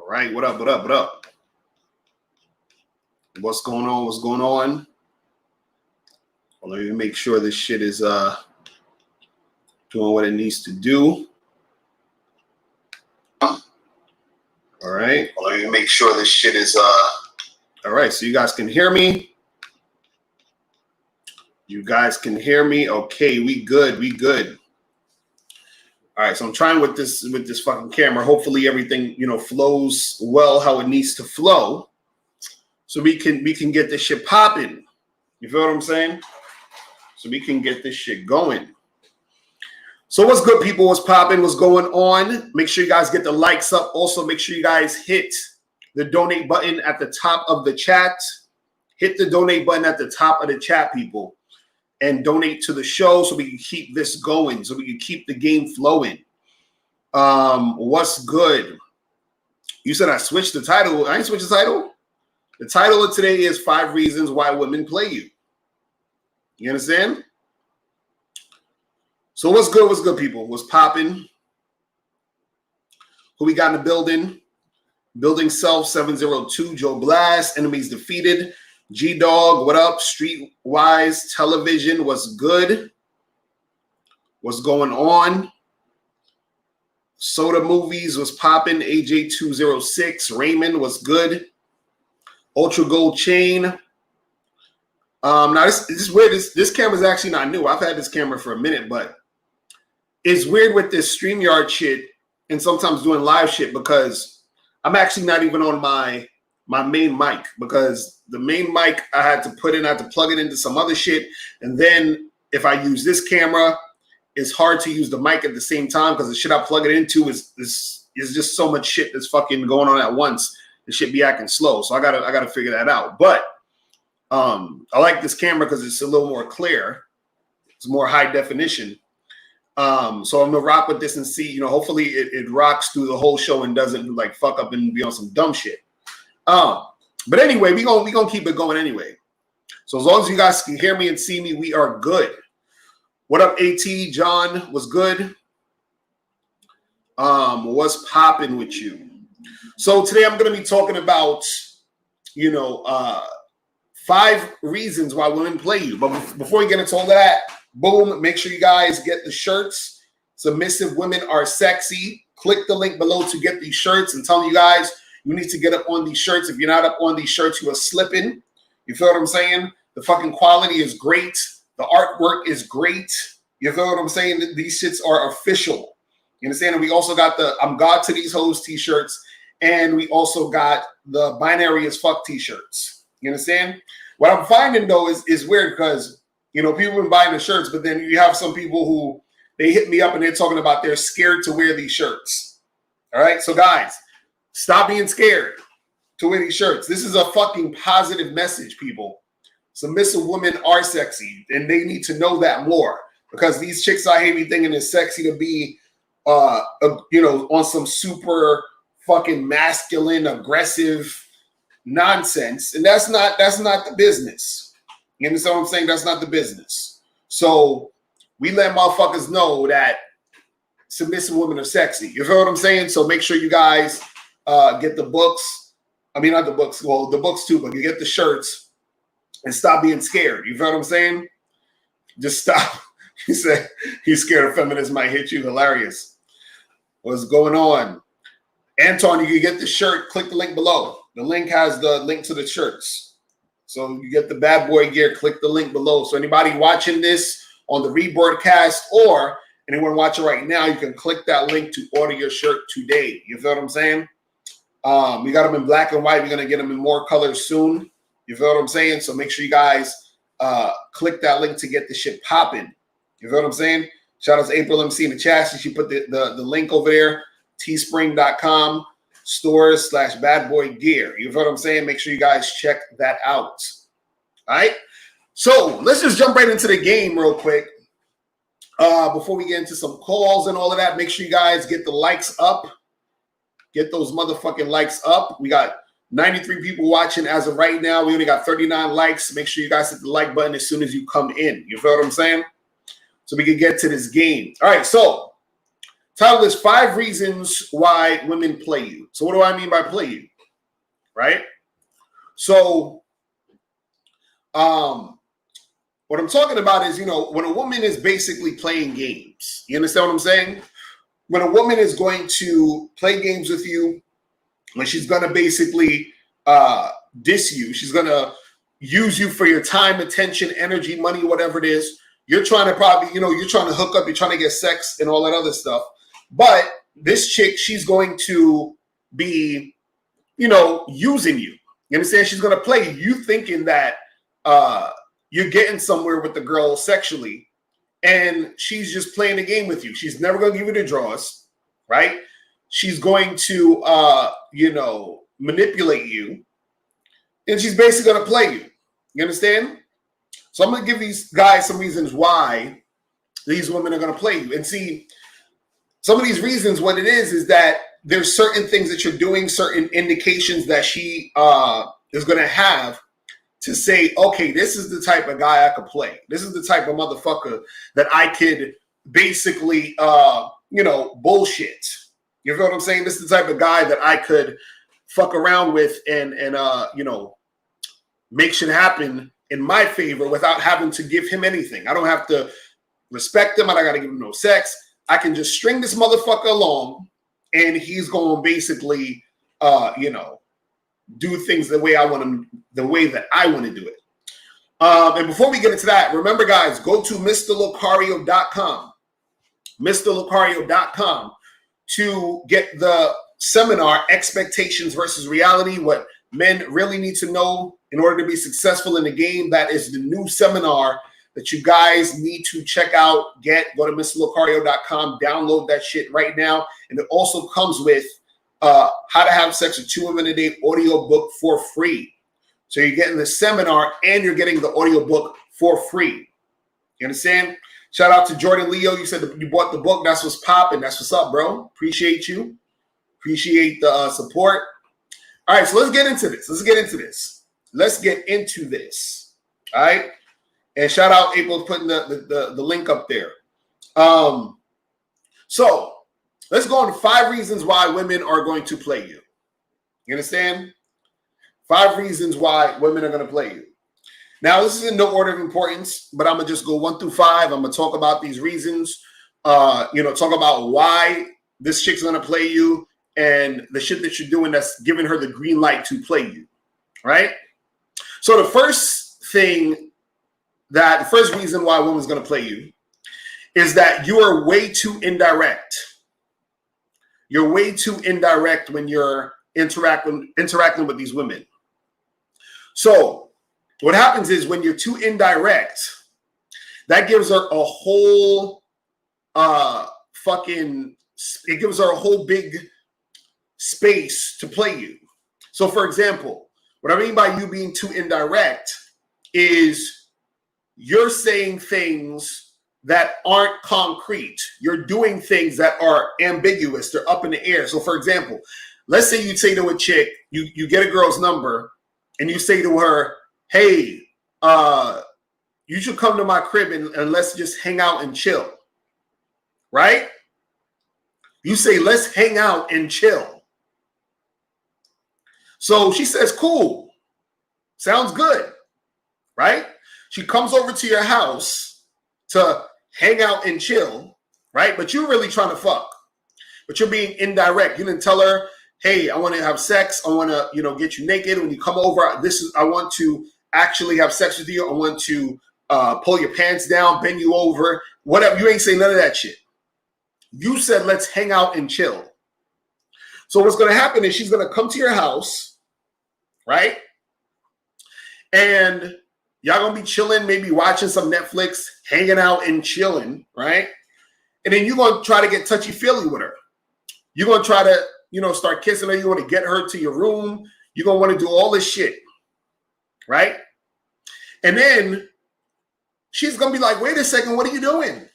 right, what up, what up, what up? What's going on? What's going on? Well, let me make sure this shit is doing what it needs to do. All right. Well, let me make sure this shit is all right, so you guys can hear me. You guys can hear me. Okay, we good. We good. All right, so I'm trying with this fucking camera. Hopefully everything, flows well how it needs to flow. So we can get this shit popping. You feel what I'm saying? So we can get this shit going. So what's good, people? What's popping? What's going on? Make sure you guys get the likes up. Also, make sure you guys hit the donate button at the top of the chat. Hit the donate button at the top of the chat, people, and donate to the show so we can keep this going, so we can keep the game flowing. What's good? You said I switched the title. I ain't switched the title. The title of today is 5 Reasons Why Women Play You. You understand? So what's good? What's good, people? What's popping? Who we got in the building? Building Self 702, Joe Blast, Enemies Defeated, G-Dog, what up? Streetwise Television, what's good? What's going on? Soda Movies, what's popping? AJ206, Raymond, what's good? Ultra Gold Chain. Now this is weird. This camera is actually not new. I've had this camera for a minute, but it's weird with this StreamYard shit and sometimes doing live shit because I'm actually not even on my main mic, because the main mic I had to plug it into some other shit. And then if I use this camera, it's hard to use the mic at the same time because the shit I plug it into is just so much shit that's fucking going on at once. The shit be acting slow. So I gotta figure that out. But I like this camera because it's a little more clear. It's more high definition. So I'm gonna rock with this and see, hopefully it rocks through the whole show and doesn't like fuck up and be on some dumb shit. But anyway, we gonna keep it going anyway. So as long as you guys can hear me and see me, we are good. What up, AT? John, what's good? What's popping with you? So today I'm gonna be talking about, 5 reasons why women play you. But before we get into all that, boom, make sure you guys get the shirts. Submissive Women Are Sexy. Click the link below to get these shirts. And telling you guys, you need to get up on these shirts. If you're not up on these shirts, you are slipping. You feel what I'm saying? The fucking quality is great. The artwork is great. You feel what I'm saying? These shits are official. You understand? And we also got the I'm God to These Hoes t-shirts. And we also got the Binary as Fuck t-shirts. You understand? What I'm finding, though, is weird because, people have been buying the shirts, but then you have some people who, they hit me up and they're talking about they're scared to wear these shirts. All right? So, guys, stop being scared to wear these shirts. This is a fucking positive message, people. Submissive women are sexy, and they need to know that more, because these chicks I hate me thinking it's sexy to be, on some super fucking masculine, aggressive nonsense, and that's not the business. You understand what I'm saying? That's not the business. So we let motherfuckers know that submissive women are sexy. You feel what I'm saying? So make sure you guys get the books. I mean, not the books. Well, the books too, but you get the shirts and stop being scared. You feel what I'm saying? Just stop. He said he's scared of feminists might hit you. Hilarious. What's going on? Anton, you can get the shirt. Click the link below. The link has the link to the shirts. So you get the bad boy gear. Click the link below. So anybody watching this on the rebroadcast or anyone watching right now, you can click that link to order your shirt today. You feel what I'm saying? We got them in black and white. We're going to get them in more colors soon. You feel what I'm saying? So make sure you guys click that link to get the shit popping. You feel what I'm saying? Shout out to April MC in the chat. She put the link over there. teespring.com/badboygear. You know what I'm saying? Make sure you guys check that out. All right. So let's just jump right into the game real quick. Before we get into some calls and all of that, make sure you guys get the likes up. Get those motherfucking likes up. We got 93 people watching as of right now. We only got 39 likes. Make sure you guys hit the like button as soon as you come in. You feel what I'm saying? So we can get to this game. All right. So Title is 5 Reasons Why Women Play You. So what do I mean by play you? Right? So what I'm talking about is, when a woman is basically playing games, you understand what I'm saying? When a woman is going to play games with you, when she's going to basically diss you, she's going to use you for your time, attention, energy, money, whatever it is. You're trying to probably, you're trying to hook up, you're trying to get sex and all that other stuff. But this chick, she's going to be, using you. You understand? She's going to play you thinking that you're getting somewhere with the girl sexually, and she's just playing a game with you. She's never going to give you the draws, right? She's going to, manipulate you, and she's basically going to play you. You understand? So I'm going to give these guys some reasons why these women are going to play you. And see, some of these reasons, what it is that there's certain things that you're doing, certain indications that she is going to have to say, okay, this is the type of guy I could play. This is the type of motherfucker that I could basically, bullshit. You know what I'm saying? This is the type of guy that I could fuck around with and make shit happen in my favor without having to give him anything. I don't have to respect him. I don't got to give him no sex. I can just string this motherfucker along, and he's going to basically, do things the way I want him, the way that I want to do it. And before we get into that, remember, guys, go to MrLocario.com, MrLocario.com to get the seminar, Expectations versus Reality, what men really need to know in order to be successful in the game. That is the new seminar that you guys need to check out. Go to MrLocario.com, download that shit right now. And it also comes with How to Have Sex with 2 Women a Day audio book for free. So you're getting the seminar and you're getting the audio book for free. You understand? Shout out to Jordan Leo. You said that you bought the book. That's what's popping. That's what's up, bro. Appreciate you. Appreciate the support. All right, so let's get into this. All right. And shout out April putting the link up there. So let's go on to 5 reasons why women are going to play you. You understand? 5 reasons why women are going to play you. Now, this is in no order of importance, but I'm going to just go 1 through 5. I'm going to talk about these reasons, talk about why this chick's going to play you and the shit that you're doing that's giving her the green light to play you, right? So the first reason why a woman's going to play you is that you are way too indirect. You're way too indirect when you're interacting with these women. So what happens is when you're too indirect, that gives her a whole it gives her a whole big space to play you. So for example, what I mean by you being too indirect is you're saying things that aren't concrete. You're doing things that are ambiguous. They're up in the air. So for example, let's say you say to a chick, you get a girl's number and you say to her, hey, you should come to my crib and let's just hang out and chill, right? You say, let's hang out and chill. So she says, cool, sounds good, right? She comes over to your house to hang out and chill, right? But you're really trying to fuck, but you're being indirect. You didn't tell her, hey, I want to have sex. I want to, get you naked. When you come over, I want to actually have sex with you. I want to pull your pants down, bend you over, whatever. You ain't saying none of that shit. You said, let's hang out and chill. So what's going to happen is she's going to come to your house, right? And y'all going to be chilling, maybe watching some Netflix, hanging out and chilling, right? And then you're going to try to get touchy-feely with her. You're going to try to, start kissing her. You want to get her to your room. You're going to want to do all this shit, right? And then she's going to be like, wait a second, what are you doing?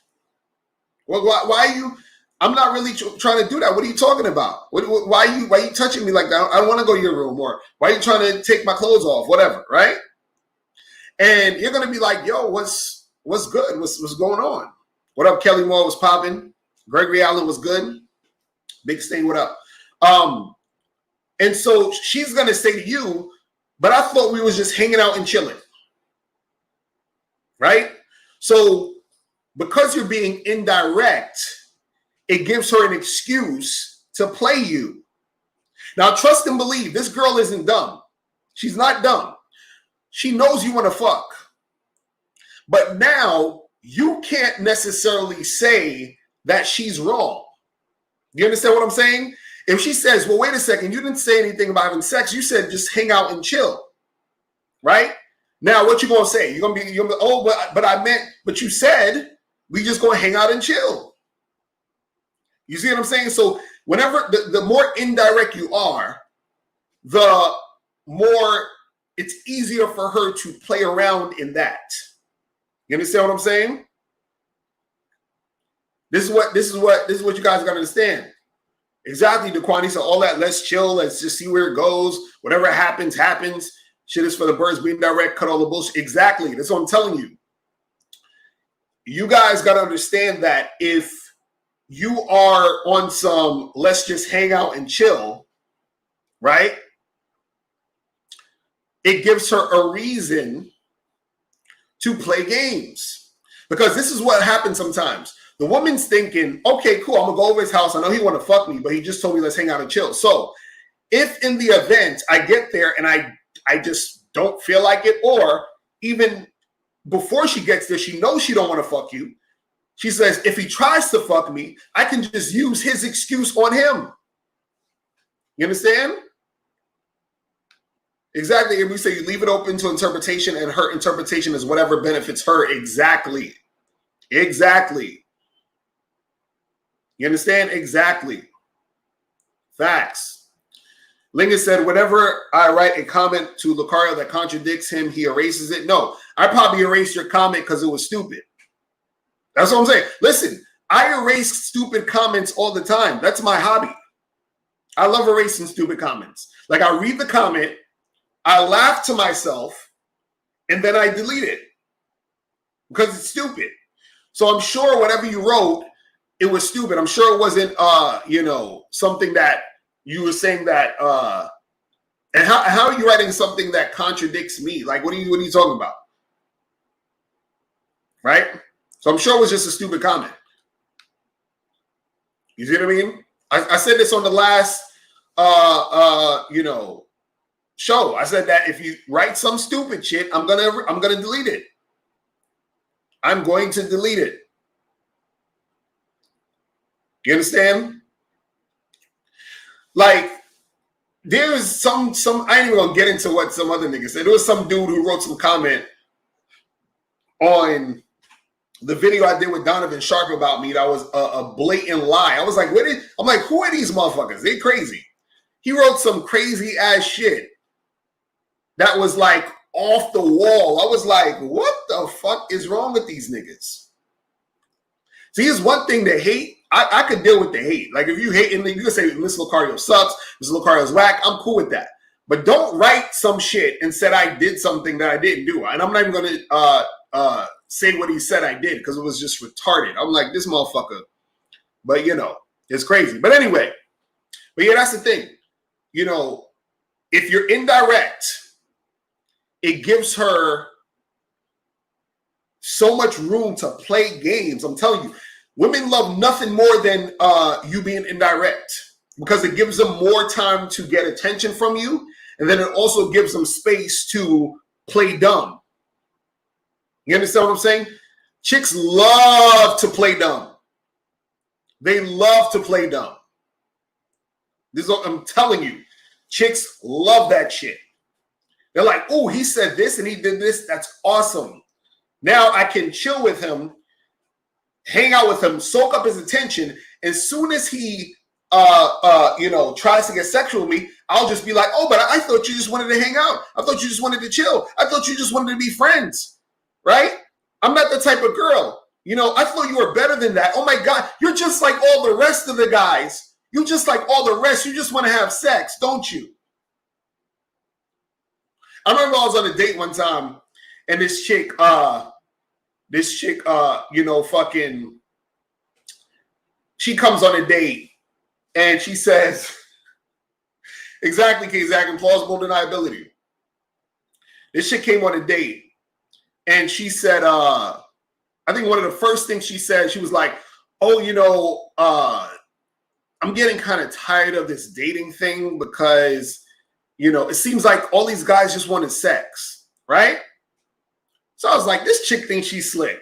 Well, why are you? I'm not really trying to do that. What are you talking about? Why are you touching me like that? I don't want to go to your room. Or why are you trying to take my clothes off? Whatever, right? And you're going to be like, yo, what's good? What's going on? What up, Kelly Moore? Was popping? Gregory Allen was good. Big Stain, what up? And so she's going to say to you, but I thought we was just hanging out and chilling. Right? So because you're being indirect, it gives her an excuse to play you. Now, trust and believe, this girl isn't dumb. She's not dumb. She knows you want to fuck. But now you can't necessarily say that she's wrong. You understand what I'm saying? If she says, well, wait a second, you didn't say anything about having sex. You said just hang out and chill. Right? Now, what you going to say? You're going to be, oh, but you said we just going to hang out and chill. You see what I'm saying? So whenever the more indirect you are, the more it's easier for her to play around in that. You understand what I'm saying? This is what you guys got to understand. Exactly, Daquani said all that. Let's chill. Let's just see where it goes. Whatever happens, happens. Shit is for the birds. Being direct, cut all the bullshit. Exactly. That's what I'm telling you. You guys got to understand that if you are on some let's just hang out and chill, right? It gives her a reason to play games. Because this is what happens sometimes. The woman's thinking, okay, cool, I'm going to go over his house. I know he want to fuck me, but he just told me let's hang out and chill. So if in the event I get there and I just don't feel like it, or even before she gets there, she knows she don't want to fuck you. She says, if he tries to fuck me, I can just use his excuse on him. You understand? Exactly. And we say you leave it open to interpretation, and her interpretation is whatever benefits her. Exactly. Exactly. You understand? Exactly. Facts. Linga said, whenever I write a comment to Lucario that contradicts him, he erases it. No, I probably erased your comment because it was stupid. That's what I'm saying. Listen, I erase stupid comments all the time. That's my hobby. I love erasing stupid comments. Like, I read the comment, I laugh to myself, and then I delete it because it's stupid. So I'm sure whatever you wrote, it was stupid. I'm sure it wasn't, something that you were saying that. And how are you writing something that contradicts me? Like, what are you talking about? Right? So I'm sure it was just a stupid comment. You see what I mean? I said this on the last, show. I said that if you write some stupid shit, I'm gonna delete it. I'm going to delete it. You understand? Like, there's some I ain't even gonna get into what some other niggas said. There was some dude who wrote some comment on the video I did with Donovan Sharp about me that was a blatant lie. I was like, I'm like, who are these motherfuckers? They crazy. He wrote some crazy ass shit that was like off the wall. I was like, what the fuck is wrong with these niggas? See, it's one thing to hate. I could deal with the hate. Like, if you hate, and you can say, Mr. Lucario sucks, Mr. Lucario's whack, I'm cool with that. But don't write some shit and said I did something that I didn't do. And I'm not even going to say what he said I did because it was just retarded. I'm like, this motherfucker. But, it's crazy. But anyway, yeah, that's the thing. If you're indirect, it gives her so much room to play games. I'm telling you, women love nothing more than you being indirect because it gives them more time to get attention from you. And then it also gives them space to play dumb. You understand what I'm saying? Chicks love to play dumb. They love to play dumb. This is what I'm telling you. Chicks love that shit. They're like, oh, he said this and he did this. That's awesome. Now I can chill with him, hang out with him, soak up his attention. As soon as he, tries to get sexual with me, I'll just be like, oh, but I thought you just wanted to hang out. I thought you just wanted to chill. I thought you just wanted to be friends, right? I'm not the type of girl. I thought you were better than that. Oh my God, you're just like all the rest of the guys. You're just like all the rest. You just want to have sex, don't you? I remember I was on a date one time, and this chick, she comes on a date and she says, exactly, K-Zach, and plausible deniability. This shit came on a date and she said, I think one of the first things she said, she was like, oh, you know, I'm getting kind of tired of this dating thing because, you know, it seems like all these guys just wanted sex, right? So I was like, this chick thinks she's slick.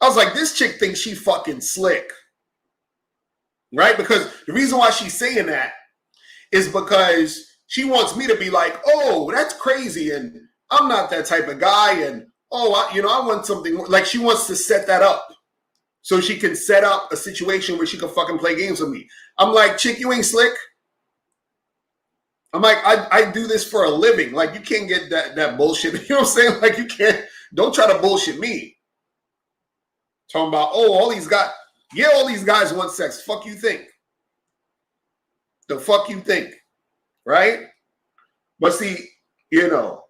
I was like, this chick thinks she fucking slick, right? Because the reason why she's saying that is because she wants me to be like, oh, that's crazy, and I'm not that type of guy, and oh, I want something, like she wants to set that up so she can set up a situation where she can fucking play games with me. I'm like, chick, you ain't slick. I'm like, I do this for a living. Like, you can't get that bullshit. You know what I'm saying? Like, you can't, don't try to bullshit me. Talking about, oh, all these guys want sex. Fuck you think. The fuck you think, right? But see, you know,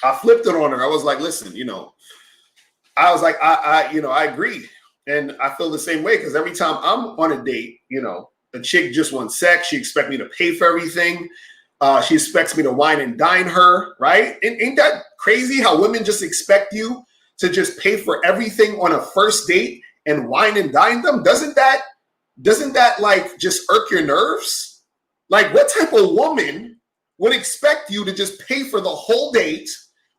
I flipped it on her. I was like, listen, you know, I was like, I agree. And I feel the same way because every time I'm on a date, you know, a chick just wants sex. She expects me to pay for everything. She expects me to wine and dine her, right? Ain't that crazy how women just expect you to just pay for everything on a first date and wine and dine them? Doesn't that like just irk your nerves? Like, what type of woman would expect you to just pay for the whole date,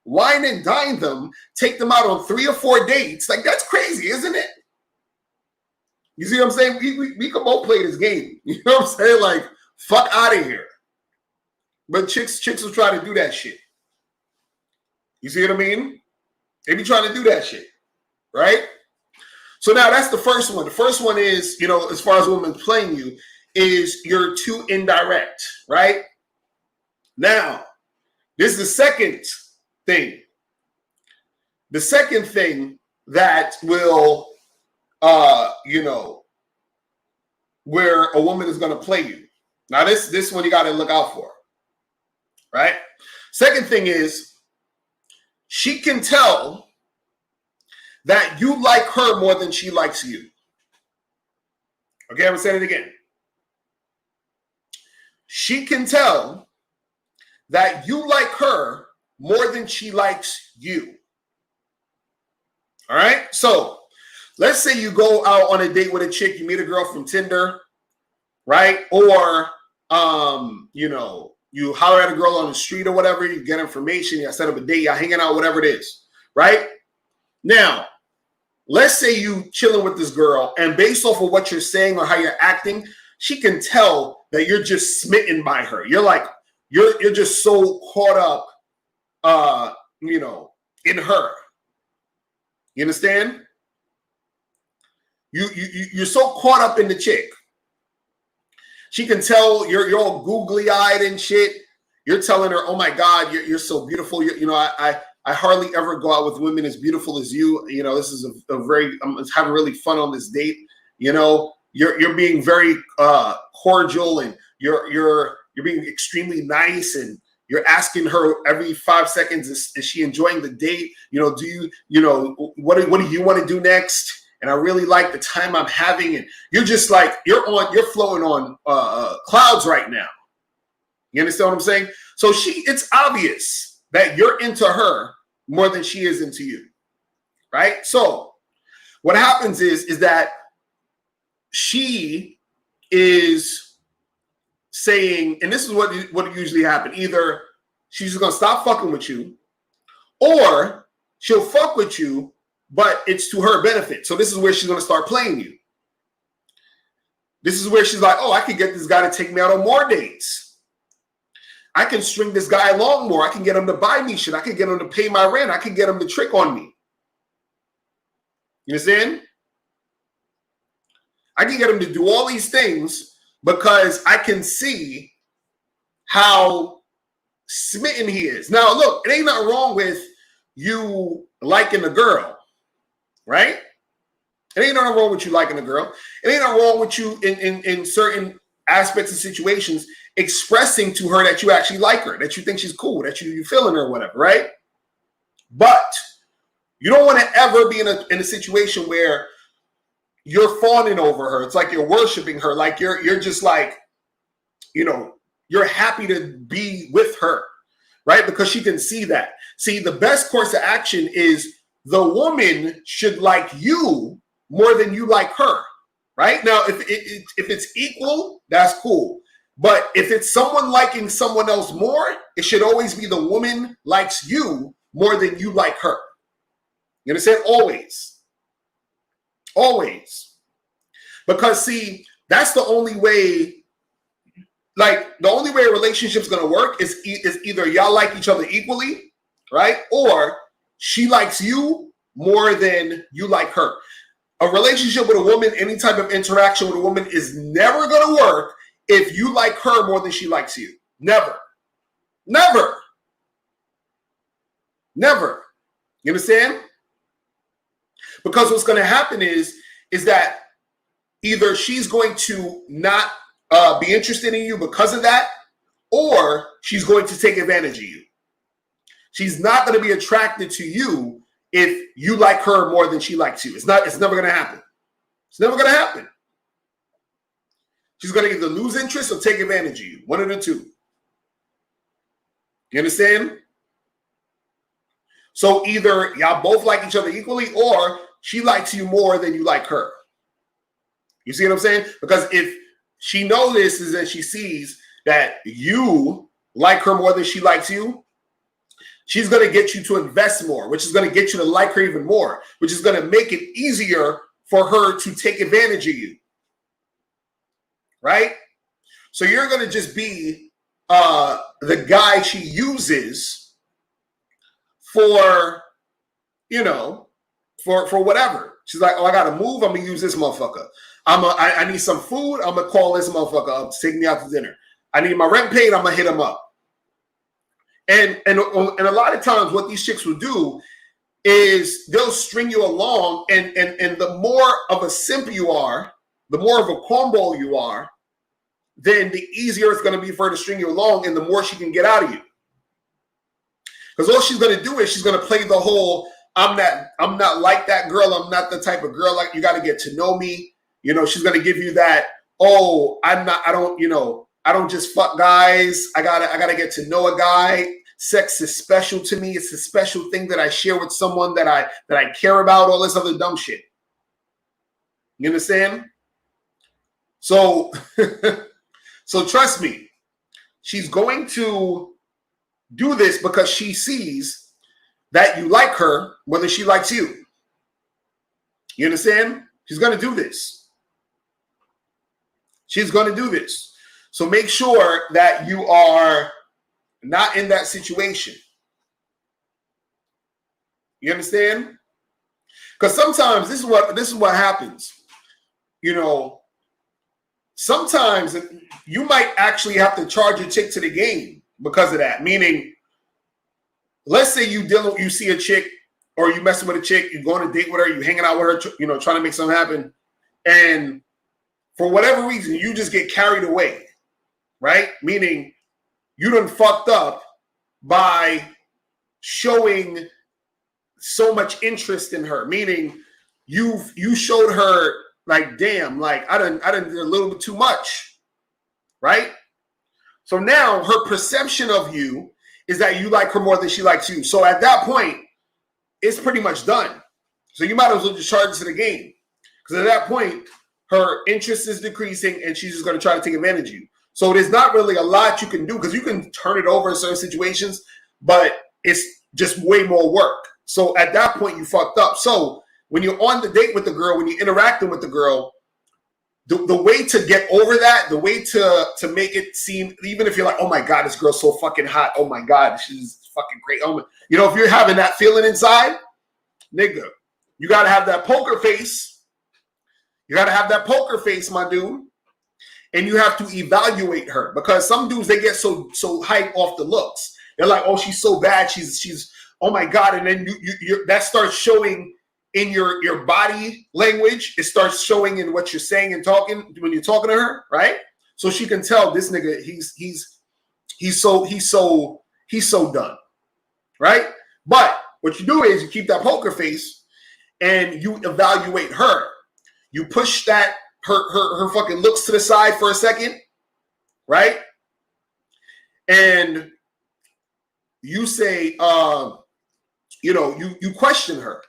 wine and dine them, take them out on 3 or 4 dates? Like, that's crazy, isn't it? You see what I'm saying? We can both play this game. You know what I'm saying? Like, fuck out of here. But chicks will try to do that shit. You see what I mean? They be trying to do that shit, right? So now that's the first one. The first one is, you know, as far as women playing you, is you're too indirect, right? Now, this is the second thing. The second thing that will, you know, where a woman is going to play you. Now, this one you got to look out for, right? Second thing is, she can tell that you like her more than she likes you. Okay, I'm going to say it again. She can tell that you like her more than she likes you. All right? So, let's say you go out on a date with a chick, you meet a girl from Tinder, right? Or, you know, you holler at a girl on the street or whatever, you get information, you set up a date, you're hanging out, whatever it is, right? Now, let's say you chilling with this girl, and based off of what you're saying or how you're acting, she can tell that you're just smitten by her. You're like, you're just so caught up, you know, in her. You understand? You're so caught up in the chick. She can tell you're all googly-eyed and shit. You're telling her, oh my God, you're so beautiful. You know, I hardly ever go out with women as beautiful as you. You know, this is I'm having really fun on this date. You know, you're being very cordial, and you're being extremely nice, and you're asking her every 5 seconds, is she enjoying the date? You know, what do you want to do next? And I really like the time I'm having. And you're just like, you're floating on clouds right now. You understand what I'm saying? So it's obvious that you're into her more than she is into you, right? So what happens is that she is saying, and this is what usually happens. Either she's just going to stop fucking with you, or she'll fuck with you, but it's to her benefit. So this is where she's going to start playing you. This is where she's like, oh, I can get this guy to take me out on more dates. I can string this guy along more. I can get him to buy me shit. I can get him to pay my rent. I can get him to trick on me. You understand? I can get him to do all these things because I can see how smitten he is. Now, look, it ain't nothing wrong with you liking a girl. Right? It ain't nothing wrong with you liking a girl. It ain't nothing wrong with you in certain aspects and situations expressing to her that you actually like her, that you think she's cool, that you feeling her or whatever, right? But you don't want to ever be in a situation where you're fawning over her. It's like you're worshiping her. Like you're just like, you're happy to be with her, right? Because she can see that. See, the best course of action is the woman should like you more than you like her, right? Now, if it's equal, that's cool. But if it's someone liking someone else more, it should always be the woman likes you more than you like her. You understand? Always. Always. Because, see, that's the only way, like, the only way a relationship's going to work is either y'all like each other equally, right? Or she likes you more than you like her. A relationship with a woman, any type of interaction with a woman is never going to work if you like her more than she likes you. Never. Never. Never. You understand? Because what's going to happen is that either she's going to not be interested in you because of that, or she's going to take advantage of you. She's not going to be attracted to you if you like her more than she likes you. It's never going to happen. It's never going to happen. She's going to either lose interest or take advantage of you. One of the two. You understand? So either y'all both like each other equally, or she likes you more than you like her. You see what I'm saying? Because if she notices and she sees that you like her more than she likes you, she's going to get you to invest more, which is going to get you to like her even more, which is going to make it easier for her to take advantage of you. Right? So you're going to just be the guy she uses for, for whatever. She's like, oh, I got to move. I'm going to use this motherfucker. I need some food. I'm going to call this motherfucker up to take me out to dinner. I need my rent paid. I'm going to hit him up. And a lot of times what these chicks will do is they'll string you along, and the more of a simp you are, the more of a cornball you are, then the easier it's going to be for her to string you along, and the more she can get out of you. Because all she's going to do is she's going to play the whole, I'm not like that girl. I'm not the type of girl like you got to get to know me. She's going to give you that, oh, I don't just fuck guys. I gotta get to know a guy. Sex is special to me. It's a special thing that I share with someone that I care about, all this other dumb shit. You understand? So, so trust me, she's going to do this because she sees that you like her more than she likes you. You understand? She's going to do this. She's going to do this. So make sure that you are not in that situation. You understand? Because sometimes this is what happens. Sometimes you might actually have to charge a chick to the game because of that. Meaning, let's say you see a chick, or you messing with a chick, you go on a date with her, you hanging out with her, trying to make something happen, and for whatever reason, you just get carried away, right? Meaning, you done fucked up by showing so much interest in her. Meaning, you showed her like, damn, like I done did a little bit too much, right? So now her perception of you is that you like her more than she likes you. So at that point, it's pretty much done. So you might as well just charge it to the game, because at that point, her interest is decreasing, and she's just going to try to take advantage of you. So there's not really a lot you can do, because you can turn it over in certain situations, but it's just way more work. So at that point, you fucked up. So when you're on the date with the girl, when you're interacting with the girl, the way to get over that, the way to make it seem, even if you're like, oh my God, this girl's so fucking hot. Oh my God, she's fucking great. Oh, if you're having that feeling inside, nigga, you got to have that poker face. You got to have that poker face, my dude. And you have to evaluate her, because some dudes, they get so hyped off the looks. They're like, oh, she's so bad. She's oh my God. And then you that starts showing in your body language. It starts showing in what you're saying and talking when you're talking to her, right? So she can tell this nigga, he's so done, right? But what you do is you keep that poker face and you evaluate her. You push that her fucking looks to the side for a second, right? And you say, you question her.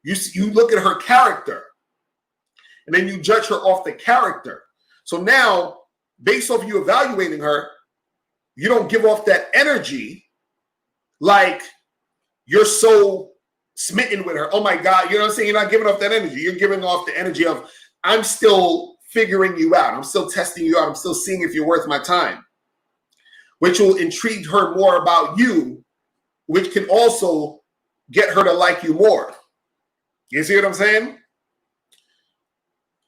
You look at her character, and then you judge her off the character. So now, based off you evaluating her, you don't give off that energy like you're so smitten with her. Oh my God, you know what I'm saying? You're not giving off that energy. You're giving off the energy of, I'm still figuring you out. I'm still testing you out. I'm still seeing if you're worth my time, which will intrigue her more about you, which can also get her to like you more. You see what I'm saying?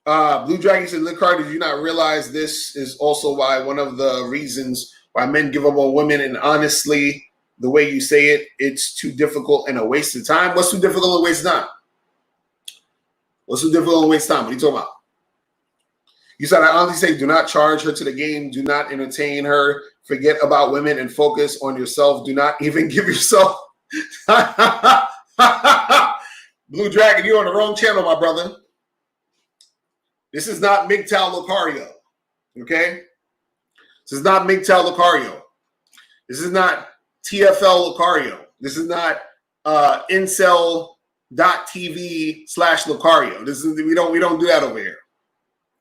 Blue Dragon said, Licard, did you not realize this is also why one of the reasons why men give up on women? And honestly, the way you say it, it's too difficult and a waste of time. What's too difficult and a waste of time? What's too difficult and a waste of time? What are you talking about? You said, I honestly say, do not charge her to the game. Do not entertain her. Forget about women and focus on yourself. Do not even give yourself. Blue Dragon, you're on the wrong channel, my brother. This is not MGTOW Lucario, okay? This is not MGTOW Lucario. This is not TFL Lucario. This is not incel.tv/Lucario. This is we don't do that over here.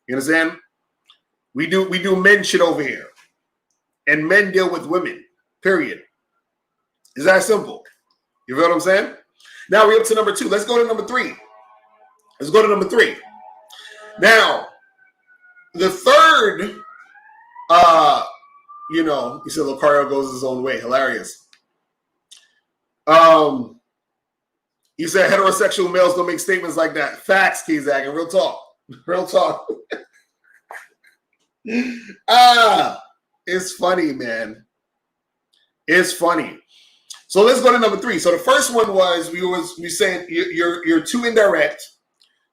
You understand? We do men shit over here. And men deal with women, period. It's that simple. You feel what I'm saying? Now we're up to number 2. Let's go to number 3. Let's go to number 3. Now, the third, he said Lucario goes his own way. Hilarious. He said heterosexual males don't make statements like that. Facts, Kizak, and real talk. Real talk. It's funny, man. It's funny. So let's go to number 3. So the first one was we said you're too indirect.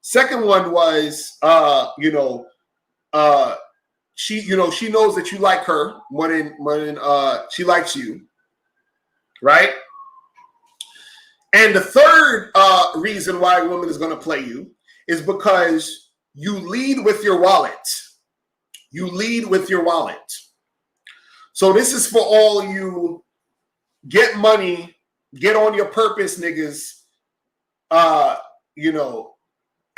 Second one was she knows that you like her more than she likes you, right? And the third reason why a woman is going to play you is because you lead with your wallet. You lead with your wallet. So this is for all you get money, get on your purpose niggas,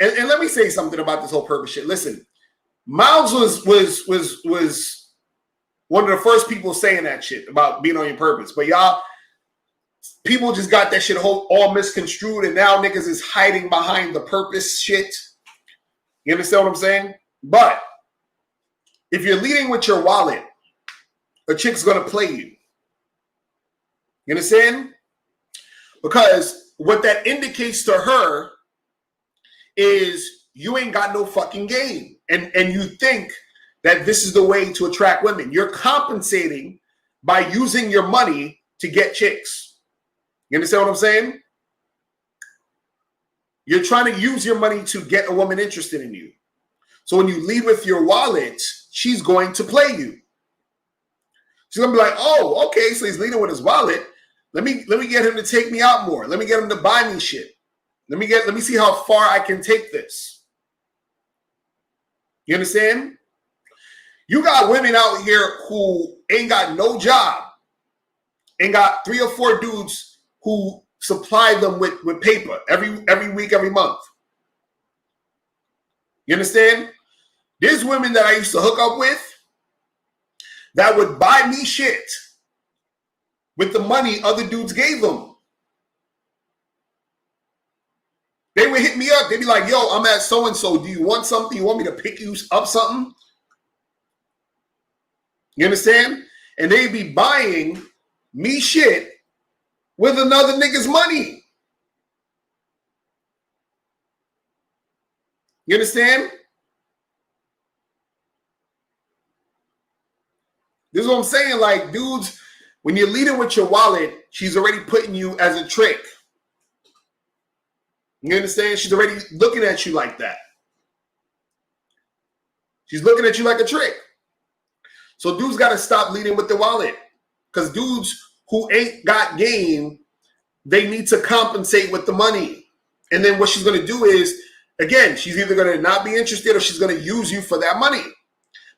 And let me say something about this whole purpose shit. Listen, Miles was one of the first people saying that shit about being on your purpose. But y'all, people just got that shit all misconstrued, and now niggas is hiding behind the purpose shit. You understand what I'm saying? But if you're leading with your wallet, a chick's gonna play you. You understand? Because what that indicates to her is you ain't got no fucking game. And you think that this is the way to attract women. You're compensating by using your money to get chicks. You understand what I'm saying? You're trying to use your money to get a woman interested in you. So when you lead with your wallet, she's going to play you. She's gonna be like, oh, okay, so he's leading with his wallet. Let me get him to take me out more. Let me get him to buy me shit. Let me see how far I can take this. You understand? You got women out here who ain't got no job, and got 3 or 4 dudes who supply them with paper every week, every month. You understand? There's women that I used to hook up with that would buy me shit with the money other dudes gave them. They would hit me up. They'd be like, yo, I'm at so-and-so. Do you want something? You want me to pick you up something? You understand? And they'd be buying me shit with another nigga's money. You understand? This is what I'm saying. Like, dudes, when you're leading with your wallet, she's already putting you as a trick. You understand? She's already looking at you like that. She's looking at you like a trick. So dudes got to stop leading with the wallet. Because dudes who ain't got game, they need to compensate with the money. And then what she's going to do is again, she's either going to not be interested or she's going to use you for that money.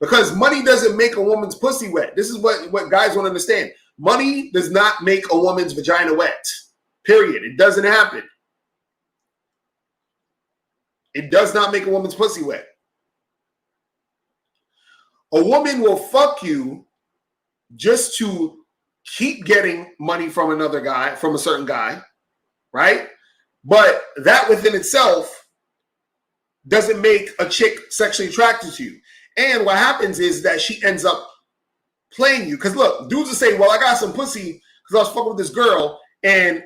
Because money doesn't make a woman's pussy wet. This is what guys don't understand. Money does not make a woman's vagina wet. Period. It doesn't happen. It does not make a woman's pussy wet. A woman will fuck you just to keep getting money from another guy, from a certain guy, right? But that within itself doesn't make a chick sexually attracted to you. And what happens is that she ends up playing you. Because look, dudes will say, well, I got some pussy because I was fucking with this girl and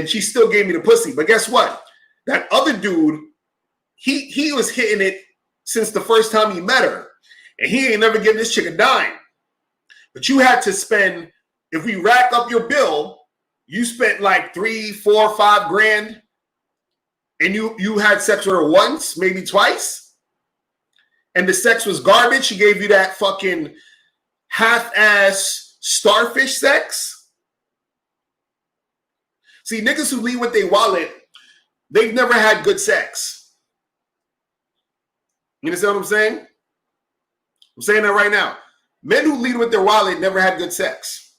she still gave me the pussy. But guess what? That other dude, he was hitting it since the first time he met her. And he ain't never given this chick a dime. But you had to spend, if we rack up your bill, you spent like $3, $4, $5 grand. And you had sex with her once, maybe twice. And the sex was garbage. She gave you that fucking half-ass starfish sex. See, niggas who lead with their wallet, they've never had good sex. You understand what I'm saying? I'm saying that right now. Men who lead with their wallet never had good sex.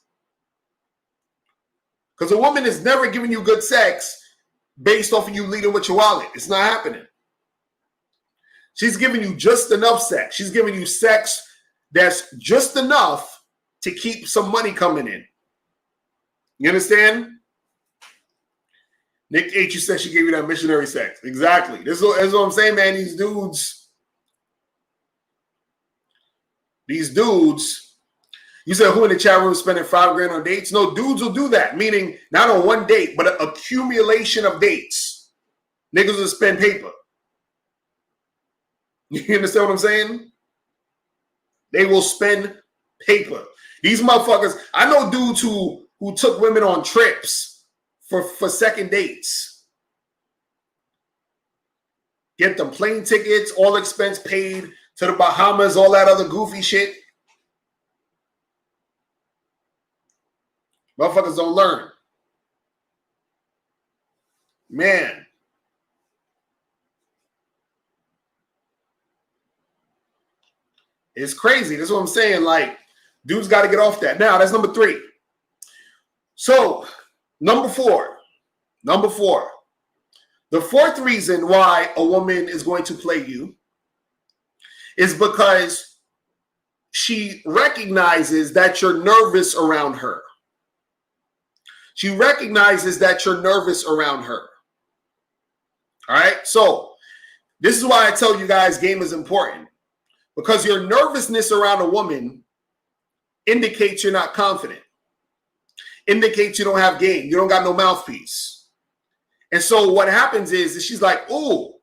Because a woman is never giving you good sex based off of you leading with your wallet. It's not happening. She's giving you just enough sex. She's giving you sex that's just enough to keep some money coming in. You understand? Nick H, you said she gave you that missionary sex. Exactly. This is what I'm saying, man. These dudes, you said who in the chat room spending $5 grand on dates? No, dudes will do that, meaning not on one date, but an accumulation of dates. Niggas will spend paper. You understand what I'm saying? They will spend paper. These motherfuckers, I know dudes who took women on trips for second dates. Get them plane tickets, all expense paid, to the Bahamas, all that other goofy shit. Motherfuckers don't learn. Man. It's crazy. That's what I'm saying. Like, dudes got to get off that. Now, that's number 3. So, number four. The fourth reason why a woman is going to play you is because she recognizes that you're nervous around her. She recognizes that you're nervous around her. All right? So, this is why I tell you guys game is important. Because your nervousness around a woman indicates you're not confident. Indicates you don't have game. You don't got no mouthpiece. And so what happens is she's like, oh,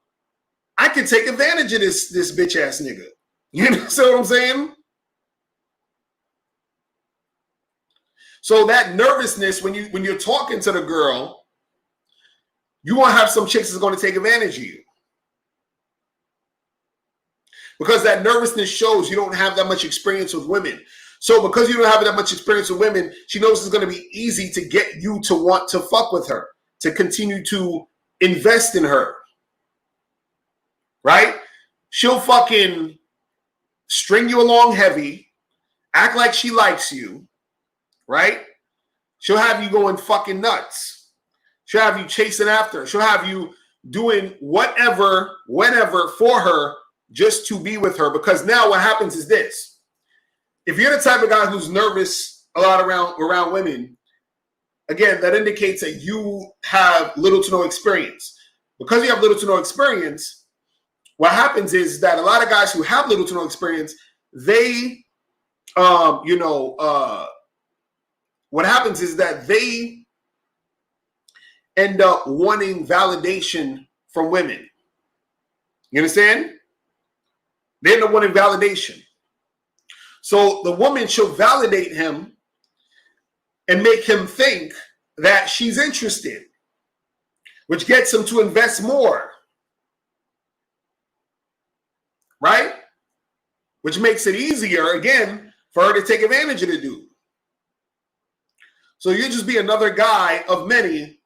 I can take advantage of this bitch ass nigga. You know what I'm saying? So that nervousness, when you're talking to the girl, you won't have some chicks that's going to take advantage of you. Because that nervousness shows you don't have that much experience with women. So because you don't have that much experience with women, she knows it's going to be easy to get you to want to fuck with her, to continue to invest in her. Right? She'll fucking string you along heavy, act like she likes you, right? She'll have you going fucking nuts. She'll have you chasing after her. She'll have you doing whatever for her just to be with her. Because now what happens is this. If you're the type of guy who's nervous a lot around women, again, that indicates that you have little to no experience. Because you have little to no experience, what happens is that a lot of guys who have little to no experience, they, what happens is that they end up wanting validation from women. You understand? They end up wanting validation. So the woman, she'll validate him and make him think that she's interested, which gets him to invest more. Right? Which makes it easier, again, for her to take advantage of the dude. So you'll just be another guy of many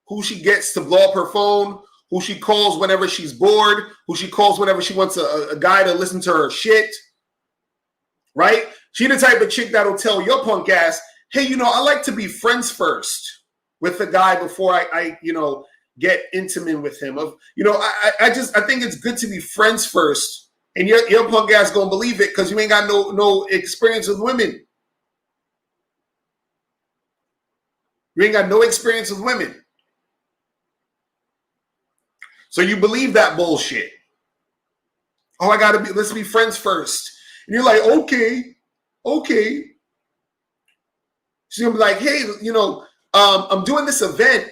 who she gets to blow up her phone, who she calls whenever she's bored, who she calls whenever she wants a guy to listen to her shit, right? She the type of chick that'll tell your punk ass, hey, I like to be friends first with the guy before I get intimate with him. I think it's good to be friends first, and your punk ass gonna believe it because you ain't got no experience with women. You ain't got no experience with women. So you believe that bullshit. Oh, let's be friends first. And you're like, okay. She's gonna be like, hey, I'm doing this event,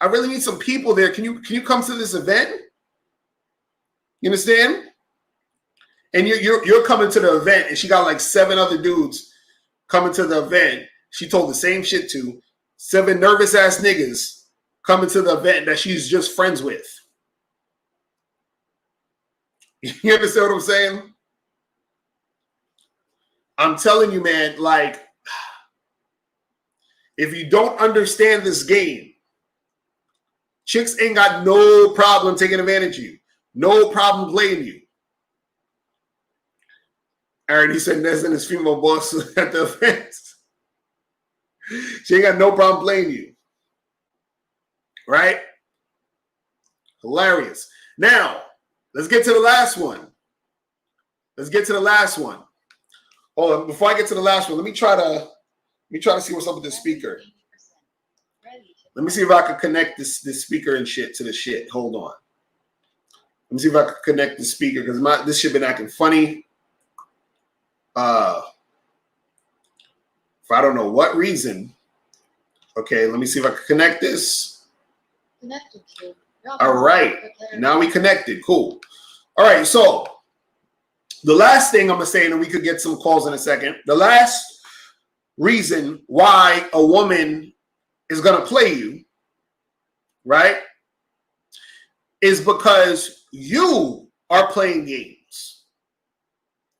I really need some people there. Can you come to this event? You understand? And you're coming to the event, and she got like 7 other dudes coming to the event. She told the same shit to 7 nervous ass niggas coming to the event that she's just friends with. You understand what I'm saying? I'm telling you, man, like, if you don't understand this game, chicks ain't got no problem taking advantage of you. No problem playing you. Aaron, he said Nez and his female boss at the event. She ain't got no problem playing you. Right? Hilarious. Now, let's get to the last one. Hold on, before I get to the last one, let me try to see what's up with this speaker. Let me see if I can connect this speaker and shit to the shit. Hold on. Let me see if I can connect the speaker because this shit been acting funny. For I don't know what reason. Okay, let me see if I can connect this. Connected to. All right. Now we connected. Cool. All right, so the last thing I'm going to say, and we could get some calls in a second. The last reason why a woman is going to play you, right, is because you are playing games.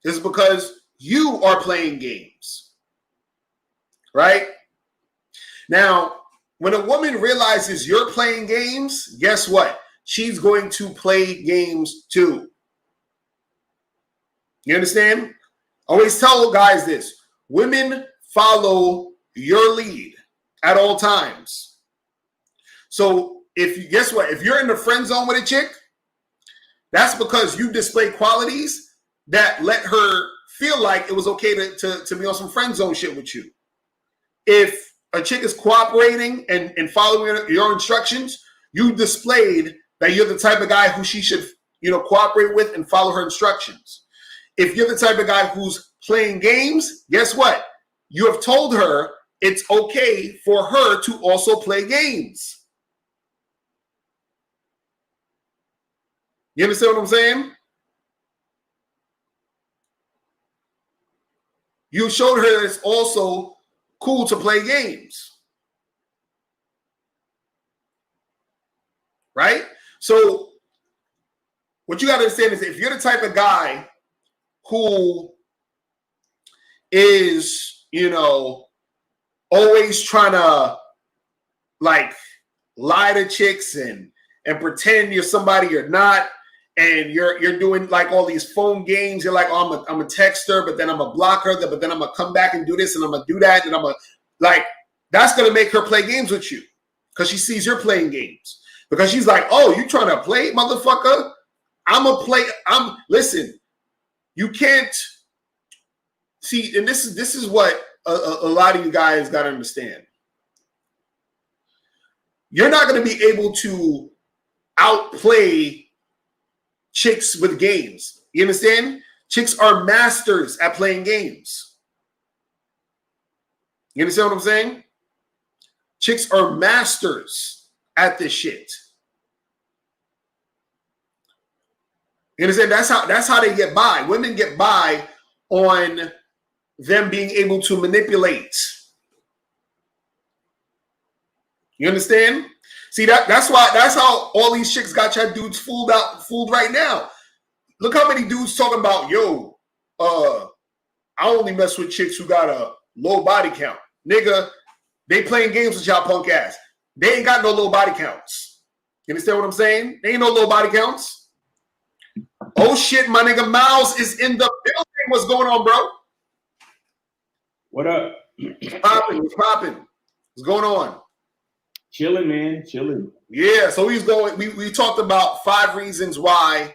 It's because you are playing games, right? Now, when a woman realizes you're playing games, guess what? She's going to play games too. You understand? Always tell guys this. Women follow your lead at all times. So guess what? If you're in the friend zone with a chick, that's because you display qualities that let her feel like it was okay to be on some friend zone shit with you. If a chick is cooperating and following your instructions, you displayed that you're the type of guy who she should, cooperate with and follow her instructions. If you're the type of guy who's playing games, guess what? You have told her it's okay for her to also play games. You understand what I'm saying? You showed her that it's also cool to play games. Right? So what you got to understand is if you're the type of guy who is, always trying to like lie to chicks and pretend you're somebody you're not, and you're doing like all these phone games. You're like, oh, I'm a texter, but then I'm a blocker, but then I'm gonna come back and do this, and I'm gonna do that, and that's gonna make her play games with you because she sees you're playing games. Because she's like, oh, you trying to play, motherfucker? Listen, you can't see, and this is what a lot of you guys got to understand. You're not going to be able to outplay chicks with games. You understand? Chicks are masters at playing games. You understand what I'm saying? Chicks are masters at this shit. You understand? That's how they get by. Women get by on them being able to manipulate. You understand? See, that's how all these chicks got your dudes fooled right now. Look how many dudes talking about, yo, I only mess with chicks who got a low body count. Nigga, They playing games with y'all punk ass. They ain't got no low body counts. You understand what I'm saying? They ain't no low body counts. Oh shit, my nigga Miles is in the building. What's going on, bro? What up? What's popping? What's going on? Chilling, man. Chilling. Yeah, so he's going. We talked about 5 reasons why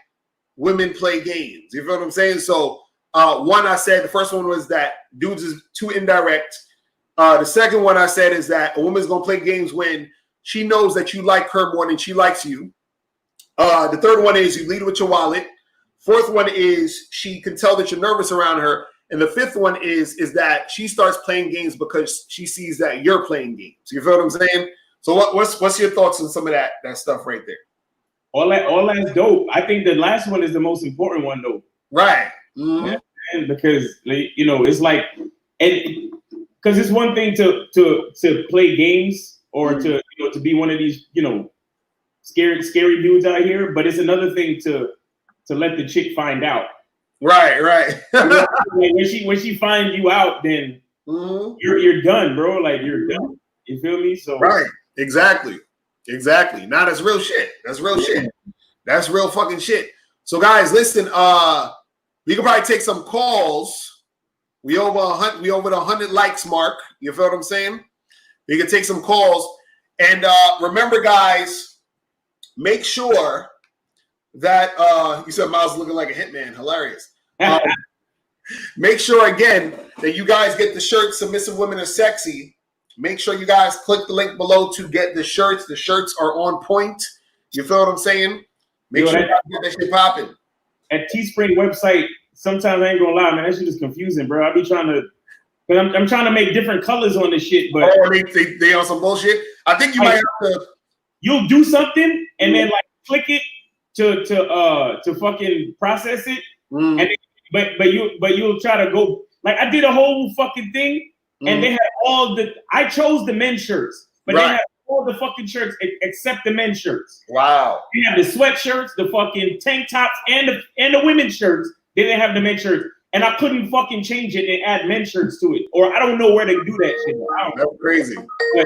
women play games. You feel what I'm saying? So one, I said the first one was that dudes is too indirect. The second one I said is that a woman's gonna play games when she knows that you like her more than she likes you. The third one is you lead with your wallet. Fourth one is she can tell that you're nervous around her. And the fifth one is that she starts playing games because she sees that you're playing games. You feel what I'm saying? So what's your thoughts on some of that stuff right there? All that's dope. I think the last one is the most important one though. Right. Mm-hmm. Yeah, because you know it's like, and because it's one thing to play games or to be one of these scary dudes out here, but it's another thing to let the chick find out. Right. when she finds you out, then you're done, bro. Like you're done. You feel me? So right. Exactly. Now that's real shit. That's real shit. That's real fucking shit. So guys, listen. We can probably take some calls. We over the 100 likes mark. You feel what I'm saying? We can take some calls. And remember, guys, make sure that you said Miles looking like a hitman. Hilarious. Make sure again that you guys get the shirt. Submissive Women Are Sexy. Make sure you guys click the link below to get the shirts. The shirts are on point. You feel what I'm saying? Make sure you guys get that shit popping. At Teespring website, sometimes I ain't gonna lie, man, that shit is confusing, bro. I be trying to, but I'm trying to make different colors on this shit. But they on some bullshit. I think you might have to. You'll do something and then like click it to fucking process it, and then, but you'll try to go like I did a whole fucking thing. And they had I chose the men's shirts, but they had all the fucking shirts except the men's shirts. Wow. They have the sweatshirts, the fucking tank tops, and the women's shirts. They didn't have the men's shirts. And I couldn't fucking change it and add men's shirts to it. Or I don't know where to do that shit. That's crazy. But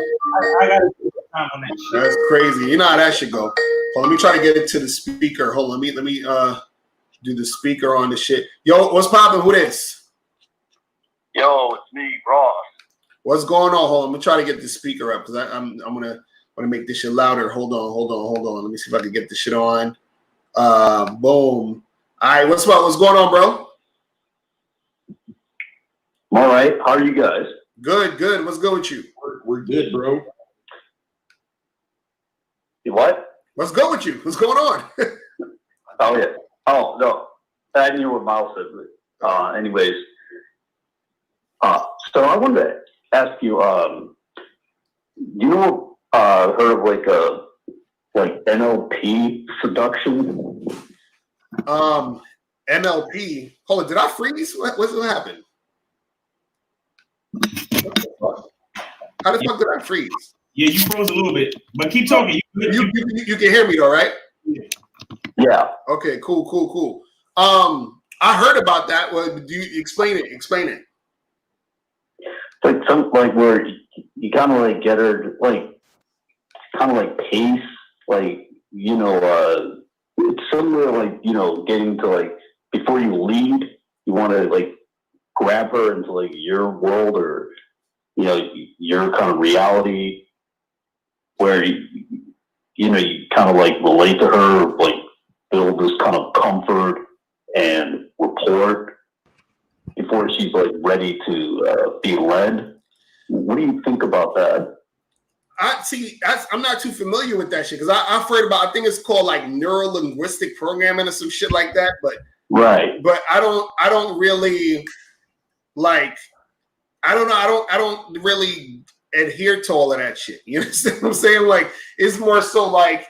I gotta take time on that shit. That's crazy. You know how that should go. Well, let me try to get it to the speaker. Hold on. Let me do the speaker on the shit. Yo, what's poppin'? Who this? Yo, it's me, Ross. What's going on? Hold on. I'm gonna try to get the speaker up because I'm gonna make this shit louder. Hold on. Let me see if I can get this shit on. Boom. All right, what's going on, bro? All right. How are you guys? Good. What's good with you? We're good, bro. What? What's good with you? What's going on? Oh, yeah. Oh, no. I knew what Miles said. But, anyways. So I wanted to ask you, heard of like NLP Seduction? NLP. Hold on, did I freeze? What happened? What the fuck? How the fuck did I freeze? Yeah, you froze a little bit, but keep talking. You can hear me though, right? Yeah. Okay, cool. I heard about that. Well, do you explain it? Like where you kind of like get her kind of like pace, it's somewhere like getting to like before you lead, you want to like grab her into like your world or your kind of reality where you kind of like relate to her, like build this kind of comfort and rapport before she's like ready to be led. What do you think about that? I'm not too familiar with that shit because I've heard about. I think it's called like neuro-linguistic programming or some shit like that. But right. But I don't really like. I don't know. I don't really adhere to all of that shit. You understand what I'm saying? Like it's more so like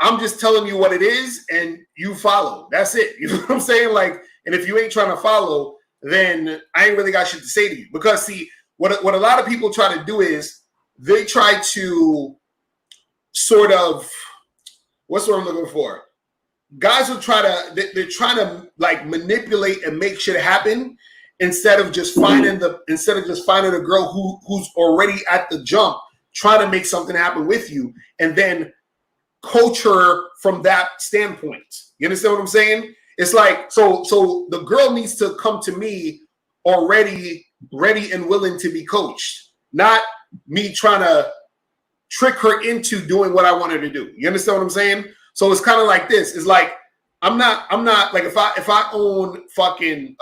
I'm just telling you what it is and you follow. That's it. You know what I'm saying? Like, and if you ain't trying to follow, then I ain't really got shit to say to you. Because see, what a lot of people try to do is they try to sort of, what's what I'm looking for? Guys will they're trying to like manipulate and make shit happen. instead of just finding a girl who's already at the jump trying to make something happen with you, and then coach her from that standpoint. You understand what I'm saying? It's like, so the girl needs to come to me already ready and willing to be coached, not me trying to trick her into doing what I want her to do. You understand what I'm saying? So it's kind of like this. It's like, I'm not like, if I own fucking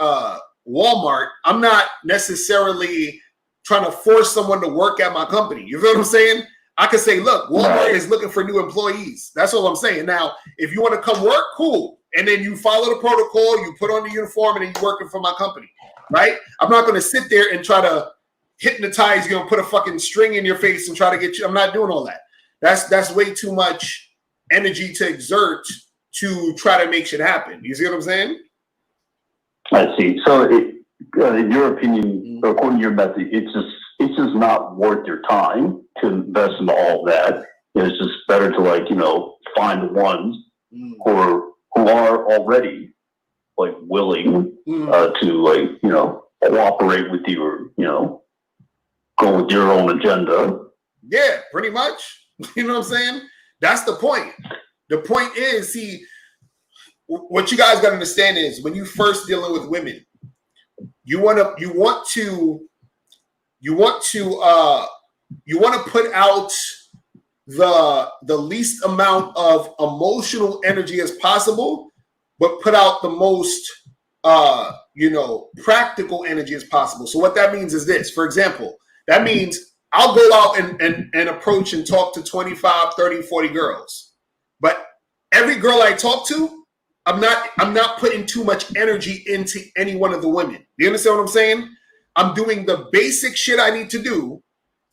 Walmart, I'm not necessarily trying to force someone to work at my company. You feel what I'm saying? I could say, look, Walmart is looking for new employees. That's all I'm saying. Now, if you want to come work, cool. And then you follow the protocol, you put on the uniform, and then you're working for my company, right? I'm not going to sit there and try to hypnotize you and put a fucking string in your face and try to get you. I'm not doing all that. That's way too much energy to exert to try to make shit happen. You see what I'm saying? I see. So, in your opinion, according to your method, it's just not worth your time to invest in all that. It's just better to find the ones who are already willing to cooperate with you, or go with your own agenda. Yeah, pretty much. You know what I'm saying? That's the point. The point is, see, what you guys got to understand is when you first dealing with women, you want to put out the least amount of emotional energy as possible, but put out the most practical energy as possible. So what that means is this. For example, that means I'll go out and approach and talk to 25, 30, 40 girls. But every girl I talk to, I'm not putting too much energy into any one of the women. You understand what I'm saying? I'm doing the basic shit I need to do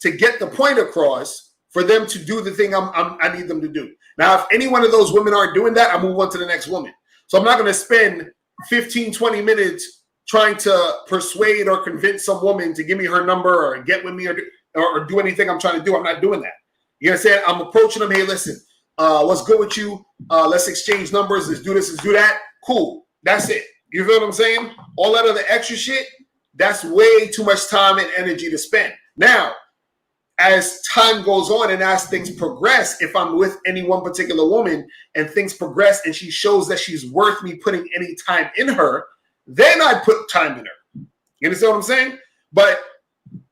to get the point across for them to do the thing I need them to do. Now, if any one of those women aren't doing that, I move on to the next woman. So I'm not going to spend 15, 20 minutes trying to persuade or convince some woman to give me her number or get with me or do anything I'm trying to do. I'm not doing that. You understand? I'm approaching them. Hey, listen, what's good with you? Let's exchange numbers. Let's do this. Let's do that. Cool. That's it. You feel what I'm saying? All that other extra shit, that's way too much time and energy to spend. Now, as time goes on and as things progress, if I'm with any one particular woman and things progress and she shows that she's worth me putting any time in her, then I put time in her. You understand what I'm saying? But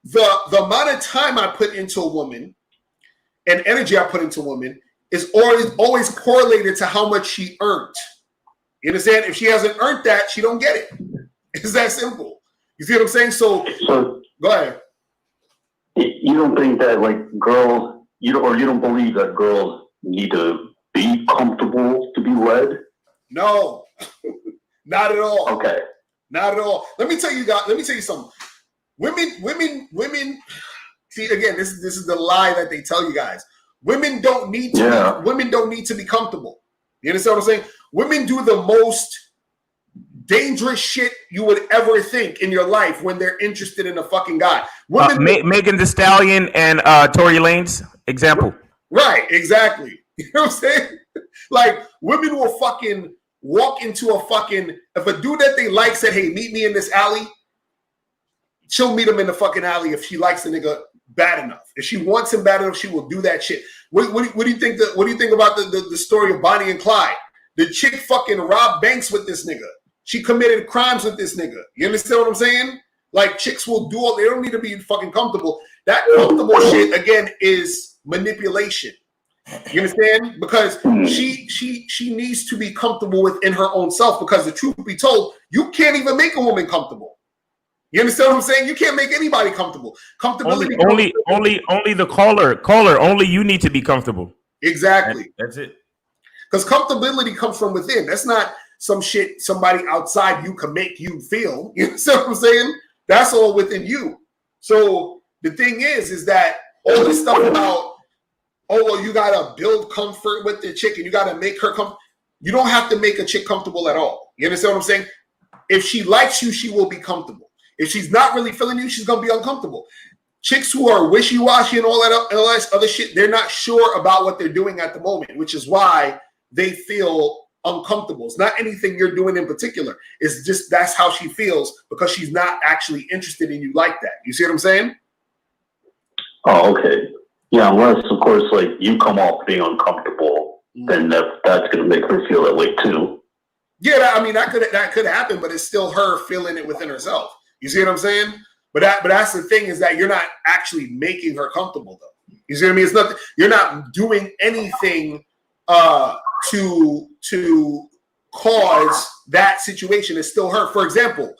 the amount of time I put into a woman and energy I put into a woman is always correlated to how much she earned. You understand? If she hasn't earned that, she don't get it. It's that simple. You see what I'm saying? So go ahead. You don't think that girls, you don't believe that girls need to be comfortable to be led? No, not at all. Okay. Not at all. Let me tell you something. Women. See, again, this is the lie that they tell you guys. Women don't need to be comfortable. You understand what I'm saying? Women do the most dangerous shit you would ever think in your life when they're interested in a fucking guy. Megan Thee Stallion and Tory Lanez example. Right, exactly. You know what I'm saying? Like, women will fucking walk into if a dude that they like said, hey, meet me in this alley, she'll meet him in the fucking alley if she likes the nigga bad enough. If she wants him bad enough, she will do that shit. What do you think about the story of Bonnie and Clyde? The chick fucking robbed banks with this nigga. She committed crimes with this nigga. You understand what I'm saying? Like, chicks will do all, they don't need to be fucking comfortable. That comfortable shit, again, is manipulation. You understand? Because she needs to be comfortable within her own self, because the truth be told, you can't even make a woman comfortable. You understand what I'm saying? You can't make anybody comfortable. Comfortability. Only the caller. Only you need to be comfortable. Exactly. That's it. Because comfortability comes from within. That's not some shit somebody outside you can make you feel. You understand what I'm saying? That's all within you. So the thing is that all this stuff about, you gotta build comfort with the chick and you gotta make her comfortable. You don't have to make a chick comfortable at all. You understand what I'm saying? If she likes you, she will be comfortable. If she's not really feeling you, she's gonna be uncomfortable. Chicks who are wishy-washy and all that other shit, they're not sure about what they're doing at the moment, which is why they feel uncomfortable. It's not anything you're doing in particular. It's just that's how she feels because she's not actually interested in you like that. You see what I'm saying? Oh, okay. Yeah, unless of course like you come off being uncomfortable, then that's gonna make her feel that way too. Yeah, I mean that could happen, but it's still her feeling it within herself. You see what I'm saying? But that's the thing is that you're not actually making her comfortable though. You see what I mean? It's nothing. You're not doing anything to cause that situation. It's still her. For example,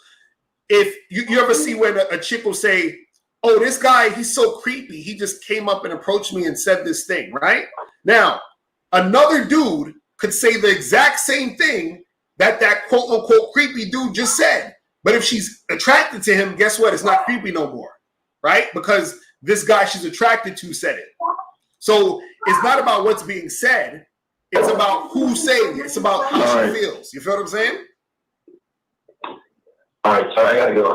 if you ever see when a chick will say, "Oh, this guy, he's so creepy. He just came up and approached me and said this thing," right? Now, another dude could say the exact same thing that quote unquote creepy dude just said. But if she's attracted to him, guess what? It's not creepy no more, right? Because this guy she's attracted to said it. So it's not about what's being said. It's about who's saying it. It's about how she feels. You feel what I'm saying? All right, so I gotta go.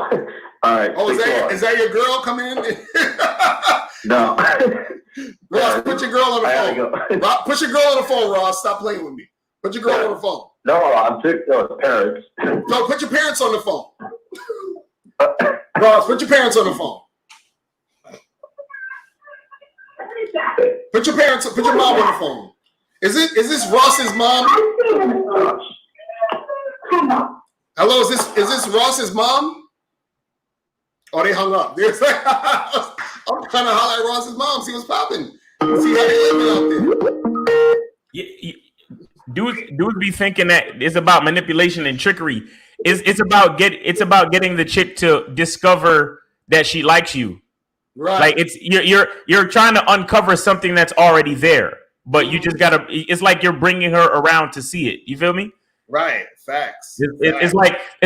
All right. Oh, is that your girl coming in? No. Ross, put your girl on the phone. Go. Ross, put your girl on the phone, Ross. Stop playing with me. Put your girl on the phone. No, I'm sick of parents. No, put your parents on the phone. Ross, put your parents on the phone. Put your mom on the phone. Is this Ross's mom? Hello, is this Ross's mom? Oh, they hung up. I'm trying to holler at Ross's mom, see what's popping. See how they living out there. Yeah, dudes be thinking that it's about manipulation and trickery. It's about getting the chick to discover that she likes you. Right. Like you're trying to uncover something that's already there, but you just gotta. It's like you're bringing her around to see it. You feel me? Right. Facts. It's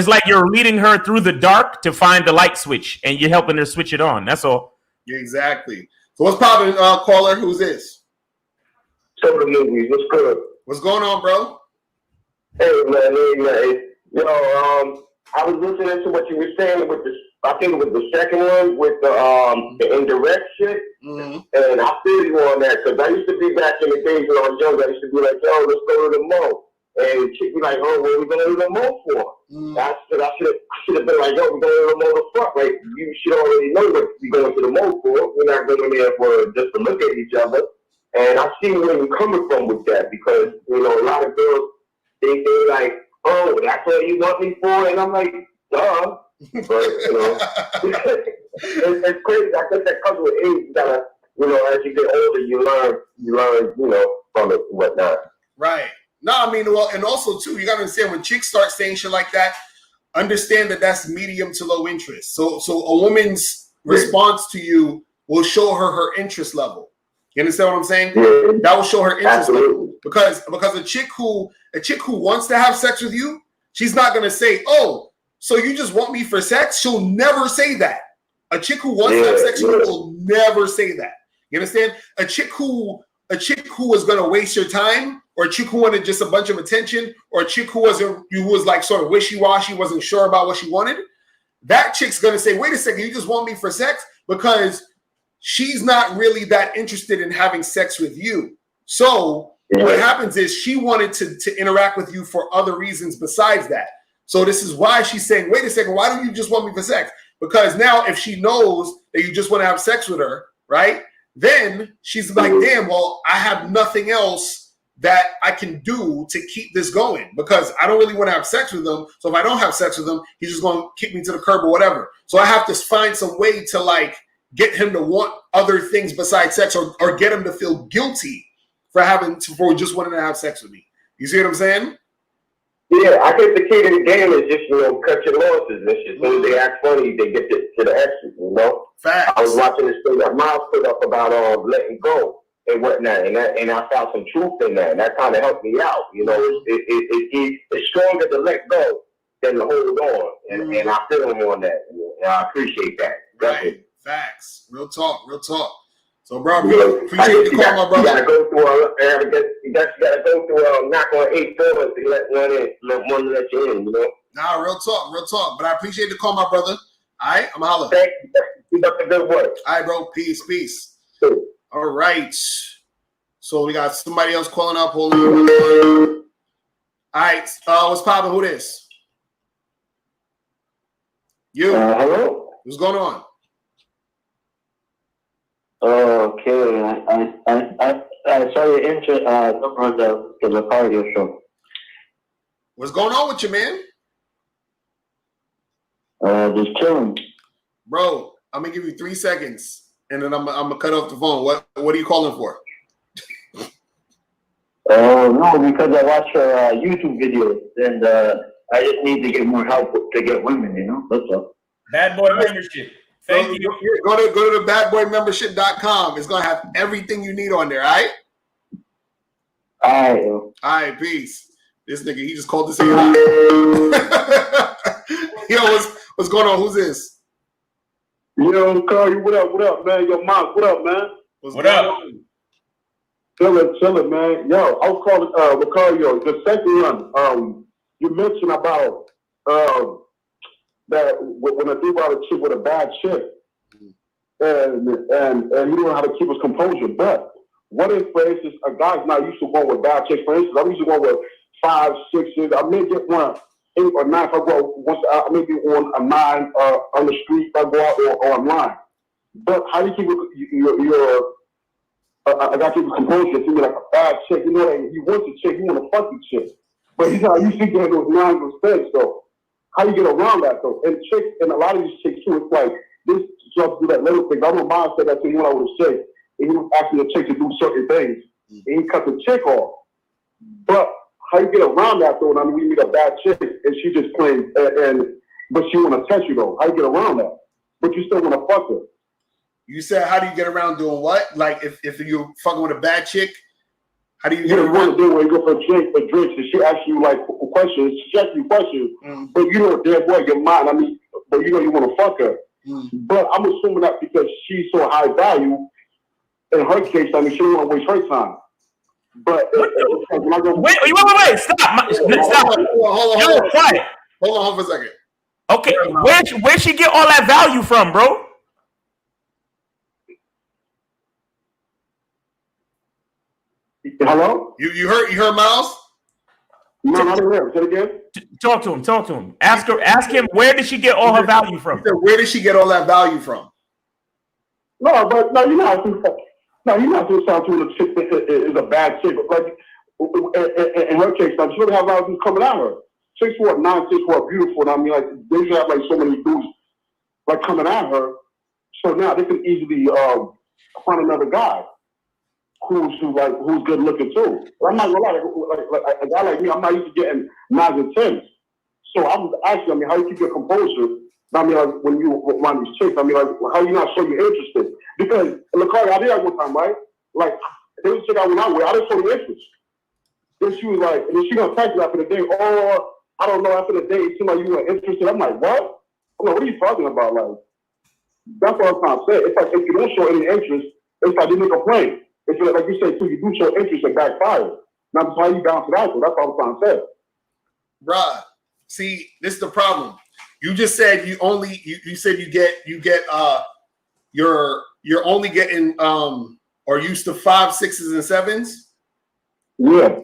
like you're leading her through the dark to find the light switch, and you're helping her switch it on. That's all. Exactly. So what's popping, caller? Who's this? Some of the movies. What's good? What's going on, bro? Hey man. Yo, I was listening to what you were saying with I think it was the second one with the indirect shit, and I feel you on that because I used to be back in the days when I was younger. I used to be like, "Yo, let's go to the mall," and chick be like, "Oh, what are we going to the mall for?" I should have been like, "Yo, we're going to the mall to fuck." Like you should already know what we're going to the mall for. We're not going there for just to look at each other. And I see where you're coming from with that because a lot of girls they like, "Oh, that's what you want me for," and I'm like, "Duh." But it's crazy. I guess that comes with age. You gotta, as you get older, you learn, from it and whatnot. Right. No, I mean, well, and also too, you gotta understand when chicks start saying shit like that, understand that that's medium to low interest. So a woman's response to you will show her interest level. You understand what I'm saying? Yeah. That will show her interest level. Absolutely. Because a chick who wants to have sex with you, she's not gonna say, "Oh, so you just want me for sex?" She'll never say that. A chick who wants to have sex with you will never say that. You understand? A chick who is gonna waste your time, or a chick who wanted just a bunch of attention, or a chick who was like sort of wishy-washy, wasn't sure about what she wanted, that chick's gonna say, "Wait a second, you just want me for sex?" Because she's not really that interested in having sex with you. So what happens is she wanted to interact with you for other reasons besides that. So this is why she's saying, "Wait a second, why don't you just want me for sex?" Because now if she knows that you just want to have sex with her, right? Then she's like, "Damn, well, I have nothing else that I can do to keep this going because I don't really want to have sex with him. So if I don't have sex with him, he's just going to kick me to the curb or whatever. So I have to find some way to like get him to want other things besides sex or get him to feel guilty for just wanting to have sex with me." You see what I'm saying? Yeah, I guess the key to the game is just, cut your losses. And shit. As soon as they act funny, they get to the exit, Facts. I was watching this thing that Miles put up about letting go and whatnot, and I found some truth in that, and that kind of helped me out. It's stronger to let go than to hold on, and I feel him on that, and I appreciate that. Right. Facts. Real talk. So, bro, appreciate the call, my brother. You gotta go through knock on 8 doors to let one let you in, Nah, real talk. But I appreciate the call, my brother. All right, I'm hollering. Thank you. Keep up the good work. All right, bro. Peace. Sure. All right. So we got somebody else calling up. Hold on. All right. What's poppin'? Who this? You. Hello? What's going on? Okay, I saw your interest on the cardio show. What's going on with you, man? Just chilling. Bro, I'm gonna give you 3 seconds, and then I'm gonna cut off the phone. What are you calling for? No, because I watch YouTube videos, and I just need to get more help to get women, you know? That's all. Bad boy membership. Thank you. Go to the badboymembership.com. It's gonna have everything you need on there, all right? All right, peace. This nigga, he just called to say hi. Yo, what's going on? Who's this? Yo, Carl, what up, man? Yo, Mark, what up, man? What up? Chillin', man. Yo, I was calling Ricardo, the second one. You mentioned about that when I do about a chick with a bad chick, and he don't know how to keep his composure. But what if, for instance, a guy's not used to going with bad chicks? For instance, I'm used to going with 5, 6s. I may get one 8 or 9 if I go once. I may be on a 9 on the street if I go out or online. But how do you keep your I got to keep his composure? If you're like a bad chick, you know, he wants a chick, you want to fuck the chick, but he's not used to getting those 9 things. So how you get around that though? And chicks, and a lot of these chicks too, it's like this just do that little thing. I know mine said that to me when I was a chick, and he was asking the chick to do certain things, and he cut the chick off. But how you get around that though? And I mean, we meet a bad chick, and she just plain, but she want to touch you though. How you get around that? But you still want to fuck her. You said, how do you get around doing what? Like, if you're fucking with a bad chick, how do you get You around? want to do when you go for drinks, and she asks you like questions, she asks you questions, but you know, damn boy, your mind. I mean, but you know you want to fuck her. But I'm assuming that because she's so high value, in her case, I mean, she don't want to waste her time. But when I go, Wait, stop. Stop. Hold Yo, on. quiet. Hold on for a second. Okay, where'd she get all that value from, bro? hello? You heard Miles? No, I didn't hear. Say it again. Talk to him. Ask him where did she get all her value from? Where did she get all that value from? No, but no, you're not. No, you're not doing something to a chick that is a bad chick. Like in her case, she doesn't have a lot of dudes coming at her. 6'4", 9'6", who are beautiful. And I mean, like they usually have like so many dudes like coming at her. So now they can easily find another guy who's good looking too. But I'm not gonna lie, like a guy like me, I'm not used to getting 9s and 10s. So I was asking, I mean, how you keep your composure? I mean, like when you around these chicks, I mean, like how you not show you're interested? Because Lacardi, I did that one time, right? Like there was a chick I went out with, I didn't show the interest. Then she was like, and then she gonna text me after the day, oh, I don't know, after the day, it seemed like you were interested. I'm like, what? I'm like, what are you talking about? Like, that's what I'm trying to say. It's like if you don't show any interest, it's like you make a play. It's like you say too, you do show interest and backfire. Now that's how you bounce it out. So that's what I'm trying to say. Bruh, see, this is the problem. You just said you only you said you get you're only getting or used to 5, 6s, and 7s. Yeah.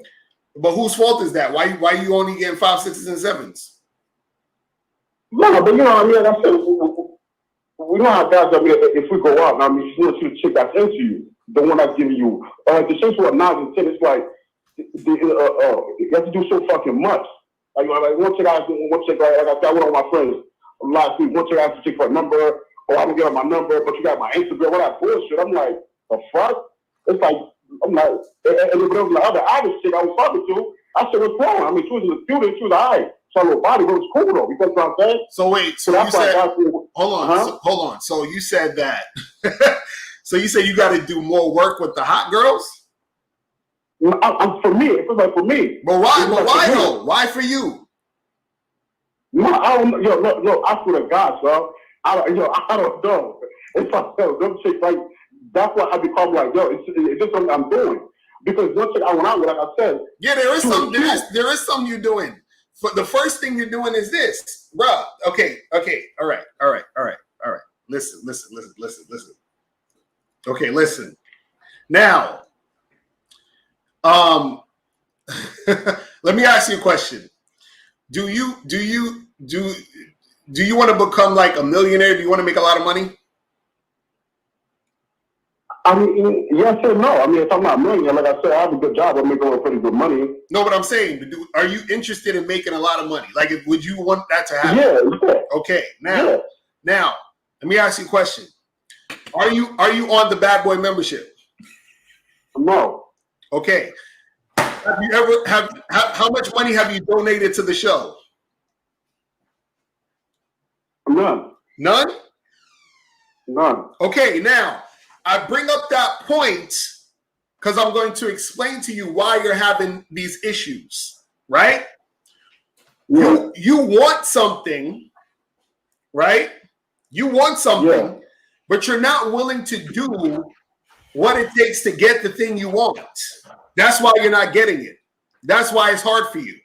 But whose fault is that? Why you only getting 5, 6s, and 7s? No, but you know, I mean, like I said, we know how guys. I mean, if we go out, I mean, you want to see the chick that's into you, the one that's giving you. The chicks who are 9s and 10s, it's like you have to do so fucking much. Like one chick, like I said, one of my friends last week. One chick asked the chick for a number, or I'm gonna get her my number, but you got my Instagram. What that bullshit? I'm like, the fuck? It's like I'm like, and it was the other chick I was talking to. I said, what's wrong? I mean, she was in the student. She was alright. She had a little body, but it was cool though. You know what I'm saying? So wait, so you said, hold on. So you said that. So you said you got to do more work with the hot girls? For me, it was like for me. But why? But why though? Why for you? No, I don't. Yo, look, I swear to God, so I don't know. It's like them chicks, like that's why I become like, yo, it's just something I'm doing. Because one chick I went out with, like I said, yeah, there is something you're doing. But the first thing you're doing is this, bruh. Okay, all right. Listen. Okay, listen. Now, Let me ask you a question. Do you want to become like a millionaire? Do you want to make a lot of money? I mean, yes and no. I mean, if I'm not a millionaire, like I said, I have a good job. I make pretty good money. No, but I'm saying, are you interested in making a lot of money? Like, would you want that to happen? Yeah. Okay. Now, let me ask you a question. Are you on the Bad Boy membership? No. Okay. Have you ever how much money have you donated to the show? None. None? None. Okay, now I bring up that point because I'm going to explain to you why you're having these issues, right? Yeah. You want something, right? You want something, but you're not willing to do what it takes to get the thing you want. That's why you're not getting it. That's why it's hard for you.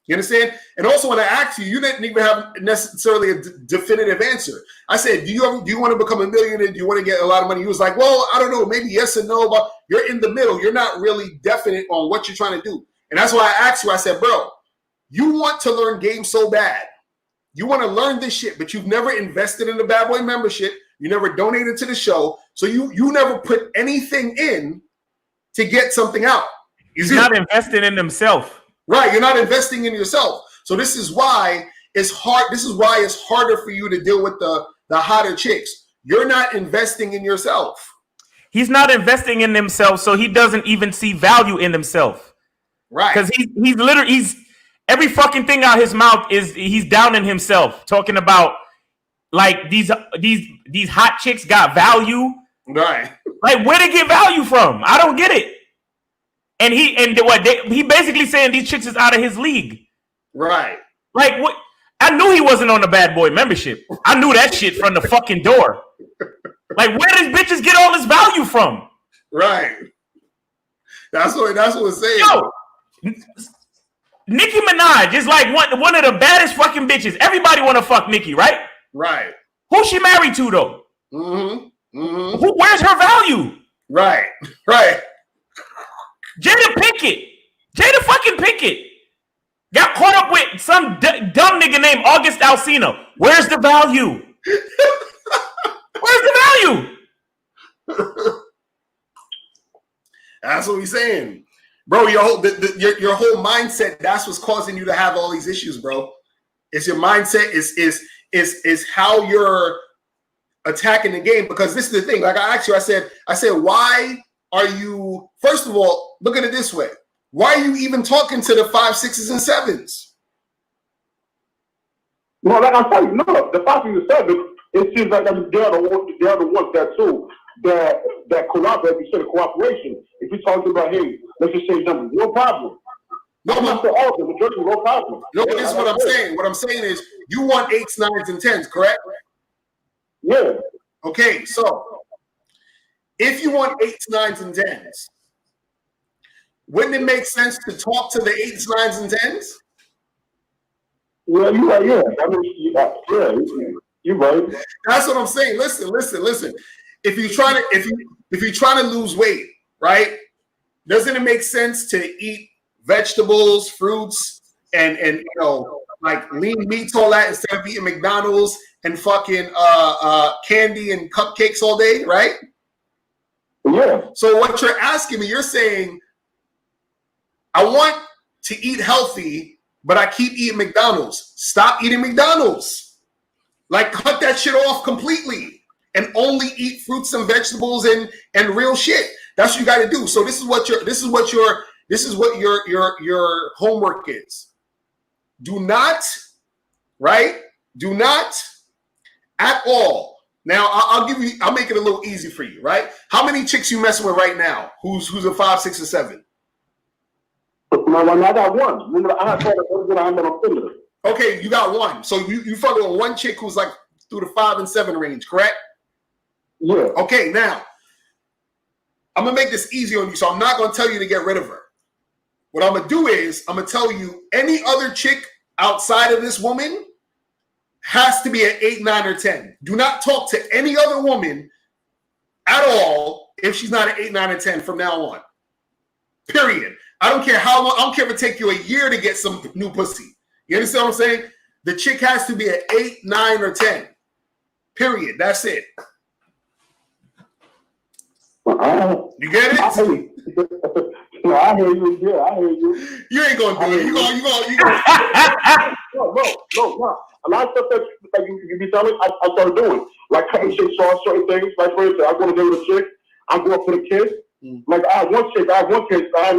You understand? And also, when I asked you, you didn't even have necessarily a definitive answer. I said, do you want to become a millionaire? Do you want to get a lot of money? You was like, well, I don't know, maybe yes or no, but you're in the middle. You're not really definite on what you're trying to do. And that's why I asked you, I said, bro, you want to learn games so bad. You want to learn this shit, but you've never invested in the Bad Boy membership. You never donated to the show. So you never put anything in to get something out. He's not investing in himself. Right. You're not investing in yourself. So this is why it's hard. This is why it's harder for you to deal with the hotter chicks. You're not investing in yourself. He's not investing in himself, so he doesn't even see value in himself. Right. Because he's every fucking thing out his mouth is he's downing himself, talking about like these hot chicks got value. Right. Like, where they get value from? I don't get it. And he basically saying these chicks is out of his league. Right. Like, what? I knew he wasn't on the Bad Boy membership. I knew that shit from the fucking door. Like, where does bitches get all this value from? Right. That's what it's saying. Yo, Nicki Minaj is like one of the baddest fucking bitches. Everybody want to fuck Nicki, right? Right. Who's she married to though? Mm-hmm. Mm-hmm. Where's her value? Right. Right. Jada fucking Pinkett got caught up with some dumb nigga named August Alsina. Where's the value? Where's the value? That's what he's saying, bro. Your whole mindset. That's what's causing you to have all these issues, bro. It's your mindset. Is how you're attacking the game. Because this is the thing. Like I asked you, I said, why are you? First of all, look at it this way. Why are you even talking to the 5, 6s, and 7s? No, like I tell you, no, the 5, 6, and 7. It seems like they're the ones that too that cooperate. You said cooperation. If you're talking about, hey, let's just say something, no problem. No, I'm not saying all of them, majority, no problem. No, but this is what I'm saying. What I'm saying is, you want 8s, 9s, and 10s, correct? Yeah. Okay, so if you want 8s, 9s, and 10s, wouldn't it make sense to talk to the 8s, 9s, and 10s? Yeah, you're right. Yeah, I mean, you're right. That's what I'm saying. Listen. If you're trying to lose weight, right? Doesn't it make sense to eat vegetables, fruits, and like lean meats, all that, instead of eating McDonald's and fucking candy and cupcakes all day, right? Yeah. So what you're asking me, you're saying, I want to eat healthy, but I keep eating McDonald's. Stop eating McDonald's. Like, cut that shit off completely and only eat fruits and vegetables and real shit. That's what you got to do. So this is what your homework is. Do not at all. Now I'll make it a little easy for you, right? How many chicks you messing with right now? Who's a 5, 6, or 7? No, I got one. Remember, I had one I'm on a finger. Okay, you got one. So you fucking with one chick who's like through the 5 and 7 range, correct? Yeah. Okay, now I'm gonna make this easy on you, so I'm not gonna tell you to get rid of her. What I'm gonna do is I'm gonna tell you any other chick outside of this woman has to be an 8, 9, or 10. Do not talk to any other woman at all if she's not an 8, 9, or 10 from now on. Period. I don't care how long. I don't care if it take you a year to get some new pussy. You understand what I'm saying? The chick has to be at 8, 9, or 10. Period. That's it. You get it? No, I hear you. Yeah, I hear you. You ain't gonna do it. You gonna. No. A lot of stuff that like you be telling, I started doing. Like cutting chicks off certain things. Like for instance, I go to date with a chick. I go up for the kiss. Like I had one chick. I had one chick. I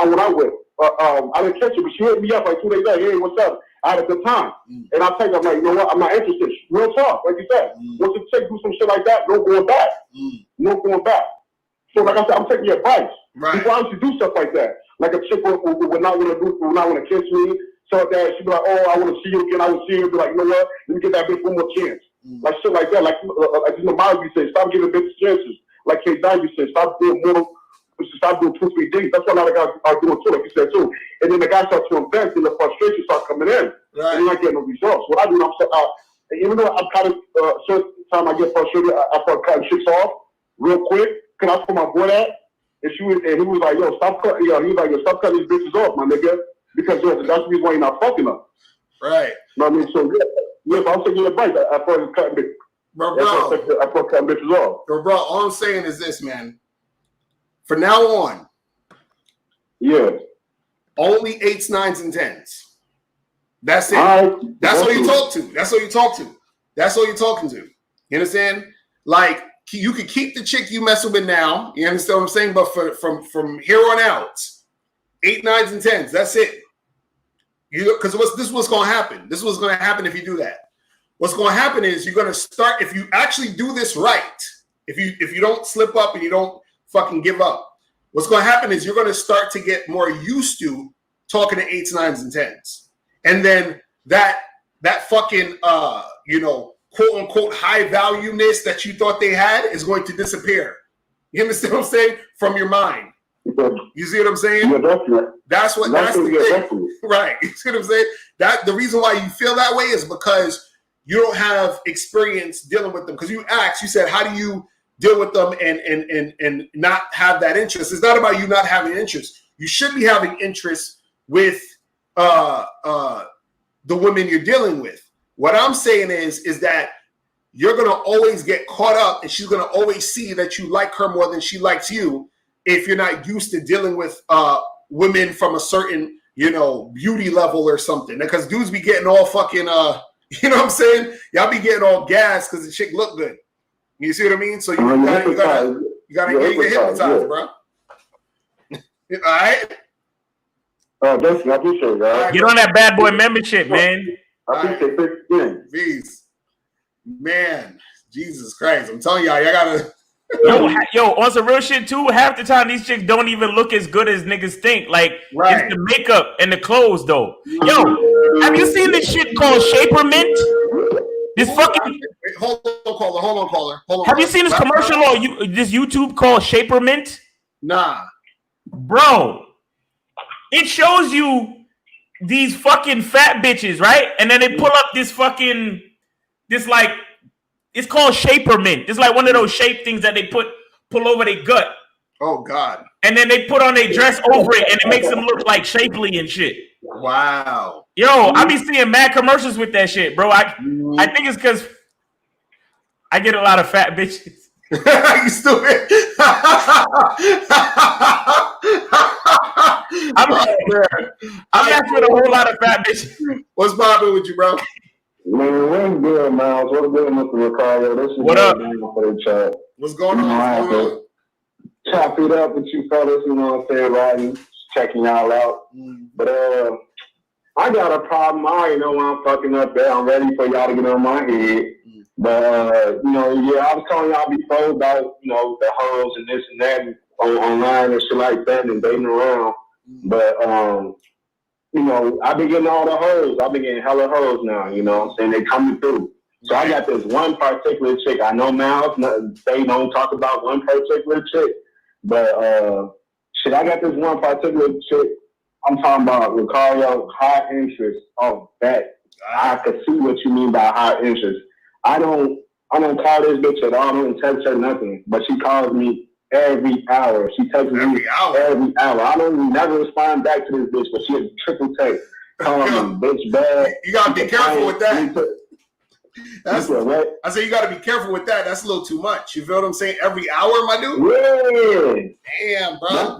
went out with. I didn't catch her, but she hit me up like 2 days later. Hey, what's up? I had a good time. And I tell you, I'm like, you know what? I'm not interested. Real talk, like you said. Once a chick do some shit like that, no going back. No going back. So like I said, I'm taking your advice. Right. Why don't you do stuff like that? Like a chick would not want to kiss me. So that she'd be like, oh, I want to see you again. I would see you. Be like, you know what? Let me give that bitch one more chance. Like shit like that. Like you know, Miles be saying, stop giving bitches chances. Like K-Dine be saying, stop doing 2, 3 days. That's what a lot of guys are doing too, like you said too. And then the guy starts to invest, and the frustration starts coming in. Right. And you're not getting no results. What I do, even though I'm kind of certain time I get frustrated, I start cutting chicks off real quick. Can I put my boy at? And he was like, yo, stop cutting. He was like, yo, stop cutting these bitches off, my nigga. Because that's the reason why you're not fucking them. Right. You know what I mean? So yeah, I'm taking your advice. I started cutting bitches. I started cutting bitches off. Bro, all I'm saying is this, man. From now on, only 8s, 9s, and 10s. That's it. That's all you talk to. That's all you talk to. That's all you're talking to. You understand? Like you could keep the chick you messing with now. You understand what I'm saying? But from here on out, 8, 9s, and 10s. That's it. Because this is what's going to happen. This is what's going to happen if you do that. What's going to happen is you're going to start, if you actually do this right, if you don't slip up and you don't fucking give up, what's going to happen is you're going to start to get more used to talking to 8s, 9s, and 10s. And then that fucking, quote unquote high valueness that you thought they had is going to disappear. You understand what I'm saying? From your mind. You see what I'm saying? Yeah, definitely. That's the thing. Right. You see what I'm saying? That the reason why you feel that way is because you don't have experience dealing with them. Because you said, how do you deal with them and not have that interest? It's not about you not having interest. You should be having interest with the women you're dealing with. What I'm saying is that you're gonna always get caught up, and she's gonna always see that you like her more than she likes you if you're not used to dealing with women from a certain, beauty level or something. Because dudes be getting all fucking, you know what I'm saying? Y'all be getting all gassed because the chick look good. You see what I mean? So you gotta get hypnotized, bro. All right. Oh, definitely. I appreciate that. Get on that bad boy membership, man. I appreciate it. Please. Man, Jesus Christ. I'm telling y'all gotta. Yo, on some real shit too, half the time these chicks don't even look as good as niggas think. Like, It's the makeup and the clothes, though. Yo, have you seen this shit called Shaper Mint? This fucking... Hold on, caller. Have you seen this commercial on this YouTube called Shaper Mint? Nah. Bro, it shows you these fucking fat bitches, right? And then they pull up this like... It's called Shaper Mint. It's like one of those shape things that they pull over their gut. Oh, God. And then they put on their dress over it, and it makes them look like shapely and shit. Wow. Yo, I be seeing mad commercials with that shit, bro. I think it's because I get a lot of fat bitches. You stupid. I'm after with a whole lot of fat bitches. What's poppin' with you, bro? Man, what's good, Miles? What's good, Mr. Ricardo? This is what up? What's going on? Chop it up with you fellas, riding, checking y'all out. But I got a problem. I already know I'm fucking up there. I'm ready for y'all to get on my head. But I was telling y'all before about, the hoes and this and that online and shit like that and dating around. But I've been getting all the hoes. I've been getting hella hoes now, you know what I'm saying? They coming through. So I got this one particular chick. I know Miles, they don't talk about one particular chick, but I got this one particular chick. I'm talking about Ricardo, high interest. Oh, that. I can see what you mean by high interest. I don't call this bitch at all. I don't text her nothing, but she calls me every hour. She texts me Every hour. every hour. I don't never respond back to this bitch, but she had triple text. Calling me bitch bad. You gotta be careful with that. That's what? I say you gotta be careful with that. That's a little too much. You feel what I'm saying? Every hour, my dude? Yeah. Damn, bro.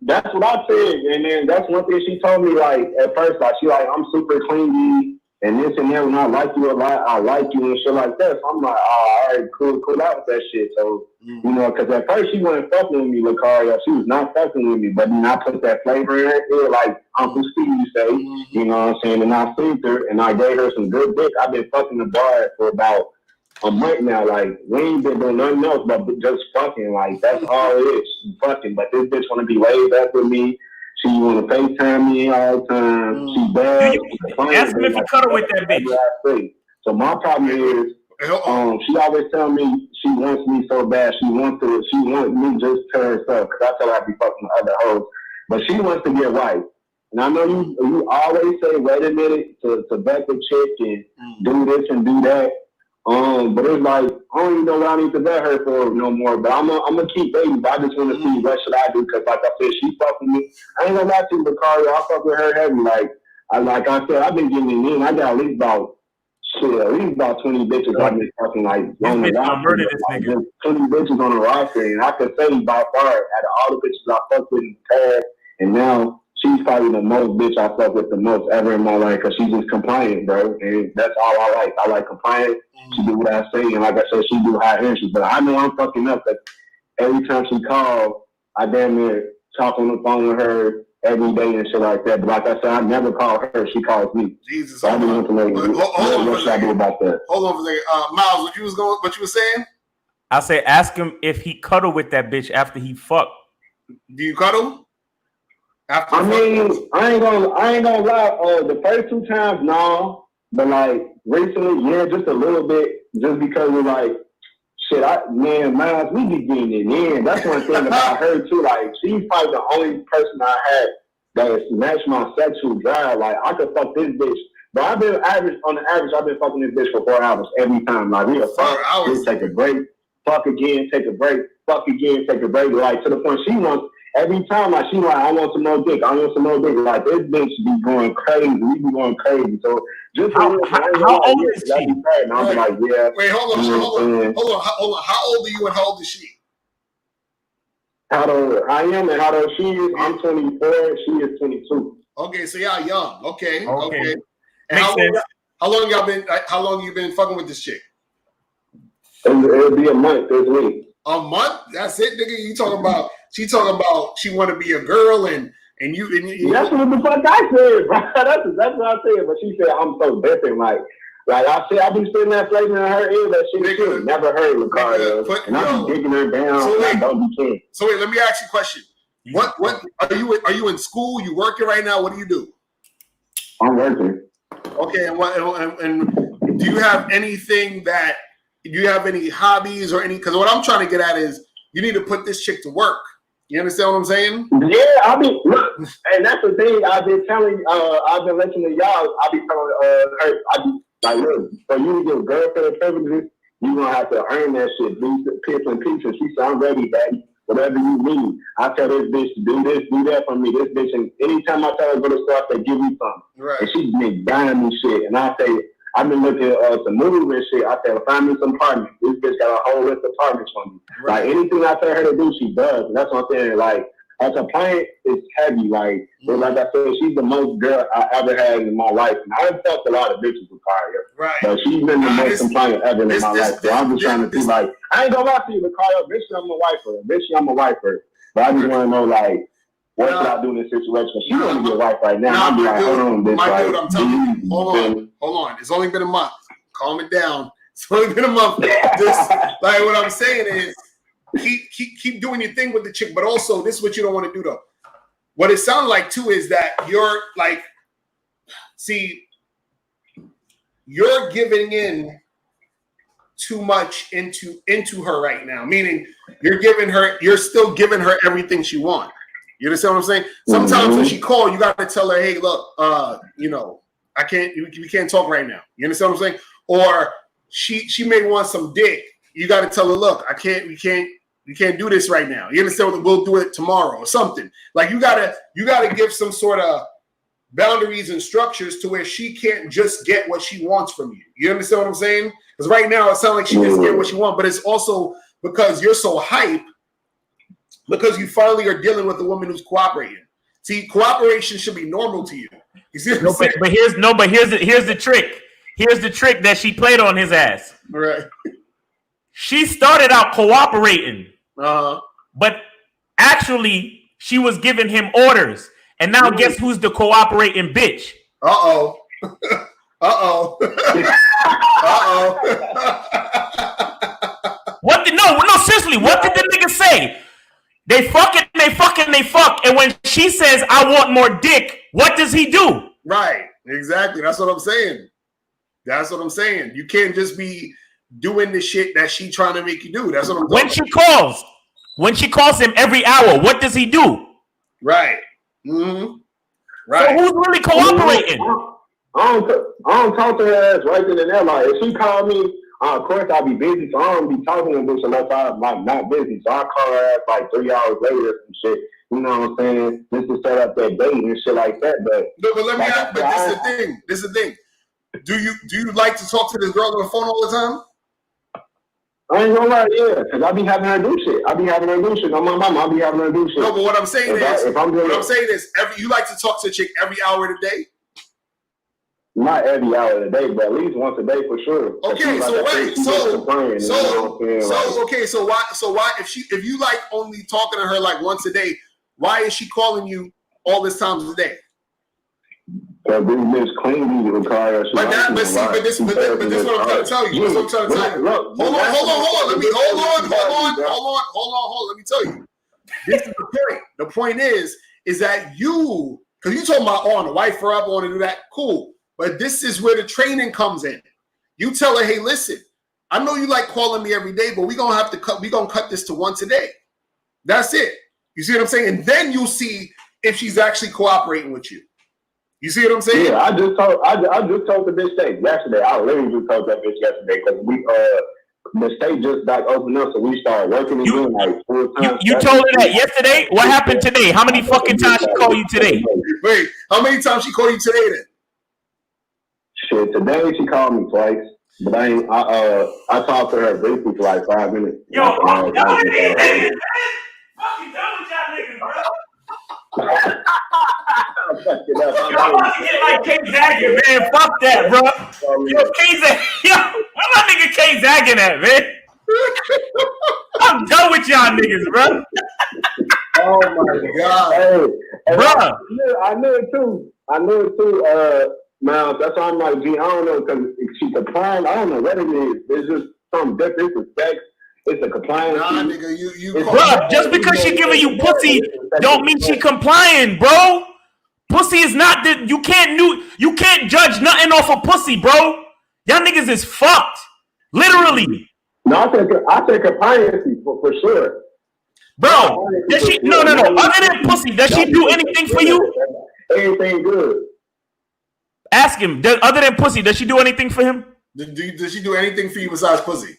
That's what I said. And then that's one thing she told me, like, at first, like, she like, I'm super clingy and this and that, and I like you a lot, I like you and shit like that. So I'm like, oh, all right, cool out with that shit. So, you know, because at first she wasn't fucking with me, Lucario. She was not fucking with me, but then I put that flavor in her, like Uncle Steve say, you know what I'm saying? And I saved her and I gave her some good dick. I've been fucking the bar for about a month now. Like, we ain't been doing nothing else but just fucking. Like, that's all it is. Fucking. But this bitch want to be laid back with me. She want to FaceTime me all the time. She bad. Ask him if you cuddle with that bitch. So my problem is, she always tell me she wants me so bad. She wants me just to herself. Because I tell her I be fucking with other hoes. But she wants to get right. And I know you always say, wait a minute, to vet the chick and do this and do that. But it's like, I don't even know what I need to vet her for no more. But I'm gonna keep dating. But I just want to see what should I do, because like I said, she fucking me. I ain't gonna lie to you, Lucario. I fuck with her heavy. Like I said, I've been getting it in. I got at least about 20 bitches I've been fucking like on the roster. Like, 20 bitches on the roster, and I could say by far, out of all the bitches I fucked with in the past, and now she's probably the most bitch I fuck with the most ever in my life, because she's just compliant, bro. And that's all I like. I like compliant. She do what I say, and like I said, she do high energy. But I know I'm fucking up, because every time she calls, I damn near talk on the phone with her every day and shit like that. But like I said, I never call her. She calls me. Jesus. So I just want to know what should I do about that. Hold on for a second. Miles, what you was saying? I say ask him if he cuddle with that bitch after he fuck. Do you cuddle? I mean, I ain't gonna lie. The first 2 times, no, but like recently, yeah, just a little bit, just because of like, shit. Miles, we be getting it in. That's one thing about her too. Like, she's probably the only person I had that has matched my sexual drive. Like, I could fuck this bitch, but I've been on the average, I've been fucking this bitch for 4 hours every time. Like, we'll fuck, we'll take a break, fuck again, take a break, fuck again, take a break. Like, to the point she wants. Every time, like, she like, I want some more dick. Like, this bitch be going crazy. We be going crazy. So just how old is she? And I'm like, yeah. Wait, hold on. How old are you and how old is she? How old I am and how old she is? I'm 24. She is 22. Okay, so y'all young. Okay. And how long you been fucking with this chick? It'll be a month this week. A month? That's it, nigga. She talking about she want to be a girl and you. That's what the fuck I said, bro. That's what I said. But she said I'm so different. Like I said, I be sitting there flavor in her ear that she never heard Lucario, and I be digging her down. So wait, let me ask you a question. What are you in school? You working right now? What do you do? I'm working. Okay, and do you have anything that? Do you have any hobbies or any? Because what I'm trying to get at is you need to put this chick to work. You understand what I'm saying? Yeah, and that's the thing I've been telling. I've been listening to y'all. I be telling her. I be like, look, for you to get girlfriend privileges, you gonna have to earn that shit. Do piss and pieces. She said, I'm ready, daddy. Whatever you need. I tell this bitch to do this, do that for me. This bitch, and anytime I tell her to go to store, I say, give me something. Right. And she's been buying me shit, and I say, I've been looking at some movies and shit. I said, find me some partners. This bitch got a whole list of partners for me. Right. Like, anything I tell her to do, she does. And that's what I'm saying. Like, as a client, it's heavy. Like, like I said, she's the most girl I ever had in my life. And I've fucked a lot of bitches with Lucario. Right. But she's been the most compliant ever in my life. So I'm just trying to see, like, I ain't gonna lie to you, Lucario. Bitch, I'm a wifer. Bitch, I'm a wifer. But I just want to know, like, what should I do in this situation? She want to be a wife right now. I'm like, hold on, bitch. My dude, I'm telling you, hold on. It's only been a month. Calm it down. It's only been a month. Just like what I'm saying is, keep doing your thing with the chick, but also this is what you don't want to do though. What it sounds like too is that you're like, you're giving in too much into her right now. Meaning you're still giving her everything she wants. You understand what I'm saying? Sometimes when she calls, you got to tell her, hey, look, we can't talk right now. You understand what I'm saying? Or she may want some dick. You got to tell her, look, we can't You can't do this right now. You understand? We'll do it tomorrow or something. Like you gotta give some sort of boundaries and structures to where she can't just get what she wants from you. You understand what I'm saying? Because right now it sounds like she just get what she wants, but it's also because you're so hype because you finally are dealing with a woman who's cooperating. See, cooperation should be normal to you. You see what I'm saying? But here's the trick. Here's the trick that she played on his ass. Right. She started out cooperating, Uh-huh. but actually she was giving him orders. And now guess who's the cooperating bitch? Uh-oh. Uh-oh. Uh-oh. No, seriously, what did the nigga say? They fuck. And when she says, I want more dick, what does he do? Right. Exactly. That's what I'm saying. You can't just be doing the shit that she trying to make you do. That's what I'm talking about. When she calls him every hour, what does he do? Right. Mm-hmm. Right. So who's really cooperating? I don't talk to her ass right then and there. Like, if she call me, of course I'll be busy, so I don't be talking to her unless I'm like not busy. So I call her ass like 3 hours later and shit. You know what I'm saying? Just to set up that date and shit like that. But let me ask. But this is the thing. Do you like to talk to this girl on the phone all the time? I ain't gonna lie, yeah, because I be having her do shit. On my mama, I be having her do shit. No, but what I'm saying is, you like to talk to a chick every hour of the day? Not every hour of the day, but at least once a day for sure. Okay, so why if you like only talking to her like once a day, why is she calling you all this times a day? But this bitch clean me with car. But this is what I'm trying to tell you. Hold on. Let me tell you. This is the point. The point is that you, because you talking about, I want to wife her up, I want to do that. Cool. But this is where the training comes in. You tell her, hey, listen, I know you like calling me every day, but we're gonna cut this to once a day. That's it. You see what I'm saying? And then you'll see if she's actually cooperating with you. You see what I'm saying? Yeah, I just told the bitch that yesterday. I literally just told that bitch yesterday because the state just got opened up, so we started working again like 4 times. You told her that yesterday? What happened today? How many fucking times she called you today? Wait, how many times she called you today then? Shit, today she called me twice, but I talked to her briefly for like 5 minutes. Yo, I'm done with these niggas, man. Fucking done with y'all niggas, bro. I'm about to get like K Zagging, man. Fuck that, bro. Yo, K Zagging. Yo, where my nigga K Zagging at, man? I'm done with y'all niggas, bro. Oh my god, hey, bro. I knew it too. Man, that's why I'm like, gee, I don't know, because she compliant. I don't know what it is. It's just something different. It's a sex. It's a compliance. Nah, nigga, you bro, just because she giving you pussy don't mean she complying, bro. Pussy is not that you can't judge nothing off of pussy, bro. Y'all niggas is fucked. Literally. No, I say compliance for sure. Bro, does she no. Other than pussy, does she do anything for you? Anything good. Ask him. Other than pussy, does she do anything for him? Does she do anything for you besides pussy?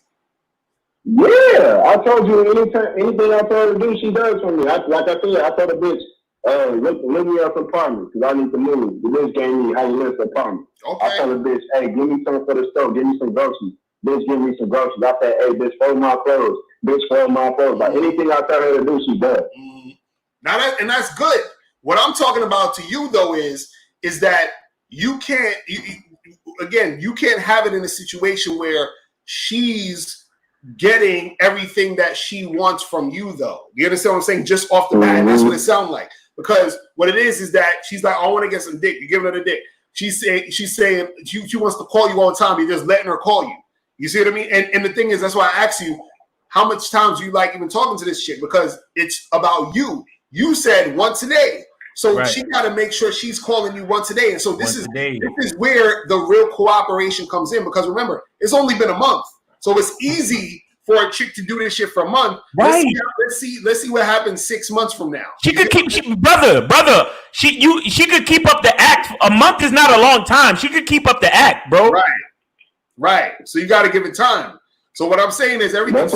Yeah, I told you anything I told her to do, she does for me. Like I said, I told the bitch, look me up an apartment because I need to move. The bitch gave me how you list an apartment. Okay. I told the bitch, hey, give me something for the store. Give me some groceries. Bitch, give me some groceries. I said, hey, bitch, fold my clothes. Bitch, fold my clothes. Like anything I tell her to do, she does. And that's good. What I'm talking about to you though is that you can't. You can't have it in a situation where she's getting everything that she wants from you, though. You understand what I'm saying? Just off the bat, that's what it sounds like. Because what it is that she's like, I want to get some dick. You're giving her the dick. She's saying she wants to call you all the time. You're just letting her call you. You see what I mean? And the thing is, that's why I asked you, how much times do you like even talking to this chick? Because it's about you. You said once a day. So she got to make sure she's calling you once a day. And so this is where the real cooperation comes in. Because remember, it's only been a month. So it's easy for a chick to do this shit for a month. Right. Let's see what happens 6 months from now. She could keep brother. She could keep up the act. A month is not a long time. She could keep up the act, bro. Right. So you got to give it time. So what I'm saying is everything's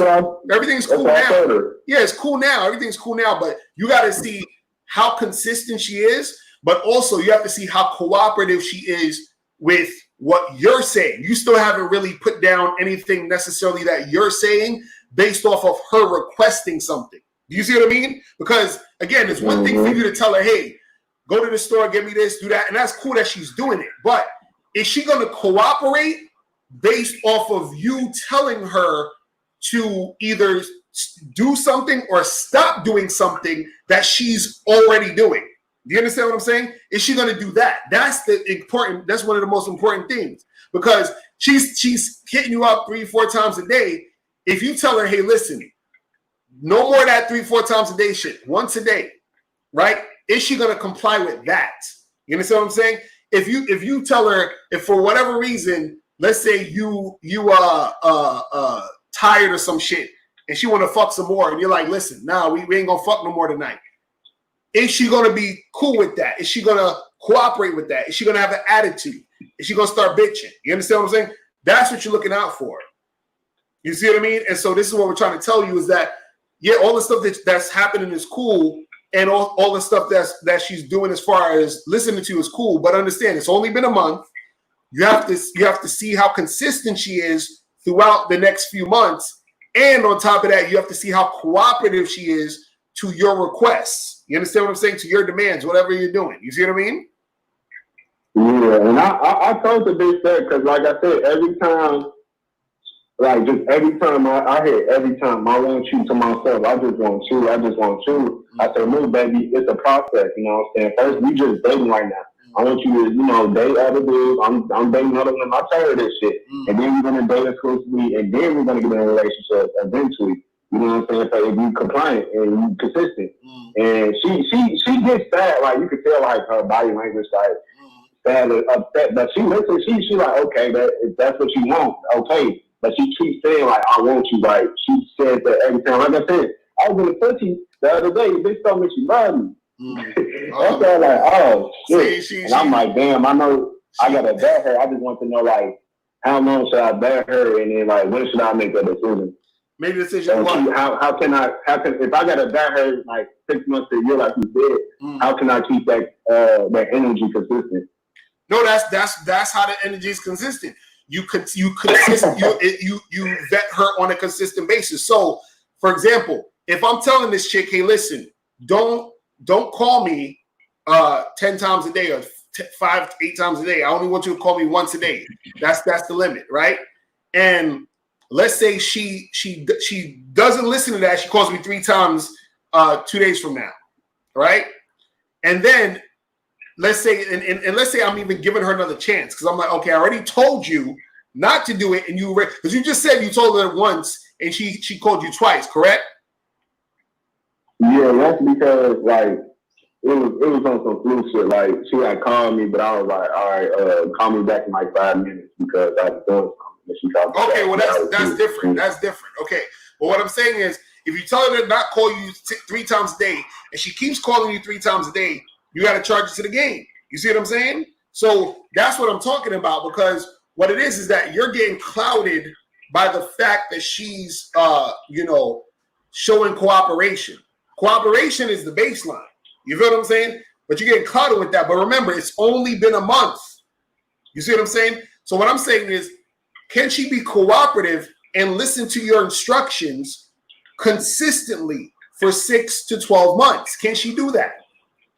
cool now. Yeah, it's cool now. Everything's cool now, but you got to see how consistent she is, but also you have to see how cooperative she is with what you're saying. You still haven't really put down anything necessarily that you're saying based off of her requesting something. Do you see what I mean? Because again, it's one thing for you to tell her, hey, go to the store, get me this, do that. And that's cool that she's doing it. But is she going to cooperate based off of you telling her to either do something or stop doing something that she's already doing? Do you understand what I'm saying? Is she going to do that? That's one of the most important things, because she's hitting you up 3-4 times a day. If you tell her, hey, listen, no more of that 3-4 times a day shit, once a day, right? Is she going to comply with that? You understand what I'm saying? If you tell her, if for whatever reason, let's say you tired of some shit and she want to fuck some more, and you're like, listen, nah, we ain't gonna fuck no more tonight. Is she gonna be cool with that? Is she gonna cooperate with that? Is she gonna have an attitude? Is she gonna start bitching? You understand what I'm saying? That's what you're looking out for. You see what I mean? And so this is what we're trying to tell you is that, yeah, all the stuff that's happening is cool, and all the stuff that she's doing as far as listening to you is cool. But understand, it's only been a month. You have to see how consistent she is throughout the next few months, and on top of that, you have to see how cooperative she is to your requests. You understand what I'm saying? To your demands, whatever you're doing. You see what I mean? Yeah, and I told the bitch that because, like I said, every time I want you to myself. I just want you. I said, look, baby, it's a process. You know what I'm saying? First, we just dating right now. I want you to, date other dudes. I'm dating other women. I tell her this shit. And then we're going to date exclusively, and then we're going to get in a relationship eventually. You know what I'm saying? So if you compliant and you consistent. And she gets sad. Like, you could tell, like, her body language, like, sad or upset. But she listens. She like, okay, if that's what you want, okay. But she keeps saying, like, I want you. Like, she says that every time. Like I said, I was in the pussy the other day. The bitch told me she loved me. That's all like, oh, shit. And I'm like, damn, I know I got to bet her. I just want to know, like, how long should I bet her? And then, like, when should I make a decision? Make a decision. How can if I got to bet her, like, 6 months to a year, like you did, how can I keep that energy consistent? No, that's how the energy is consistent. You vet her on a consistent basis. So, for example, if I'm telling this chick, hey, listen, don't call me 10 times a day or 5 to 8 times a day. I only want you to call me once a day. That's the limit, right? And let's say she doesn't listen to that. She calls me 3 times 2 days from now, right? And then let's say and let's say I'm even giving her another chance because I'm like, okay, I already told you not to do it, and because you just said you told her once and she called you twice, correct? Yeah, that's because like it was on some flu shit. Like she had called me, but I was like, all right, call me back in like 5 minutes because I was doing something. She called me okay, back. Well that's different. That's different. Okay, but what I'm saying is, if you tell her to not call you 3 times a day, and she keeps calling you 3 times a day, you got to charge it to the game. You see what I'm saying? So that's what I'm talking about, because what it is that you're getting clouded by the fact that she's, showing cooperation. Cooperation is the baseline. You feel what I'm saying? But you're getting clouded with that. But remember, it's only been a month. You see what I'm saying? So what I'm saying is, can she be cooperative and listen to your instructions consistently for 6 to 12 months? Can she do that?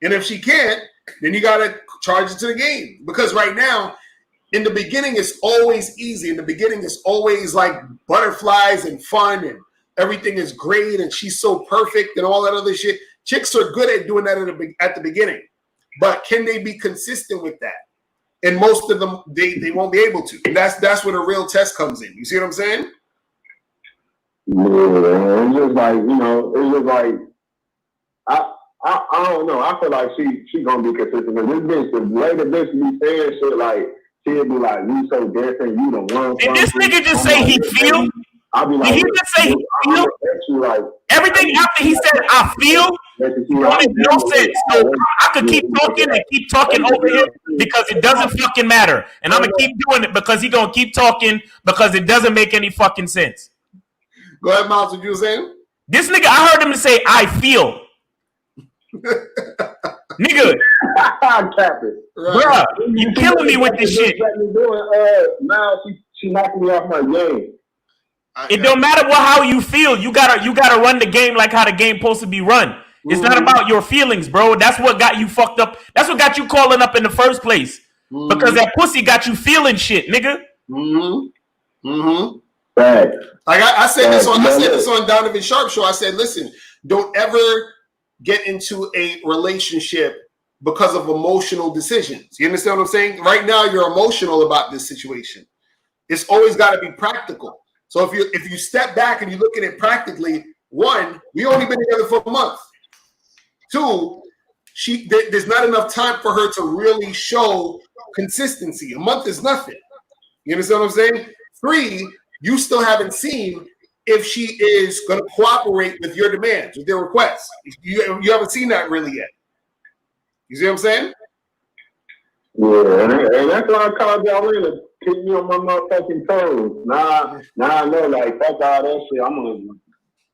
And if she can't, then you got to charge it to the game. Because right now, in the beginning, it's always easy. In the beginning, it's always like butterflies and fun and everything is great and she's so perfect and all that other shit. Chicks are good at doing that at the beginning. But can they be consistent with that? And most of them, they won't be able to. And that's where the real test comes in. You see what I'm saying? Yeah, it's just like, it's just like, I don't know. I feel like she gonna be consistent. But this bitch, the way the bitch be saying shit, like, she'll be like, you so different, you the one. Did this nigga just say he feel? I'll be like, did he just say he feel? Like, everything after he said, I feel, makes no sense. So I could keep talking and keep talking over him because it doesn't fucking matter. And I'm going to keep doing it because he going to keep talking because it doesn't make any fucking sense. Go ahead, Miles. What you were saying? This nigga, I heard him say, "I feel." Nigga, bruh, you killing me with this shit. Now she knocking me off my game. It don't matter how you feel. You gotta run the game like how the game supposed to be run. It's not about your feelings, bro. That's what got you fucked up. That's what got you calling up in the first place. Because that pussy got you feeling shit, nigga. Right. Like I said this on Donovan Sharp show. I said, listen, don't ever get into a relationship because of emotional decisions. You understand what I'm saying? Right now, you're emotional about this situation. It's always got to be practical. So if you step back and you look at it practically, one, we only been together for a month. Two, there's not enough time for her to really show consistency. A month is nothing. You understand what I'm saying? Three, you still haven't seen if she is going to cooperate with your demands, with your requests. You haven't seen that really yet. You see what I'm saying? Yeah, and that's why I called y'all in to keep me on my motherfucking toes. Now I know, like, fuck all that shit. I'm going to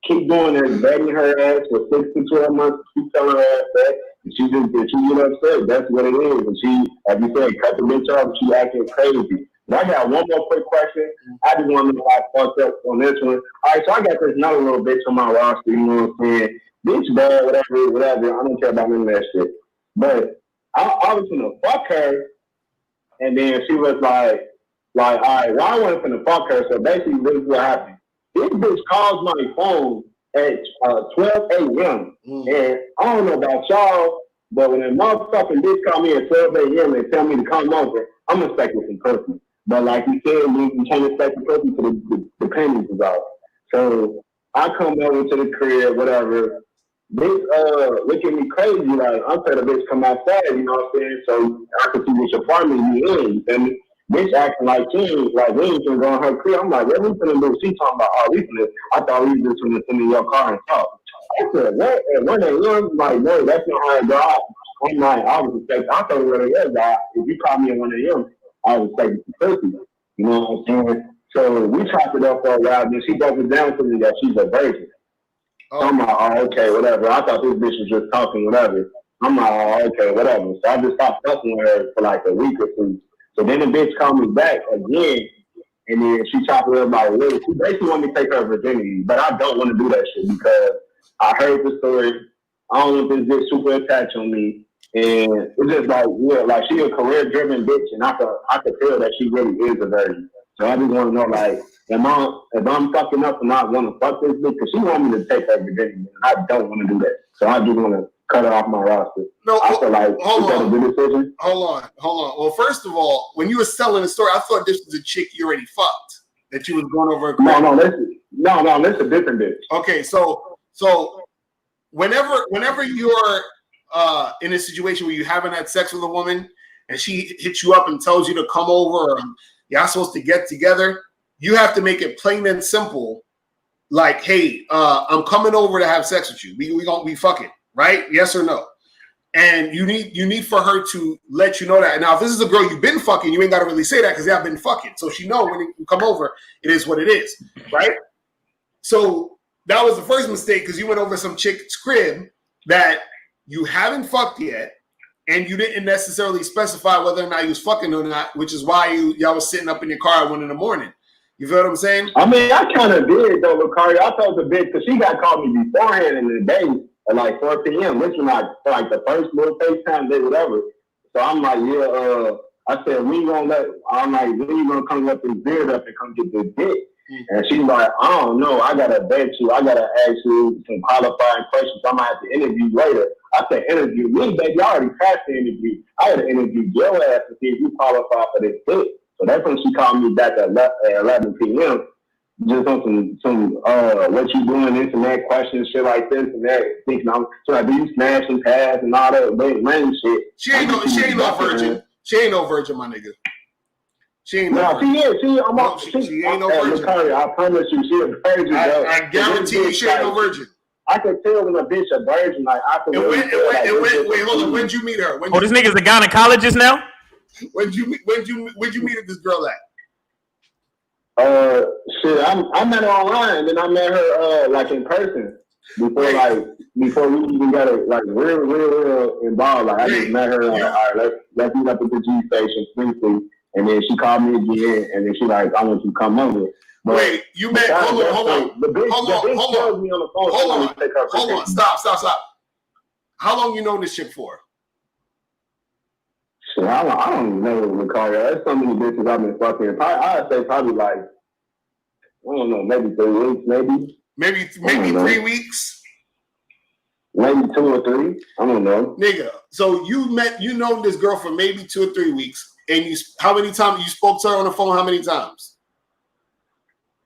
keep doing it, begging her ass for 6 to 12 months, keep telling her ass that. If she get upset, that's what it is. And she, like you said, cut the bitch off, she acting crazy. But I got one more quick question. I just want to know if I fucked up on this one. All right, so I got this another little bitch on my roster, you know what I'm saying? Bitch bad, whatever. I don't care about none of that shit. But I was gonna fuck her, and then she was like, all right, well, I wasn't gonna fuck her. So basically, this is what happened. This bitch calls my phone at 12 a.m. And I don't know about y'all, but when a motherfucking bitch call me at 12 a.m. and tell me to come over, I'm expecting some pussy. But like you said, you can't expect the pussy till the pennies is out. So I come over to the crib, whatever. Bitch, look at me crazy. Like, I'm saying the bitch come outside, you know what I'm saying? So I can see which apartment you in, you feel me? Bitch acting like she ain't, like, we ain't gonna go in her crib. I'm like, what we finna do? She talking about, oh, we finna, I thought we was just finna send in your car and talk. I said, what? At 1 a.m.? Like, no, that's not how it go. I'm like, I was expecting, I thought it was God. If you called me at 1 a.m., I was expecting some pussy. You know what I'm saying? So we chopped it up for a while, then she broke it down to me that she's a virgin. I'm like, oh, okay, whatever. I thought this bitch was just talking, whatever. I'm like, oh, okay, whatever. So I just stopped fucking with her for like a week or two. So then the bitch called me back again, and then she chopped it up like, really. She basically wanted me to take her virginity, but I don't want to do that shit because I heard the story. I don't want this bitch super attached on me. And it's just like, yeah, like she a career-driven bitch, and I could feel that she really is a virgin. So I just want to know, like, if I'm fucking up and not want to fuck this bitch, because she want me to take her virginity, and I don't want to do that. So I just want to cut her off my roster. No, I feel like hold on. A good decision. Hold on. Well, first of all, when you were selling the story, I thought this was a chick you already fucked, that you was going over. No, this is a different bitch. Okay, so whenever you're in a situation where you haven't had sex with a woman and she hits you up and tells you to come over, or y'all supposed to get together, you have to make it plain and simple. Like, hey, I'm coming over to have sex with you. We gonna be fucking, right? Yes or no? And you need for her to let you know that. Now, if this is a girl you've been fucking, you ain't got to really say that because I've been fucking. So she know when you come over, it is what it is, right? So that was the first mistake because you went over some chick's crib that you haven't fucked yet, and you didn't necessarily specify whether or not you was fucking or not, which is why y'all was sitting up in your car at 1 a.m. You feel what I'm saying? I mean, I kind of did though, Lucari. I told the bitch because she got called me beforehand in the day at like 4 p.m. Which was like the first little FaceTime day, whatever. So I'm like, yeah. I said, when you gonna come let this beard up and come get this dick? And she's like, I don't know. I gotta bet you. I gotta ask you some qualifying questions. I'm gonna have to interview you later. I said, interview me, baby. I already passed the interview. I had to interview your ass to see if you qualify for this dick. So that's when she called me back at 11 p.m. Just on some what you doing, internet questions, shit like this and that. Thinking so I do smash and pass and all that lame shit. She ain't no virgin. She ain't no virgin, my nigga. She ain't no virgin. She ain't no virgin. I promise you, she a virgin. I guarantee you, she ain't no virgin. I could tell when a bitch a virgin. Like I could. Wait, hold on. When'd you meet her? This nigga's a gynecologist now. When'd you meet this girl at? Shit, I met her online, and then I met her like in person before we even got it like real involved. Like I just met her. Like, all right, let's meet up at the G station briefly, and then she called me again, and then she like, I want you to come over. But wait, you met? Hold on. The bitch tells me on the phone. Hold on. Stop. How long you known this chick for? Shit, I don't even know, Ricardo. There's so many bitches I've been fucking. I'd say probably like, I don't know, maybe 3 weeks, maybe 3 weeks. Maybe 2 or 3. I don't know. Nigga, so you known this girl for maybe 2 or 3 weeks, and how many times you spoke to her on the phone? How many times?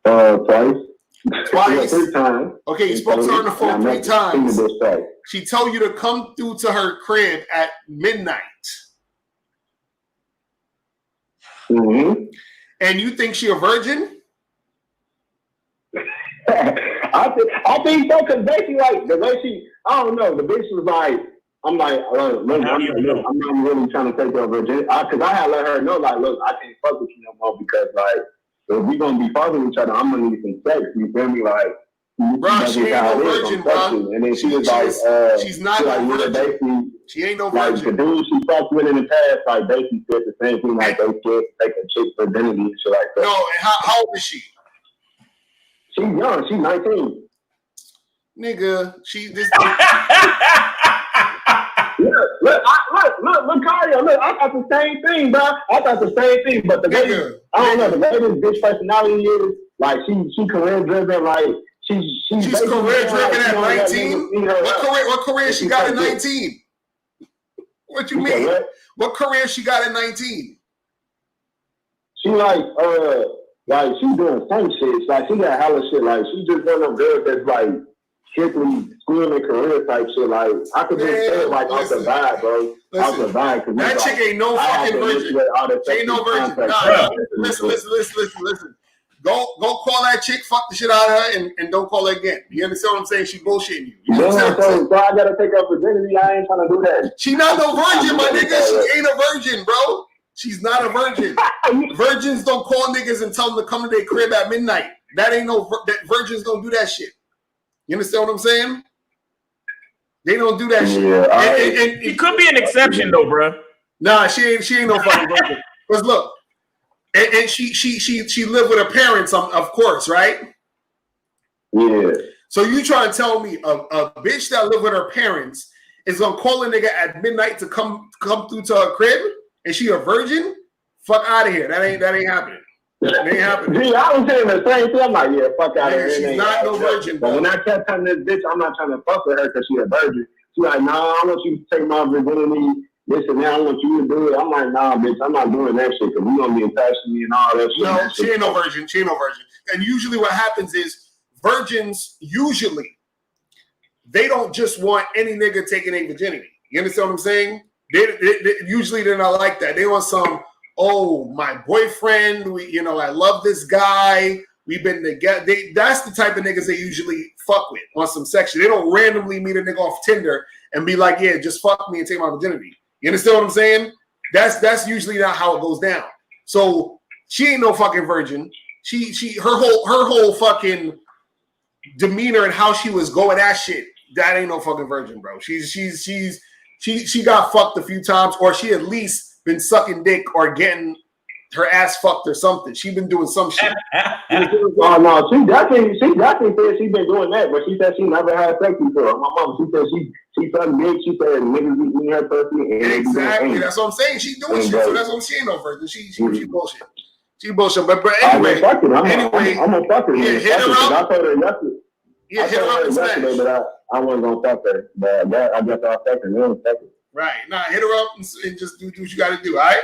Twice. Twice? 3 times. Okay, you spoke to her on the phone 3 times. She told you to come through to her crib at midnight. Mm-hmm. And you think she a virgin? I think so, because basically, like, the way I don't know, the bitch was like, I'm like, I'm not really trying to take her virginity, because I had let her know, like, look, I can't fuck with you no more, because, like, if we gonna be fucking each other, I'm gonna need some sex, you feel me? Like, bro, she ain't no virgin, bro. And then she was like, she's not no virgin. She ain't no virgin. Like, the dude she fucked with in the past, like, basically said the same thing, like, they can't take a chick's virginity and shit like that. No, and how old is she? She's young. She's 19. Nigga, this. Look, Cardio, look, I thought the same thing, bro. I thought the same thing, but the way, I don't know, the way this bitch personality is, like, she career driven, like, she's career driven at 19? What career she got at 19? What you mean? What career she got at 19? She like she's doing some shit. Like she got hella shit. Like she just one of them girls that's like strictly school and career type shit. Like I could just say like off the vibe, bro. Off the vibe. That chick ain't no fucking virgin. She ain't no virgin. Nah, listen. Go call that chick, fuck the shit out of her, and don't call her again. You understand what I'm saying? She bullshitting you. You know what I'm saying? So I gotta take her virginity. I ain't trying to do that. She not no virgin, my nigga. She ain't a virgin, bro. She's not a virgin. Virgins don't call niggas and tell them to come to their crib at midnight. That ain't no. Virgins don't do that shit. You understand what I'm saying? They don't do that shit. Yeah, and it could be an exception though, bro. Nah, she ain't no fucking virgin. Cause look, and she lived with her parents, of course, right? Yeah. So you trying to tell me a bitch that lived with her parents is gonna call a nigga at midnight to come through to her crib? And she a virgin? Fuck out of here. That ain't happening. That ain't happening. Gee, I was saying the same thing. I'm like, yeah, fuck out of here. She's not no virgin, bro. But when I kept telling this bitch, I'm not trying to fuck with her because she a virgin. She's like, nah, I want you to take my virginity, this and that. I want you to do it. I'm like, nah, bitch, I'm not doing that shit because we gonna be attached to me and all that shit. No, she ain't no virgin. She ain't no virgin. And usually what happens is virgins they don't just want any nigga taking a virginity. You understand what I'm saying? They usually they're not like that. They want some, oh, my boyfriend, I love this guy. We've been together. That's the type of niggas they usually fuck with on some section. They don't randomly meet a nigga off Tinder and be like, yeah, just fuck me and take my virginity. You understand what I'm saying? That's usually not how it goes down. So she ain't no fucking virgin. Her whole fucking demeanor and how she was going at shit, that ain't no fucking virgin, bro. She got fucked a few times, or she at least been sucking dick or getting her ass fucked or something. She been doing some shit. Oh no, she definitely said she been doing that, but she said she never had sex before. My mom, she said she sucked dick. She said niggas eat her pussy. Exactly, that's what I'm saying. She doing shit, so that's what she ain't no virgin. She bullshit. She bullshit. But anyway, I'm gonna fuck her. Yeah, hit her up. I told her yesterday. Yeah, hit her up and smash. But I wasn't gonna fuck her. But I guess I'll fuck her. You don't fuck her. Right. Nah, hit her up and just do what you got to do. All right.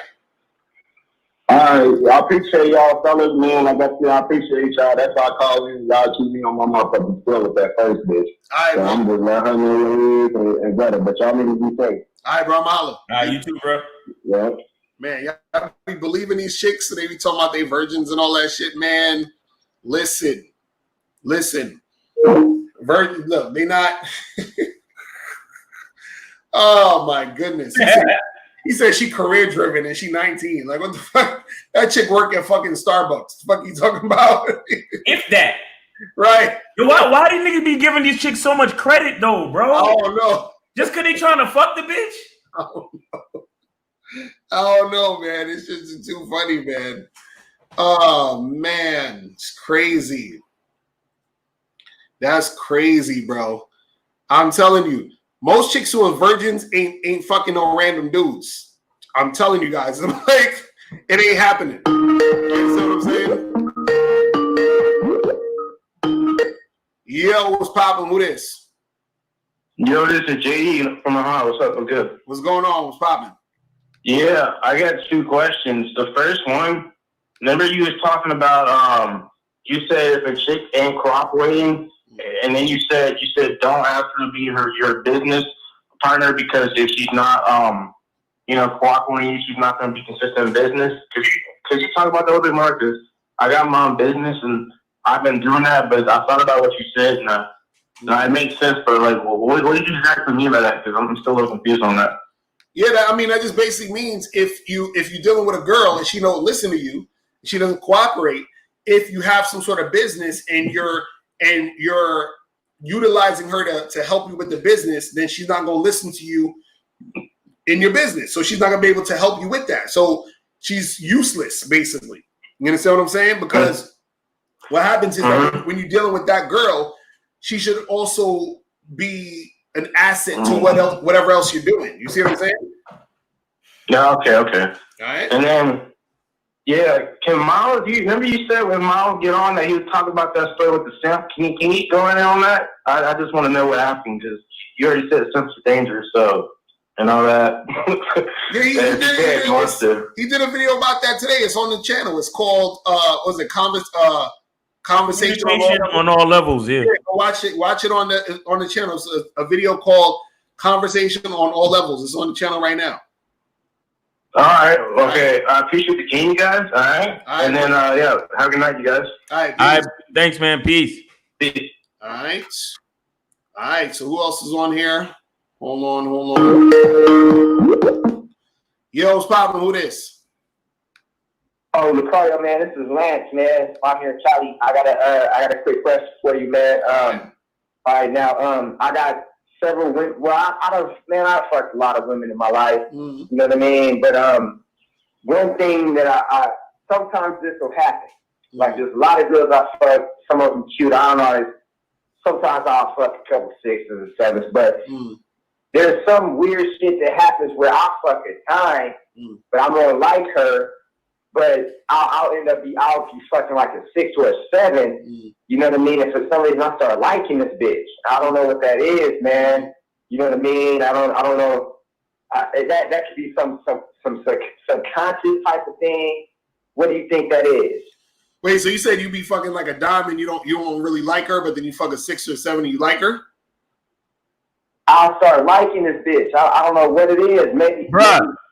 All right. I appreciate y'all, fellas, man. Like I said, I appreciate y'all. That's why I call you. Y'all keep me on my motherfucking still with that first bitch. All right, so I'm just letting her know what it is and better. But y'all need to be safe. All right, bro. I'm holla. All right, you too, bro. Yeah. Man, y'all be believing these chicks, so they be talking about they virgins and all that shit, man. Listen. Virgin, look, they not. Oh my goodness. He said she career driven and she 19. Like, what the fuck? That chick work at fucking Starbucks. The fuck you talking about? If that. Right. Why do niggas be giving these chicks so much credit though, bro? Oh no. Just cause they trying to fuck the bitch? Oh no, man. It's just too funny, man. Oh man, it's crazy. That's crazy, bro. I'm telling you, most chicks who are virgins ain't fucking no random dudes. I'm telling you guys. I'm like, it ain't happening. You understand what I'm saying? Yo, what's poppin'? Who this? Yo, this is JD from Ohio. What's up? I'm good. What's going on? What's poppin'? Yeah, I got two questions. The first one, remember you was talking about you said if a chick ain't cooperating, and then you said don't ask her to be your business partner because if she's not cooperating, she's not going to be consistent in business. Could you talk about that a little bit more? Because I got my own business and I've been doing that, but I thought about what you said and it makes sense. But like, what did you exactly mean by that? Because I'm still a little confused on that. Yeah, that just basically means if you're dealing with a girl and she don't listen to you, she doesn't cooperate. If you have some sort of business and you're utilizing her to help you with the business, then she's not going to listen to you in your business. So she's not going to be able to help you with that. So she's useless, basically. You understand what I'm saying? Because what happens is that when you're dealing with that girl, she should also be an asset to whatever else you're doing. You see what I'm saying? Yeah, okay. All right. And then, yeah, can Miles, do you remember you said when Miles get on that he was talking about that story with the simp? Can you go in on that? I just want to know what happened because you already said simps are dangerous, so, and all that. Yeah, he did a video about that today. It's on the channel. It's called, Conversation on all levels. Yeah. Watch it on the channel. It's a video called Conversation on All Levels. It's on the channel right now. All right. Okay. I appreciate the game, you guys. All right. And then, have a good night, you guys. All right. Thanks, man. Peace. Peace. All right. So who else is on here? Hold on. Yo, what's poppin'? Who this? Oh, Lucario, man, this is Lance, man. I'm here, Charlie. I got a quick question for you, man. All right, now, I got several women. Well, I've fucked a lot of women in my life. You know what I mean? But one thing that I sometimes this will happen. Like there's a lot of girls I fuck. Some of them cute. I don't know. Sometimes I'll fuck a couple 6s and 7s, but there's some weird shit that happens where I'll fuck a 9, but I'm gonna like her. But I'll be fucking like a 6 or a 7. You know what I mean? And for some reason I start liking this bitch. I don't know what that is, man. You know what I mean? I don't know. That could be some subconscious type of thing. What do you think that is? Wait, so you said you be fucking like a dime and you don't really like her, but then you fuck a 6 or 7 and you like her? I'll start liking this bitch. I don't know what it is. Maybe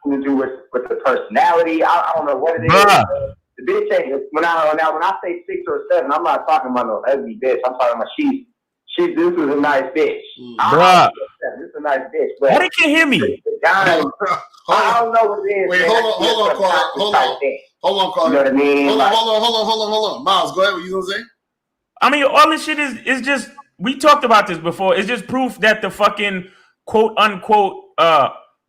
to do with the personality. I don't know what it is. The bitch ain't when I say 6 or 7, I'm not talking about no ugly bitch. I'm talking about this is a nice bitch. This is a nice bitch. But why they can't hear me? I don't know what it is. Wait, hold on, Carl. Hold on, Carl. You know what I mean? Hold on. Miles, go ahead. What you gonna say? I mean, all this shit is just, we talked about this before. It's just proof that the fucking quote unquote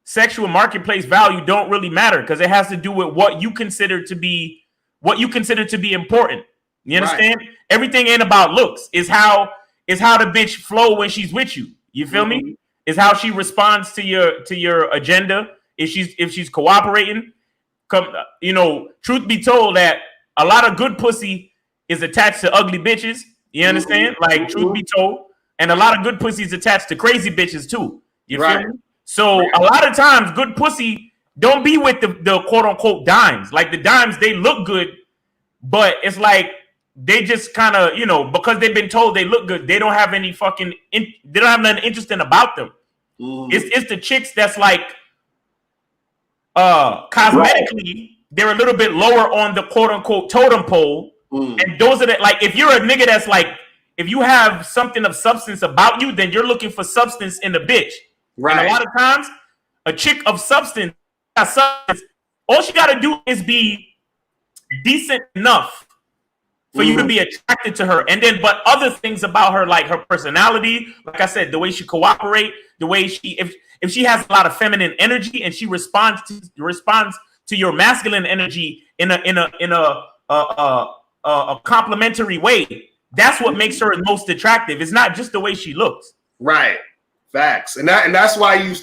sexual marketplace value don't really matter because it has to do with what you consider to be important. You understand? Right. Everything ain't about looks. It's how the bitch flow when she's with you. You feel me? It's how she responds to your agenda. If she's cooperating. Truth be told, that a lot of good pussy is attached to ugly bitches. You understand? Like, truth be told. And a lot of good pussy is attached to crazy bitches too. You feel me? So a lot of times good pussy don't be with the quote unquote dimes. Like the dimes, they look good, but it's like they just kind of, because they've been told they look good, they don't have any they don't have nothing interesting about them. It's the chicks that's like cosmetically, they're a little bit lower on the quote unquote totem pole. And those are like, if you're a nigga that's like, if you have something of substance about you, then you're looking for substance in the bitch. Right. And a lot of times, a chick of substance all she got to do is be decent enough for you to be attracted to her. And then, but other things about her, like her personality, like I said, the way she cooperate, the way she, if she has a lot of feminine energy and she responds to your masculine energy in a complimentary way, that's what makes her most attractive. It's not just the way she looks. Right. Facts. And that's why you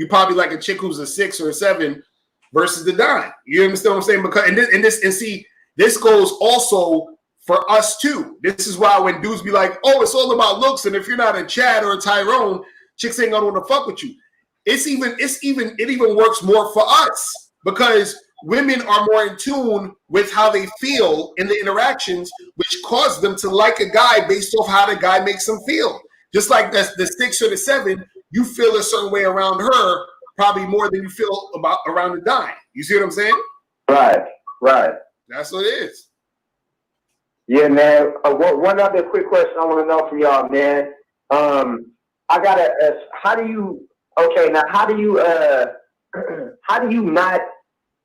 probably like a chick who's a 6 or a 7 versus the 9. You understand what I'm saying? Because this goes also for us too. This is why when dudes be like, oh, it's all about looks, and if you're not a Chad or a Tyrone, chicks ain't gonna want to fuck with you. It even works more for us because women are more in tune with how they feel in the interactions, which cause them to like a guy based off how the guy makes them feel. Just like the 6 or the 7, you feel a certain way around her, probably more than you feel around the 9. You see what I'm saying? Right. That's what it is. Yeah, man. One other quick question I want to know from y'all, man. I gotta. How do you not?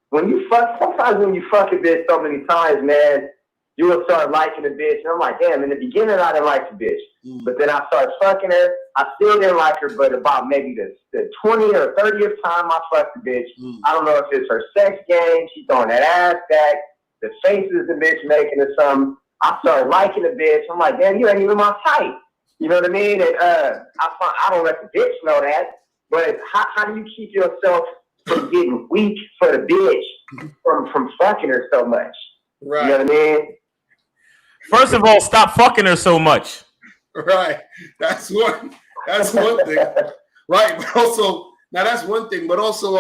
When you fuck, sometimes when you fuck a bitch so many times, man, you will start liking a bitch. And I'm like, damn, in the beginning, I didn't like the bitch. But then I started fucking her. I still didn't like her, but about maybe the 20th or 30th time I fucked the bitch, I don't know if it's her sex game, she's throwing that ass back, the faces the bitch making or something. I started liking the bitch. I'm like, damn, you ain't even my type. You know what I mean? And I don't let the bitch know that. But how do you keep yourself from getting weak for the bitch from fucking her so much? Right. You know what I mean? First of all, stop fucking her so much. Right. That's one thing. Right. But also, now that's one thing. But also,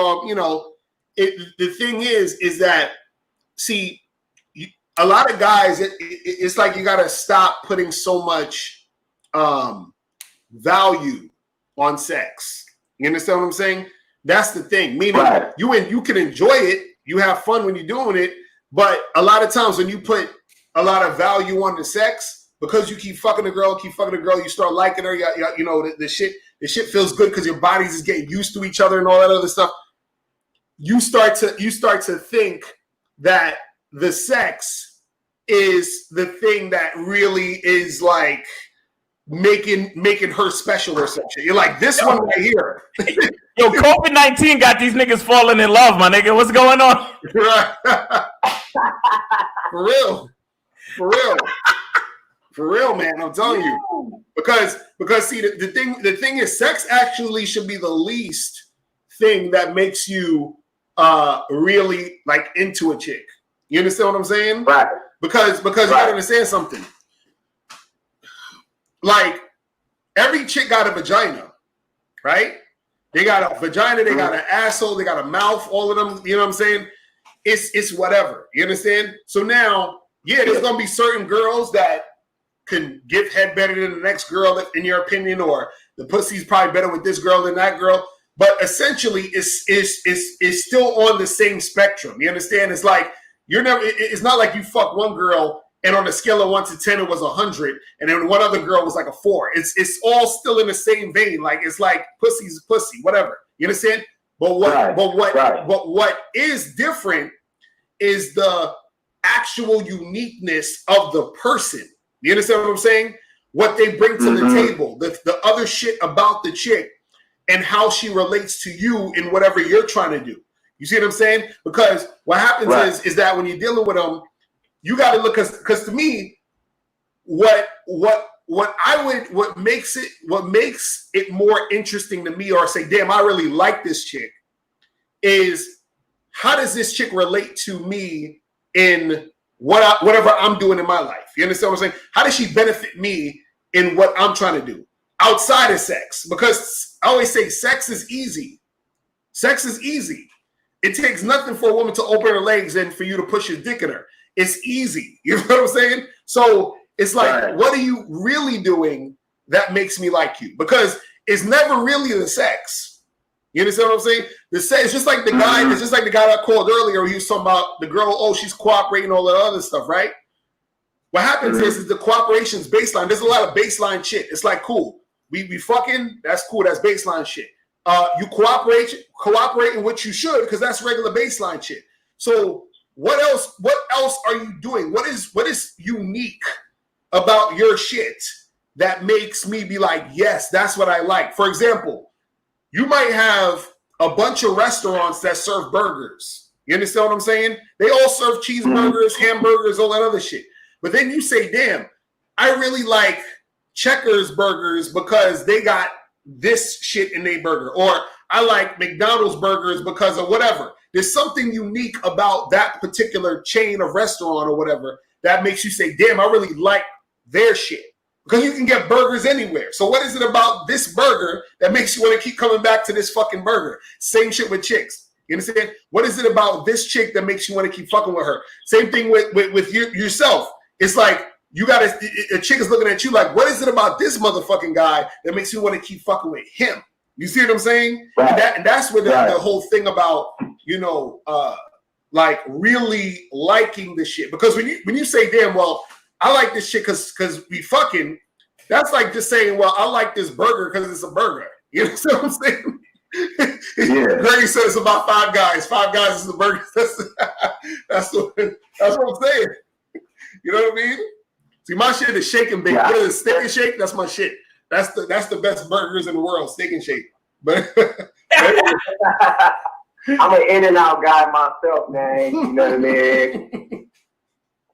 the thing is that, see, a lot of guys, it's like you got to stop putting so much value on sex. You understand what I'm saying? That's the thing. Meaning, right. you can enjoy it. You have fun when you're doing it. But a lot of times when you put a lot of value on the sex, because you keep fucking the girl, you start liking her. The shit feels good because your bodies is getting used to each other and all that other stuff. You start to think that the sex is the thing that really is like making her special or something. You're like, this one right here. Yo, COVID-19 got these niggas falling in love, my nigga. What's going on? For real, man. I'm telling you. Because see, the thing is, sex actually should be the least thing that makes you really like into a chick. You understand what I'm saying? Right. Because you gotta understand something. Like, every chick got a vagina, right? They got a vagina, they got an asshole, they got a mouth, all of them, you know what I'm saying? It's whatever, you understand? So now, yeah, there's gonna be certain girls that can give head better than the next girl, in your opinion, or the pussy's probably better with this girl than that girl. But essentially, it's still on the same spectrum. You understand? It's like it's not like you fuck one girl and on a scale of 1 to 10 it was 100, and then one other girl was like a 4. It's all still in the same vein. Like, it's like pussy's pussy, whatever. You understand? But what is different is the actual uniqueness of the person. You understand what I'm saying? What they bring to the table, the other shit about the chick, and how she relates to you in whatever you're trying to do. You see what I'm saying? Because what happens is that when you're dealing with them, you got to look, because to me, what makes it more interesting to me, or say, damn, I really like this chick, is how does this chick relate to me in whatever I'm doing in my life? You understand what I'm saying? How does she benefit me in what I'm trying to do outside of sex? Because I always say sex is easy. Sex is easy. It takes nothing for a woman to open her legs and for you to push your dick in her. It's easy. You know what I'm saying? So it's like, what are you really doing that makes me like you? Because it's never really the sex. You understand what I'm saying? The sex, it's just like the guy. It's just like the guy that called earlier. He was talking about the girl. Oh, she's cooperating, all that other stuff, right? What happens is the cooperation's baseline. There's a lot of baseline shit. It's like, cool. We fucking. That's cool. That's baseline shit. You cooperate in what you should, because that's regular baseline shit. So what else are you doing? What is unique about your shit that makes me be like, yes, that's what I like? For example, you might have a bunch of restaurants that serve burgers. You understand what I'm saying? They all serve cheeseburgers, hamburgers, all that other shit. But then you say, damn, I really like Checkers burgers because they got this shit in their burger. Or I like McDonald's burgers because of whatever. There's something unique about that particular chain of restaurant or whatever that makes you say, damn, I really like their shit. Because you can get burgers anywhere. So what is it about this burger that makes you want to keep coming back to this fucking burger? Same shit with chicks. You understand? What is it about this chick that makes you want to keep fucking with her? Same thing with yourself. It's like a chick is looking at you like, what is it about this motherfucking guy that makes you want to keep fucking with him? You see what I'm saying? Right. And that's where the whole thing about, like really liking the shit. Because when you say, damn, well, I like this shit because we fucking, that's like just saying, well, I like this burger because it's a burger. You know what I'm saying? Yeah. Greg said it's about Five Guys. Five Guys is a burger. That's what I'm saying. You know what I mean? See, my shit is shake and bake. What is it, steak and shake? That's my shit. That's the best burgers in the world, steak and shake. But I'm an In-N-Out guy myself, man. You know what I mean?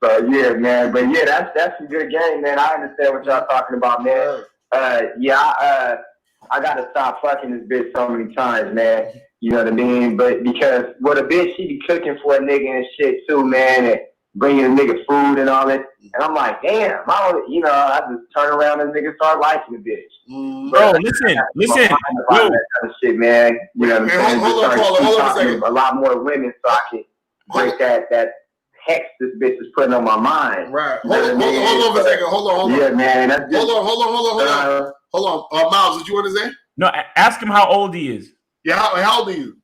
So yeah, man. But yeah, that's a good game, man. I understand what y'all talking about, man. I gotta stop fucking this bitch so many times, man. You know what I mean? But because a bitch, she be cooking for a nigga and shit too, man, and bringing a nigga food and all that. And I'm like, damn, I just turn around and nigga start liking the bitch. Bro, listen. That kind of shit, man. You know what I'm saying? Hold on a second. A lot more women so I can break that hex this bitch is putting on my mind. Right. Hold on a second. Hold on. Yeah, man. Hold on. Miles, what you want to say? No, ask him how old he is. Yeah, how old are you?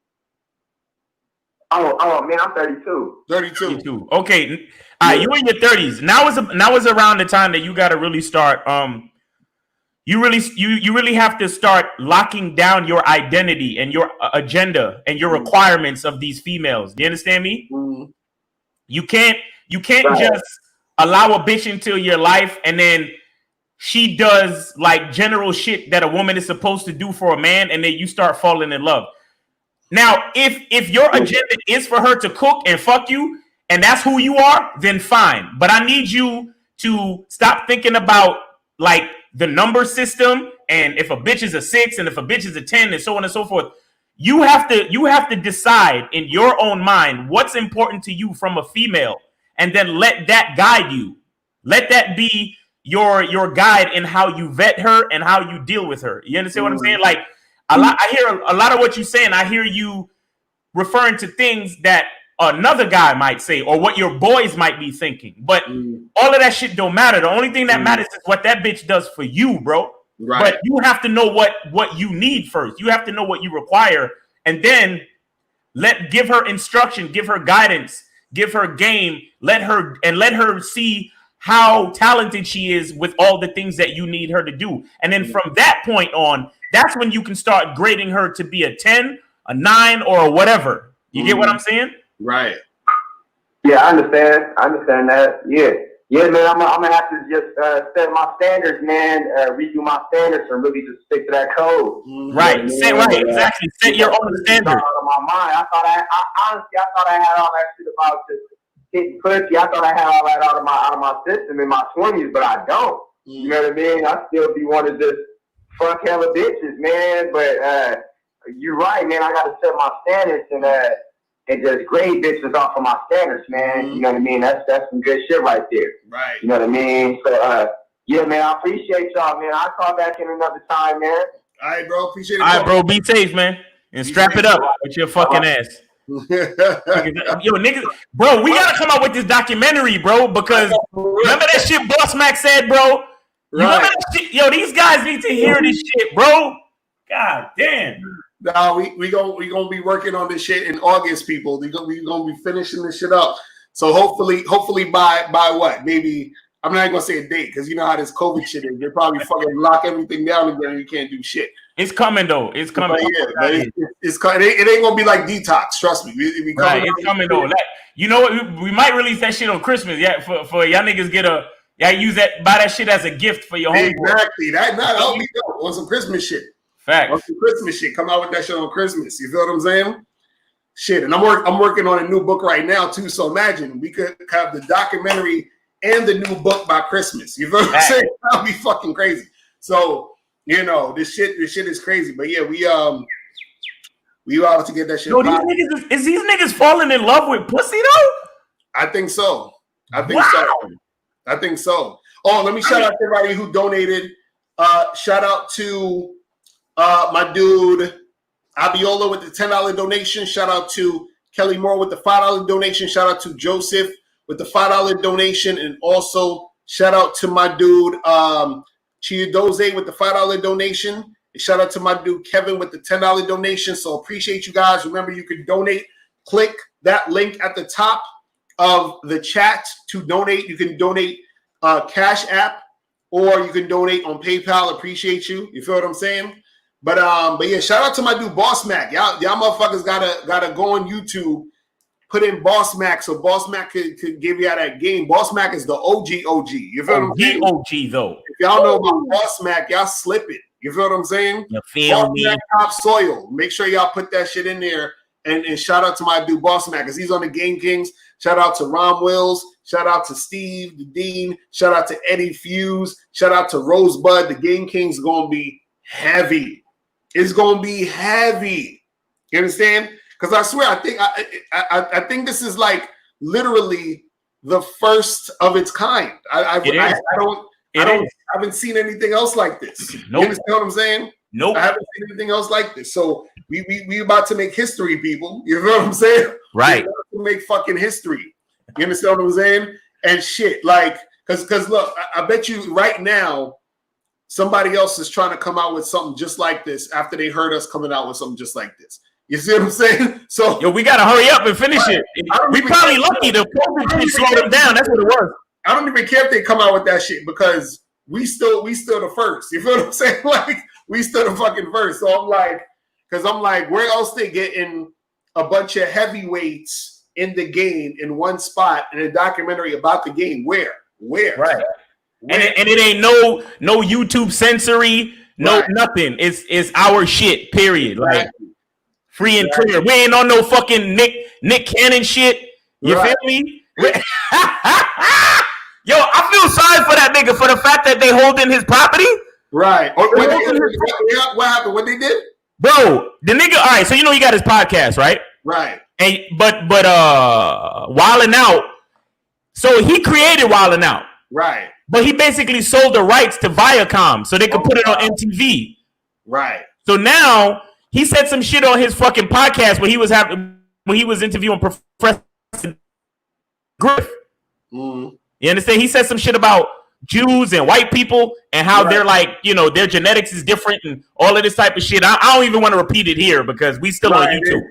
Oh, man, I'm 32. 32. Okay. You in your 30s. Now is around the time that you got to really start. You really have to start locking down your identity and your agenda and your requirements of these females. Do you understand me? Mm-hmm. You can't just allow a bitch into your life and then she does like general shit that a woman is supposed to do for a man, and then you start falling in love. Now, if your agenda is for her to cook and fuck you, and that's who you are, then fine. But I need you to stop thinking about like the number system and if a bitch is a 6 and if a bitch is a 10 and so on and so forth. You have to decide in your own mind what's important to you from a female, and then let that guide you. Let that be your guide in how you vet her and how you deal with her. You understand what I'm saying? Like I hear a lot of what you're saying. I hear you referring to things that another guy might say or what your boys might be thinking. But all of that shit don't matter. The only thing that matters is what that bitch does for you, bro. Right. But you have to know what you need first. You have to know what you require, and then give her instruction, give her guidance, give her game, let her see how talented she is with all the things that you need her to do. And then from that point on, that's when you can start grading her to be a 10, a 9, or a whatever. You get what I'm saying? Right. Yeah, I understand that. Yeah, man, I'm gonna have to just set my standards, man. Redo my standards and really just stick to that code. Right. Exactly. Set your own standards. Out of my mind. I thought I had all that shit about just hitting pussy. I thought I had all that out of my system in my 20s, but I don't. You know what I mean? I still be wanting to just fuck hella bitches, man. But you're right, man. I gotta set my standards and just grade bitches off of my standards, man. You know what I mean? That's some good shit right there. Right. You know what I mean? So, yeah, man, I appreciate y'all, man. I'll call back in another time, man. All right, bro. Appreciate it. All right, bro. Be safe, man. And strap it up with your fucking ass. Yo, niggas, bro, we gotta come out with this documentary, bro, because remember that shit Boss Mac said, bro? You remember that shit? Yo, these guys need to hear this shit, bro. God damn. No, we gonna be working on this shit in August, people. We gonna be finishing this shit up. So hopefully by what? Maybe I'm not even gonna say a date because you know how this COVID shit is. They probably fucking lock everything down again and you can't do shit. It's coming though. It's coming. But it ain't gonna be like detox. Trust me. Right, it's coming though. Like, you know what? We might release that shit on Christmas. Yeah, for y'all niggas use that, buy that shit as a gift for your homeboy. Exactly. That'll be dope on some Christmas shit. Facts. On some Christmas shit. Come out with that shit on Christmas. You feel what I'm saying? Shit. And I'm working on a new book right now too. So imagine we could have the documentary and the new book by Christmas. You feel what I'm saying? That'll be fucking crazy. So, you know, this shit is crazy. But yeah, we out to get that shit. Yo, these niggas falling in love with pussy though? I think so. I think so. Oh, let me shout out to everybody who donated. Shout out to my dude Abiola with the $10 donation. Shout out to Kelly Moore with the $5 donation. Shout out to Joseph with the $5 donation. And also shout out to my dude Chiadoze with the $5 donation. And shout out to my dude Kevin with the $10 donation. So appreciate you guys. Remember, you can donate. Click that link at the top of the chat to donate. You can donate Cash App or you can donate on PayPal. Appreciate you. You feel what I'm saying? But yeah, shout out to my dude Boss Mac. Y'all motherfuckers gotta go on YouTube, put in Boss Mac so Boss Mac could give you out that game. Boss Mac is the OG. You feel what I'm saying? OG though. If y'all know about Boss Mac, y'all slip it. You feel what I'm saying? You feel me? Mac Top Soil. Make sure y'all put that shit in there. And shout out to my dude Boss Mac because he's on the Game Kings. Shout out to Ron Wills. Shout out to Steve, the Dean. Shout out to Eddie Fuse. Shout out to Rosebud. The Game Kings are gonna be heavy. It's gonna be heavy. You understand? Because I swear, I think this is like literally the first of its kind. I haven't seen anything else like this. Nope. You understand what I'm saying? Nope. I haven't seen anything else like this. So we about to make history, people. You know what I'm saying? Right. We're about to make fucking history. You understand what I'm saying? And shit, like, because look, I bet you right now, somebody else is trying to come out with something just like this after they heard us coming out with something just like this. You see what I'm saying? So yo, we gotta hurry up and finish it. We probably lucky the COVID slowed them down. That's what it was. I don't even care if they come out with that shit because we still the first. You feel what I'm saying? Like we still the fucking first. So I'm like, where else they getting a bunch of heavyweights in the game in one spot in a documentary about the game? Where? Right. And it ain't no YouTube censory, nothing. It's our shit. Period. Like free and clear. We ain't on no fucking Nick Cannon shit. You feel me? Yo, I feel sorry for that nigga for the fact that they holding his property. Right. What happened? What they did? Bro, the nigga. All right. So you know he got his podcast, right? Right. And but Wildin' Out. So he created Wildin' Out. Right. But he basically sold the rights to Viacom so they could put it on MTV. Right. So now he said some shit on his fucking podcast when he was interviewing Professor Griff. You understand? He said some shit about Jews and white people and how they're like, you know, their genetics is different and all of this type of shit. I don't even want to repeat it here because we still on YouTube.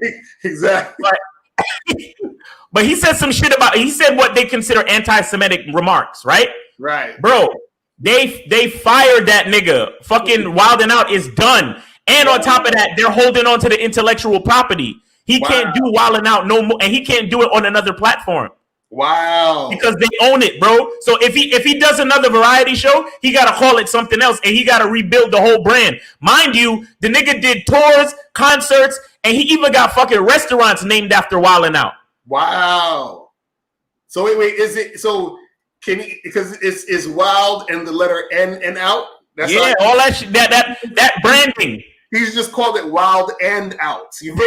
Exactly. But he said some shit he said what they consider anti-Semitic remarks, right? Right. Bro, they fired that nigga. Fucking Wildin' Out is done. And on top of that, they're holding on to the intellectual property. He can't do Wildin' Out no more, and he can't do it on another platform. Wow. Because they own it, bro. So if he does another variety show, he got to call it something else, and he got to rebuild the whole brand. Mind you, the nigga did tours, concerts, and he even got fucking restaurants named after Wildin' Out. Wow. So wait, is it so? Can he, because it's wild and the letter N and out? That's all that shit, that branding. He's just called it Wild and Out. Something.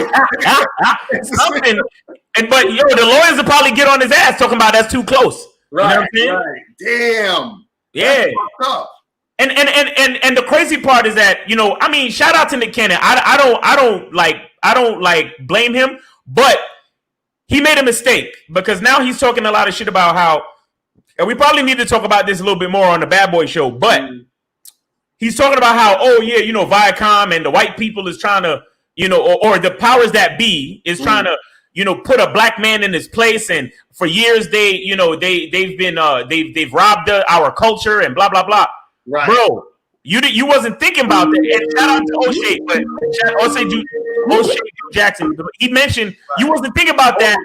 But the lawyers will probably get on his ass talking about that's too close. Right. You know right. Damn. Yeah. And the crazy part is that, I mean, shout out to Nick Cannon. I don't blame him, but he made a mistake because now he's talking a lot of shit about how, and we probably need to talk about this a little bit more on the Bad Boy Show, but he's talking about how, Viacom and the white people is trying to, or the powers that be is trying to, put a black man in his place, and for years they've robbed our culture and blah blah blah. Right. Bro, you wasn't thinking about that. And shout out to O'Shea, but O'Shea Jackson. He mentioned you wasn't thinking about that.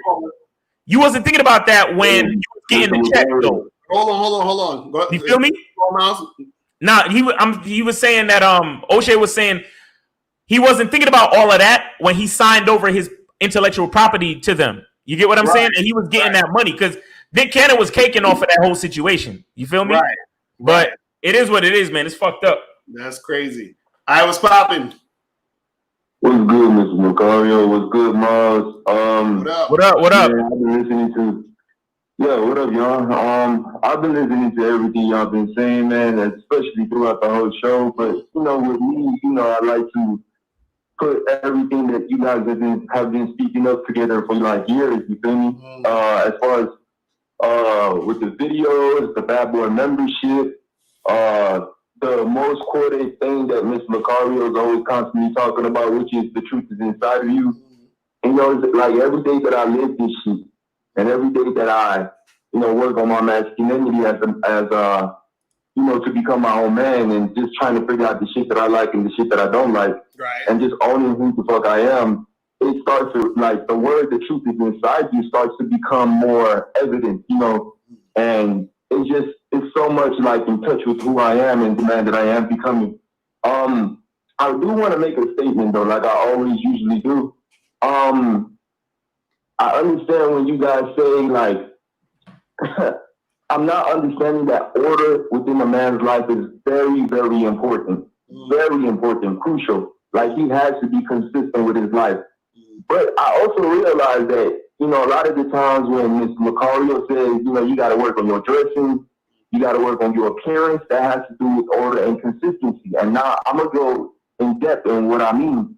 You wasn't thinking about that when you was getting the check, though. Hold on. You feel me? Nah, he was saying that O'Shea was saying he wasn't thinking about all of that when he signed over his intellectual property to them. You get what I'm saying? And he was getting that money because Nick Cannon was caking off of that whole situation. You feel me? Right. But it is what it is, man. It's fucked up. That's crazy. I was popping. What's good, Mr. Macario? What's good, Miles? What up? Yeah, I've been listening to. Yeah, what up, y'all? I've been listening to everything y'all been saying, man, especially throughout the whole show. But with me, I like to put everything that you guys have been speaking up together for like years. You feel me? As far as with the videos, the Bad Boy membership, the most quoted thing that Miss Macario is always constantly talking about, which is the truth is inside of you. And it's like every day that I live this shit, and every day that I, work on my masculinity as to become my own man, and just trying to figure out the shit that I like and the shit that I don't like, and just owning who the fuck I am, it starts to, like, the word, the truth is inside you starts to become more evident, and it's so much like in touch with who I am and the man that I am becoming. I do want to make a statement though, like I always usually do. I understand when you guys say like, I'm not understanding that order within a man's life is very, very important. Very important, crucial. Like he has to be consistent with his life. But I also realize that, a lot of the times when Ms. Macario says, you got to work on your dressing, you got to work on your appearance, that has to do with order and consistency. And now I'm going to go in depth in what I mean.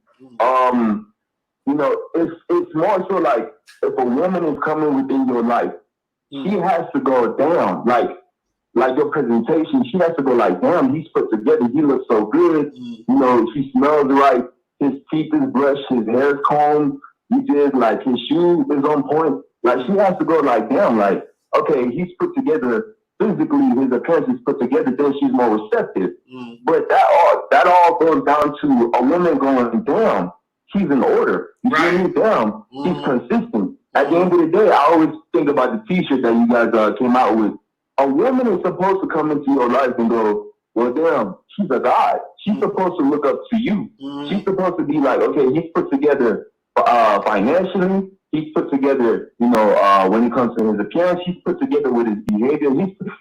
It's more so like if a woman is coming within your life, she has to go down. Like your presentation, she has to go like, damn, he's put together. He looks so good. She smells right. His teeth is brushed. His hair is combed. Like his shoe is on point. Like she has to go like, damn, like, okay, he's put together physically, his appearance is put together, then she's more receptive. But that all goes down to a woman going, damn, he's in order. You feel me? Damn, he's consistent. At the end of the day, I always think about the t-shirt that you guys came out with. A woman is supposed to come into your life and go, well, damn, she's a god. She's supposed to look up to you. She's supposed to be like, okay, he's put together financially. He's put together, when it comes to his appearance, he's put together with his behavior.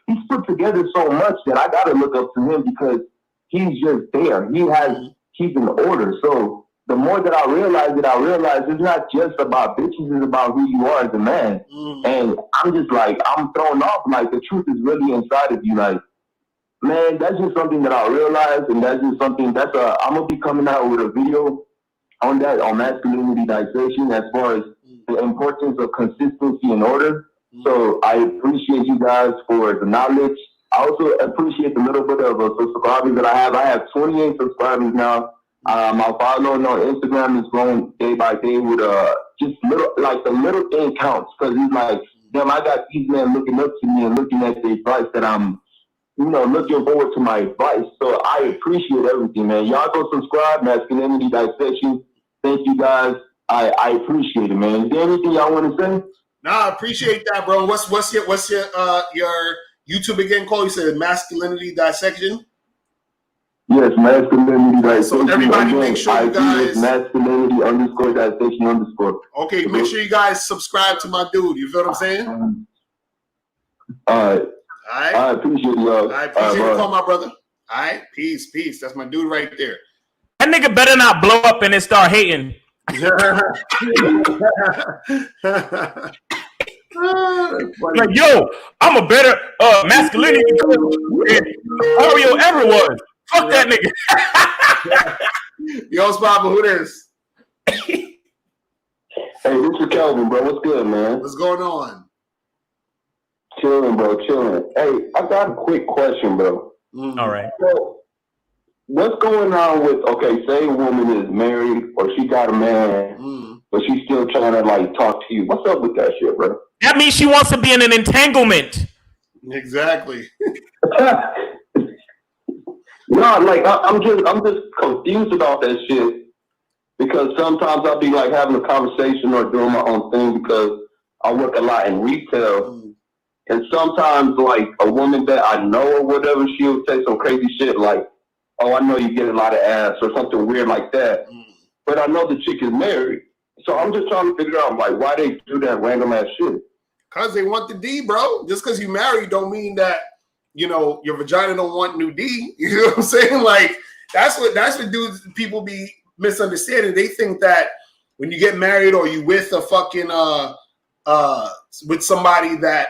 He's put together so much that I got to look up to him because he's just there. He's in order. So the more that I realize it's not just about bitches, it's about who you are as a man. And I'm just like, I'm thrown off. Like the truth is really inside of you. Like, man, that's just something that I realized, and that's just something I'm gonna be coming out with a video on that, on masculinity dissection, as far as the importance of consistency and order. So I appreciate you guys for the knowledge. I also appreciate the little bit of subscribers that I have. I have 28 subscribers now. My following on Instagram is growing day by day with just little, like the little thing counts, because it's like, damn, I got these men looking up to me and looking at the advice that I'm, looking forward to my advice. So I appreciate everything, man. Y'all go subscribe, Masculinity Dissection. Thank you guys. I appreciate it, man. Is there anything y'all want to say? No, I appreciate that, bro. What's your YouTube again called? You said Masculinity Dissection? Yes, Masculinity Dissection. So everybody again, make sure you guys Masculinity _dissection _ Okay, make sure you guys subscribe to my dude. You feel what I'm saying? All right. All right. I appreciate y'all. I appreciate you calling my brother. All right. Peace. That's my dude right there. That nigga better not blow up and then start hating. Like, yo, I'm a better masculinity than Mario ever was. Fuck that nigga. Yo, Spaba, who this? Hey, this is Kelvin, bro. What's good, man? What's going on? Chilling, bro. Chilling. Hey, I got a quick question, bro. All right. So, what's going on with, okay, say a woman is married or she got a man, but she's still trying to like talk to you. What's up with that shit, bro? That means she wants to be in an entanglement. Exactly. No, like I'm just confused about that shit because sometimes I'll be like having a conversation or doing my own thing because I work a lot in retail, and sometimes like a woman that I know or whatever, she'll say some crazy shit like, "Oh, I know you get a lot of ass" or something weird like that. But I know the chick is married, so I'm just trying to figure out like why they do that random ass shit. Cause they want the D, bro. Just because you married don't mean that, you know, your vagina don't want new D. You know what I'm saying? Like that's what dudes people be misunderstanding. They think that when you get married or you with a fucking with somebody that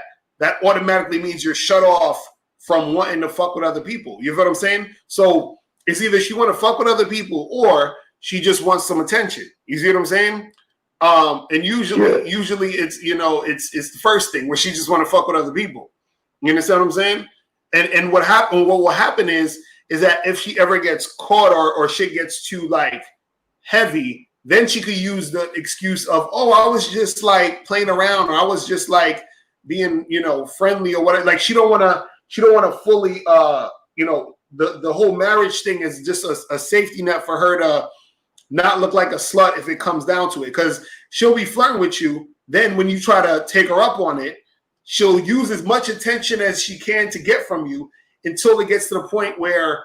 automatically means you're shut off from wanting to fuck with other people. You know what I'm saying? So it's either she want to fuck with other people or she just wants some attention. You see what I'm saying? And usually it's, you know, it's the first thing where she just want to fuck with other people. You understand what I'm saying? And what will happen is that if she ever gets caught or shit gets too like heavy, then she could use the excuse of, oh, I was just like playing around, or I was just like being, you know, friendly or whatever. Like she don't want to fully, you know, the whole marriage thing is just a safety net for her to not look like a slut if it comes down to it, because she'll be flirting with you. Then when you try to take her up on it, she'll use as much attention as she can to get from you until it gets to the point where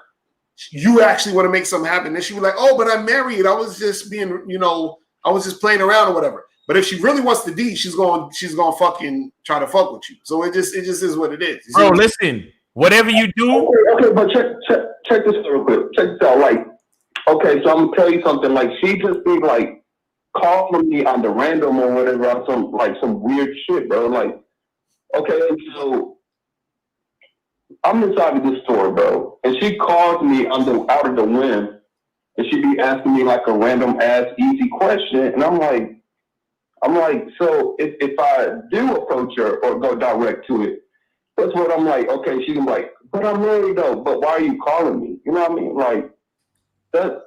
you actually want to make something happen. Then she'll be like, oh, but I'm married. I was just being, you know, I was just playing around or whatever. But if she really wants the D, she's going fucking try to fuck with you. So it just is what it is. Bro, listen, whatever you do. Okay, but check this out real quick. Check this out. Like, okay, so I'm gonna tell you something. Like, she just be like calling me on the random or whatever on some weird shit, bro. Like, okay, so I'm inside of this store, bro, and she calls me out of the whim, and she be asking me like a random ass easy question, and I'm like, so if I do approach her or go direct to it, that's what I'm like. Okay, she's like, but I'm married though. But why are you calling me? You know what I mean? Like that.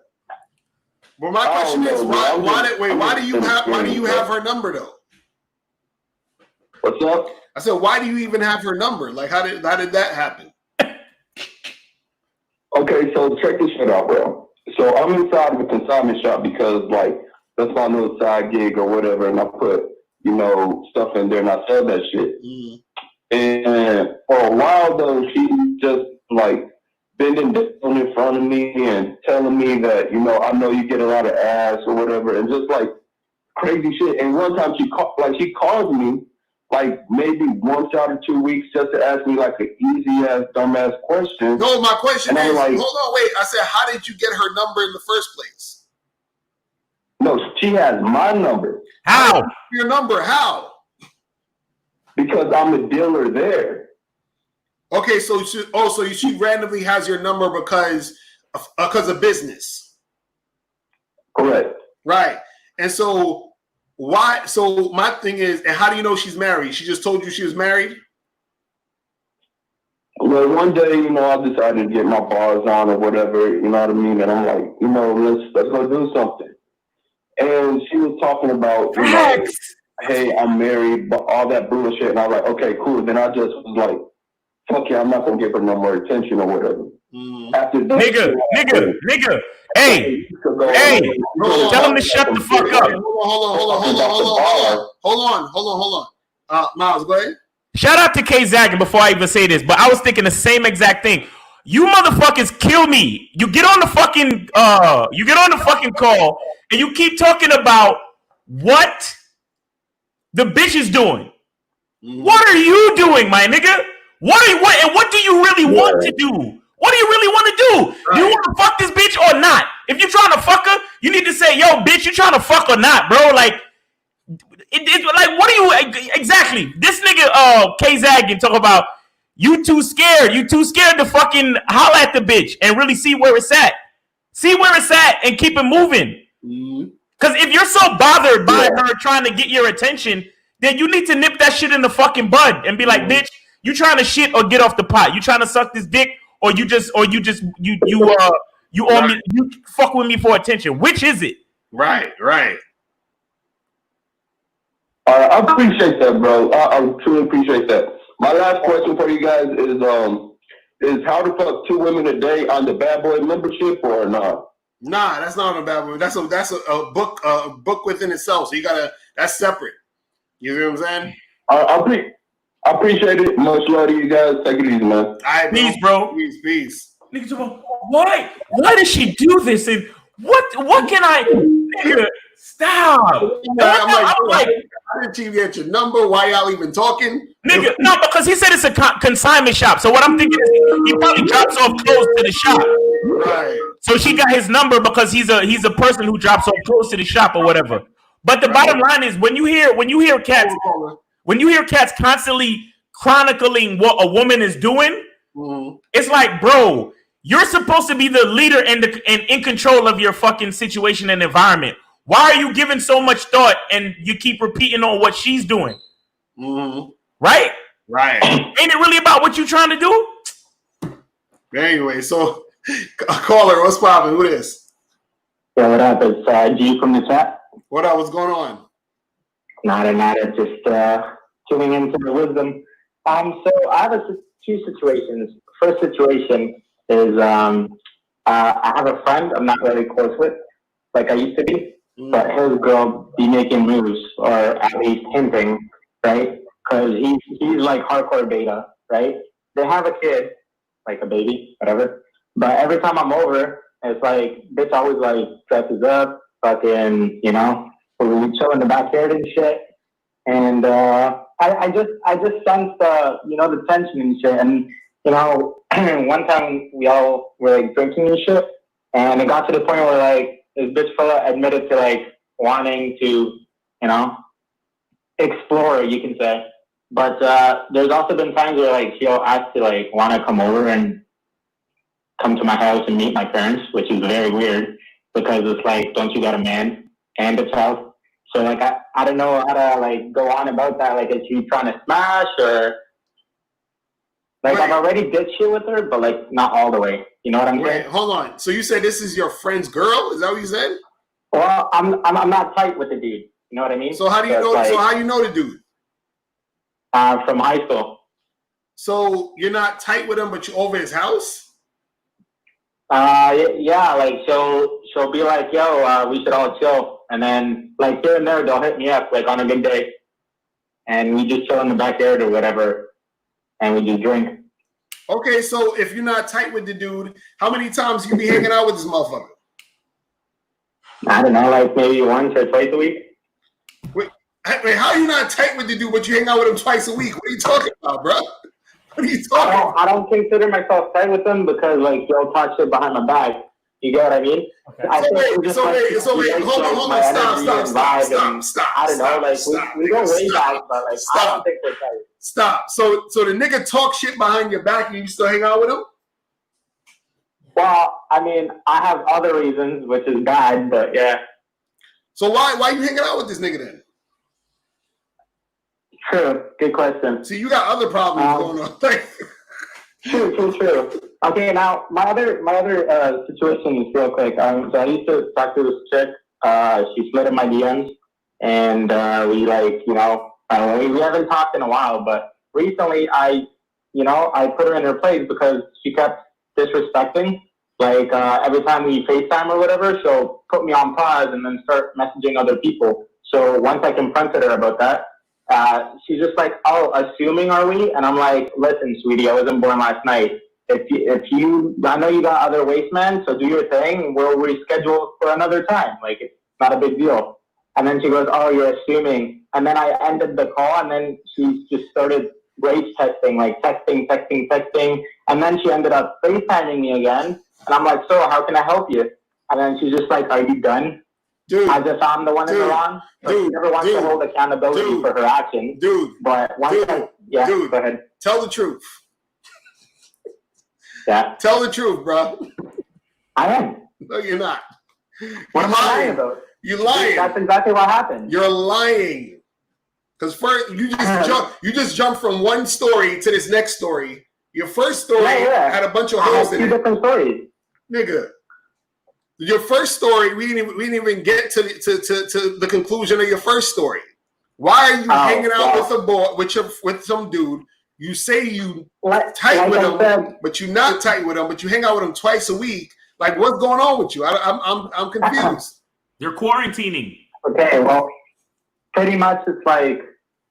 Well, my question is, why do you have her number though? What's up? I said, why do you even have her number? Like, how did that happen? Okay, so check this shit out, bro. So I'm inside of a consignment shop because, like, that's my little side gig or whatever, and I put, you know, stuff in there and I sell that shit. And for a while, though, she just, like, bending down in front of me and telling me that, you know, I know you get a lot of ass or whatever, and just, like, crazy shit. And one time she called me, like maybe once out of 2 weeks just to ask me like an easy ass, dumb ass question. No, my question is, like, hold on, wait. I said, how did you get her number in the first place? No, she has my number. How? Your number, how? Because I'm a dealer there. Okay, so she randomly has your number because of business. Correct. Right. And so why? So my thing is, and how do you know she's married? She just told you she was married? Well, one day, you know, I decided to get my bars on or whatever, you know what I mean? And I'm like, you know, let's go do something. And she was talking about, you know, hey, I'm married, but all that bullshit. And I was like, okay, cool. Then I just was like, fuck yeah, I'm not going to give her no more attention or whatever. After nigga. Hey, tell him to shut the fuck up. Hold on. Miles, go ahead. Shout out to K Zaggin before I even say this, but I was thinking the same exact thing. You motherfuckers kill me. You get on the fucking call and you keep talking about what the bitch is doing. What are you doing, my nigga? What do you really want to do? What do you really want to do? Right. Do you want to fuck this bitch or not? If you're trying to fuck her, you need to say, yo, bitch, you trying to fuck or not, bro? Like, like, what are you exactly? This nigga K Zaggin talk about you too scared to fucking holler at the bitch and really see where it's at. See where it's at and keep it moving. Because if you're so bothered by her trying to get your attention, then you need to nip that shit in the fucking bud and be like, bitch, you trying to shit or get off the pot? You trying to suck this dick or you fuck with me for attention? Which is it? Right. I appreciate that, bro. I truly appreciate that. My last question for you guys is how to fuck 2 women a day on the Bad Boy membership or not? Nah, that's not a bad one. That's a book within itself. So that's separate. You know what I'm saying? I appreciate it. Much love to you guys. Take it easy, man. All right, Peace, bro. Peace. Nigga, why does she do this? And what can I, nigga, stop. I'm like, how did you get your number? Why y'all even talking? Nigga, no, because he said it's a consignment shop. So what I'm thinking is he probably drops off clothes to the shop. Right. So she got his number because he's a person who drops off clothes to the shop or whatever. But the bottom line is when you hear cats constantly chronicling what a woman is doing, it's like, bro, you're supposed to be the leader and in control of your fucking situation and environment. Why are you giving so much thought and you keep repeating on what she's doing? Right? Right. Ain't it really about what you trying to do? Anyway, so caller, what's poppin'? Who this? Yeah, what up? It's G from the chat. What up? What's going on? Nada. Just tuning into the wisdom. So I have two situations. First situation is I have a friend I'm not really close with, like I used to be, but his girl be making moves, or at least hinting, right? Because he's like hardcore beta, right? They have a kid, like a baby, whatever. But every time I'm over, it's like bitch always like dresses up, fucking, we chill in the backyard and shit. And I just sense the tension and shit. And one time we all were like drinking and shit, and it got to the point where like this bitch fella admitted to like wanting to, explore, you can say. But there's also been times where like she'll ask to like want to come over and come to my house and meet my parents, which is very weird because it's like, don't you got a man and a child? So like I don't know how to like go on about that. Like, is she trying to smash, or like I've already did shit with her, but like not all the way. You know what I'm saying? Hold on. So you said this is your friend's girl? Is that what you said? Well, I'm not tight with the dude. You know what I mean? So how do you know? Like, so how you know the dude? From high school. So you're not tight with him, but you're over his house? Yeah, like she'll be like, yo, we should all chill. And then like here and there, they'll hit me up like on a good day. And we just chill in the backyard or whatever. And we just drink. Okay, so if you're not tight with the dude, how many times you be hanging out with this motherfucker? I don't know, like maybe once or twice a week. Wait, how are you not tight with the dude, but you hang out with him twice a week? What are you talking about, bro? What are you talking about? I don't consider myself tight with them because like they'll talk shit behind my back. You get what I mean? Okay. So wait, hold on, stop. I don't know, like we go way back, but like I don't think we're tight. Stop. So the nigga talk shit behind your back and you still hang out with him? Well, I mean, I have other reasons, which is bad, but yeah. So why you hanging out with this nigga then? True. Good question. See, you got other problems going on. True. Okay, now my other situation is real quick. So I used to talk to this chick. She slid in my DMs, and we like, we haven't talked in a while. But recently, I put her in her place because she kept disrespecting. Like every time we FaceTime or whatever, she'll put me on pause and then start messaging other people. So once I confronted her about that, she's just like, oh, assuming are we? And I'm like, listen, sweetie, I wasn't born last night. If you, I know you got other waste men, so do your thing. We'll reschedule for another time. Like, it's not a big deal. And then she goes, oh, you're assuming. And then I ended the call, and then she just started rage texting, like texting. And then she ended up FaceTiming me again. And I'm like, so how can I help you? And then she's just like, are you done? Dude, I just I'm the one in the wrong. She never wants to hold accountability for her actions. But go ahead. Tell the truth. Yeah. Tell the truth, bro. I am. No, you're not. What am I lying about? You're lying. That's exactly what happened. You're lying. Because first you just jumped from one story to this next story. Your first story had a bunch of holes in it. Two different stories. Nigga. Your first story, we didn't even get to the conclusion of your first story. Why are you hanging out with a boy, with some dude? You say you tight with him, but you're not tight with him. But you hang out with him twice a week. Like, what's going on with you? I'm confused. You're quarantining. Okay, well, pretty much it's like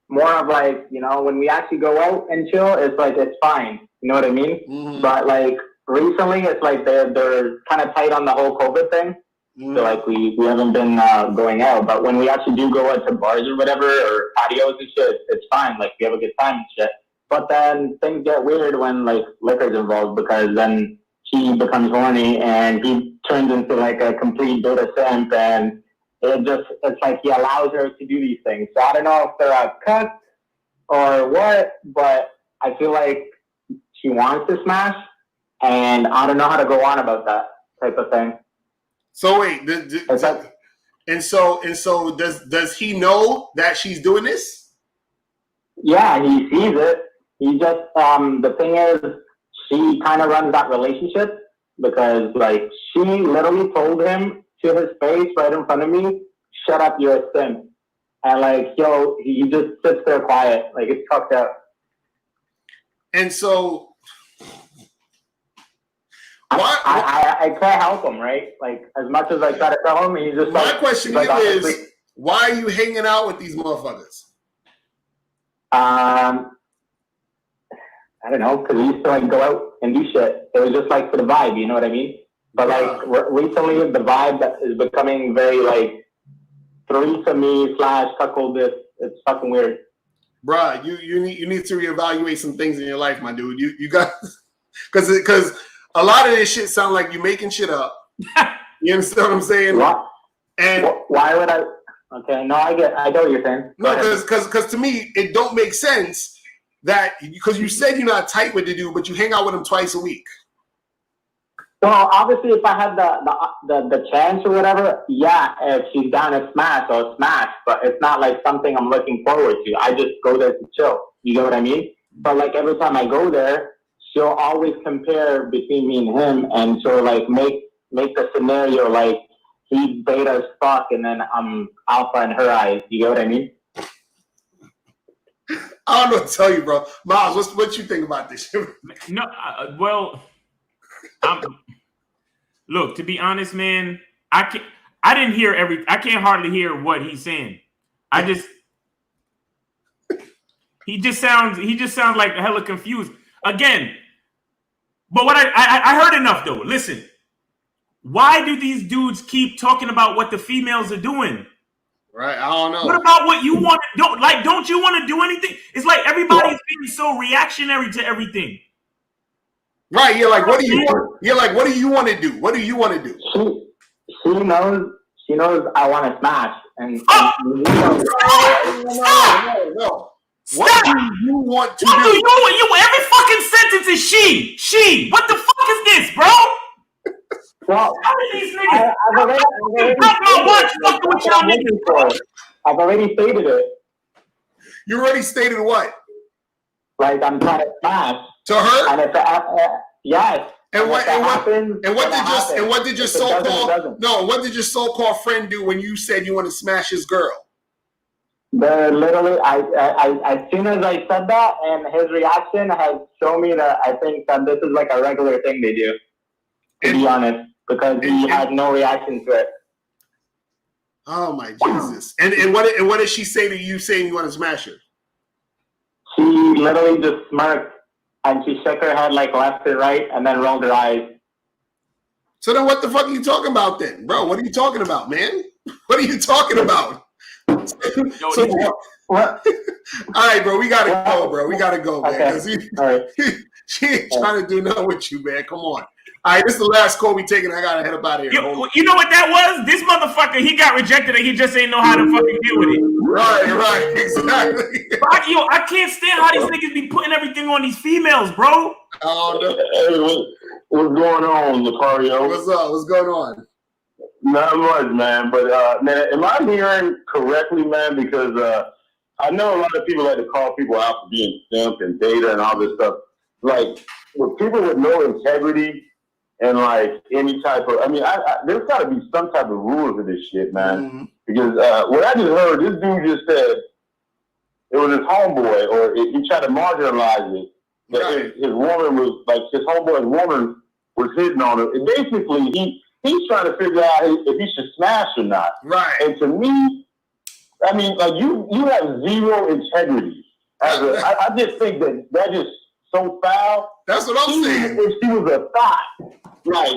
more of like, you know, when we actually go out and chill, it's like it's fine. You know what I mean? Mm-hmm. But like recently, it's like they're kind of tight on the whole COVID thing. Mm-hmm. So like we haven't been going out. But when we actually do go out to bars or whatever, or patios and shit, it's fine. Like we have a good time and shit. But then things get weird when like liquor's involved, because then she becomes horny and he turns into like a complete data simp, and it's like he allows her to do these things. So I don't know if they're a cut or what, but I feel like she wants to smash, and I don't know how to go on about that type of thing. So wait, so does he know that she's doing this? Yeah, he sees it. He just the thing is, she kind of runs that relationship, because like she literally told him to his face right in front of me, "Shut up, you're a simp." And like, he just sits there quiet, like it's fucked up. And so, I can't help him, right? Like as much as I try to tell him, he's just. My question is, why are you hanging out with these motherfuckers? I don't know, because we used to like go out and do shit. It was just like for the vibe, you know what I mean? But like recently, the vibe that is becoming very like threesome-y / cuckold. It's fucking weird. Bruh, you need to reevaluate some things in your life, my dude. You got, because a lot of this shit sound like you making shit up. You understand what I'm saying? What? And why would I? Okay, no, I get what you're saying. No, because to me it don't make sense that, because you said you're not tight with the dude, but you hang out with him twice a week. Well, obviously, if I had the chance or whatever, yeah, if she's down to smash, I'll smash. But it's not like something I'm looking forward to. I just go there to chill. You know what I mean? But like every time I go there, she'll always compare between me and him, and she'll like make the scenario like he's beta as fuck, and then I'm alpha in her eyes. You know what I mean? I don't know what to tell you, bro. Miles, what you think about this? No, look, to be honest, man, I can't hardly hear what he's saying. He just sounds like hella confused again. But what I heard enough though. Listen, why do these dudes keep talking about what the females are doing? Right, I don't know. What about what you want to do? Like, don't you want to do anything? It's like everybody's being so reactionary to everything. Right, you're like, what do you want to do? What do you want to do? She knows I want to smash. And no. What do you want to do? Every fucking sentence is she. What the fuck is this, bro? Well, how are these niggas? I've already stated it. You already stated what? Like I'm trying to smash. To her? And if yes. And what did your so-called friend do when you said you want to smash his girl? Literally, I as soon as I said that, and his reaction has shown me that I think that this is like a regular thing they do. To be honest, because he had no reaction to it. Oh my Jesus! And what did she say to you saying you want to smash her? She literally just smirked and she shook her head like left and right, and then rolled her eyes. So then, what the fuck are you talking about then, bro? What are you talking about, man? What are you talking about? What? All right, bro. We gotta go, bro. We gotta go, man. Okay. All right. She ain't trying to do nothing with you, man. Come on. All right, this is the last call we taking. I gotta head up out of here. You know what that was? This motherfucker, he got rejected and he just ain't know how to fucking deal with it. Right, exactly. I can't stand how these niggas be putting everything on these females, bro. Oh no. Hey, what's going on, Lucario? What's up? What's going on? Not much, man. But man, am I hearing correctly, man? Because I know a lot of people like to call people out for being simp and data and all this stuff. Like with people with no integrity and like any type of, there's got to be some type of rules of this shit, man. Mm-hmm. Because what I just heard, this dude just said it was his homeboy, or he tried to marginalize it. That Right. his woman was like his homeboy's woman was hitting on him. And basically, he's trying to figure out if he should smash or not. Right. And to me, I mean, like you have zero integrity. I just think that just so foul. That's what I'm saying. If she was a thought, like,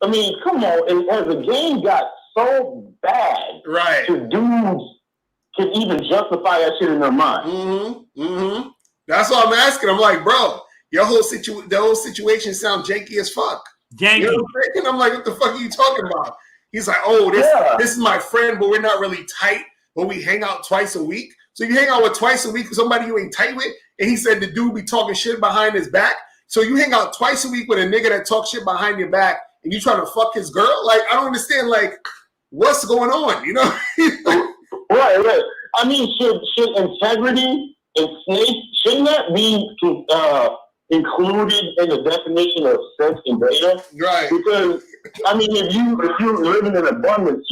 I mean, come on. And as the game got so bad, Right. to dudes can even justify that shit in their mind. Mm-hmm. Mm-hmm. That's what I'm asking. I'm like, bro, the whole situation sounds janky as fuck. Janky. You know what I'm saying? I'm like, what the fuck are you talking about? He's like, oh, this is my friend, but we're not really tight, but we hang out twice a week. So you hang out with twice a week with somebody you ain't tight with, and he said the dude be talking shit behind his back. So you hang out twice a week with a nigga that talks shit behind your back, and you trying to fuck his girl? Like, I don't understand, like, what's going on, you know? Right. I mean, should integrity and snake, shouldn't that be included in the definition of sex and data? Right. Because, I mean, if you're living in abundance,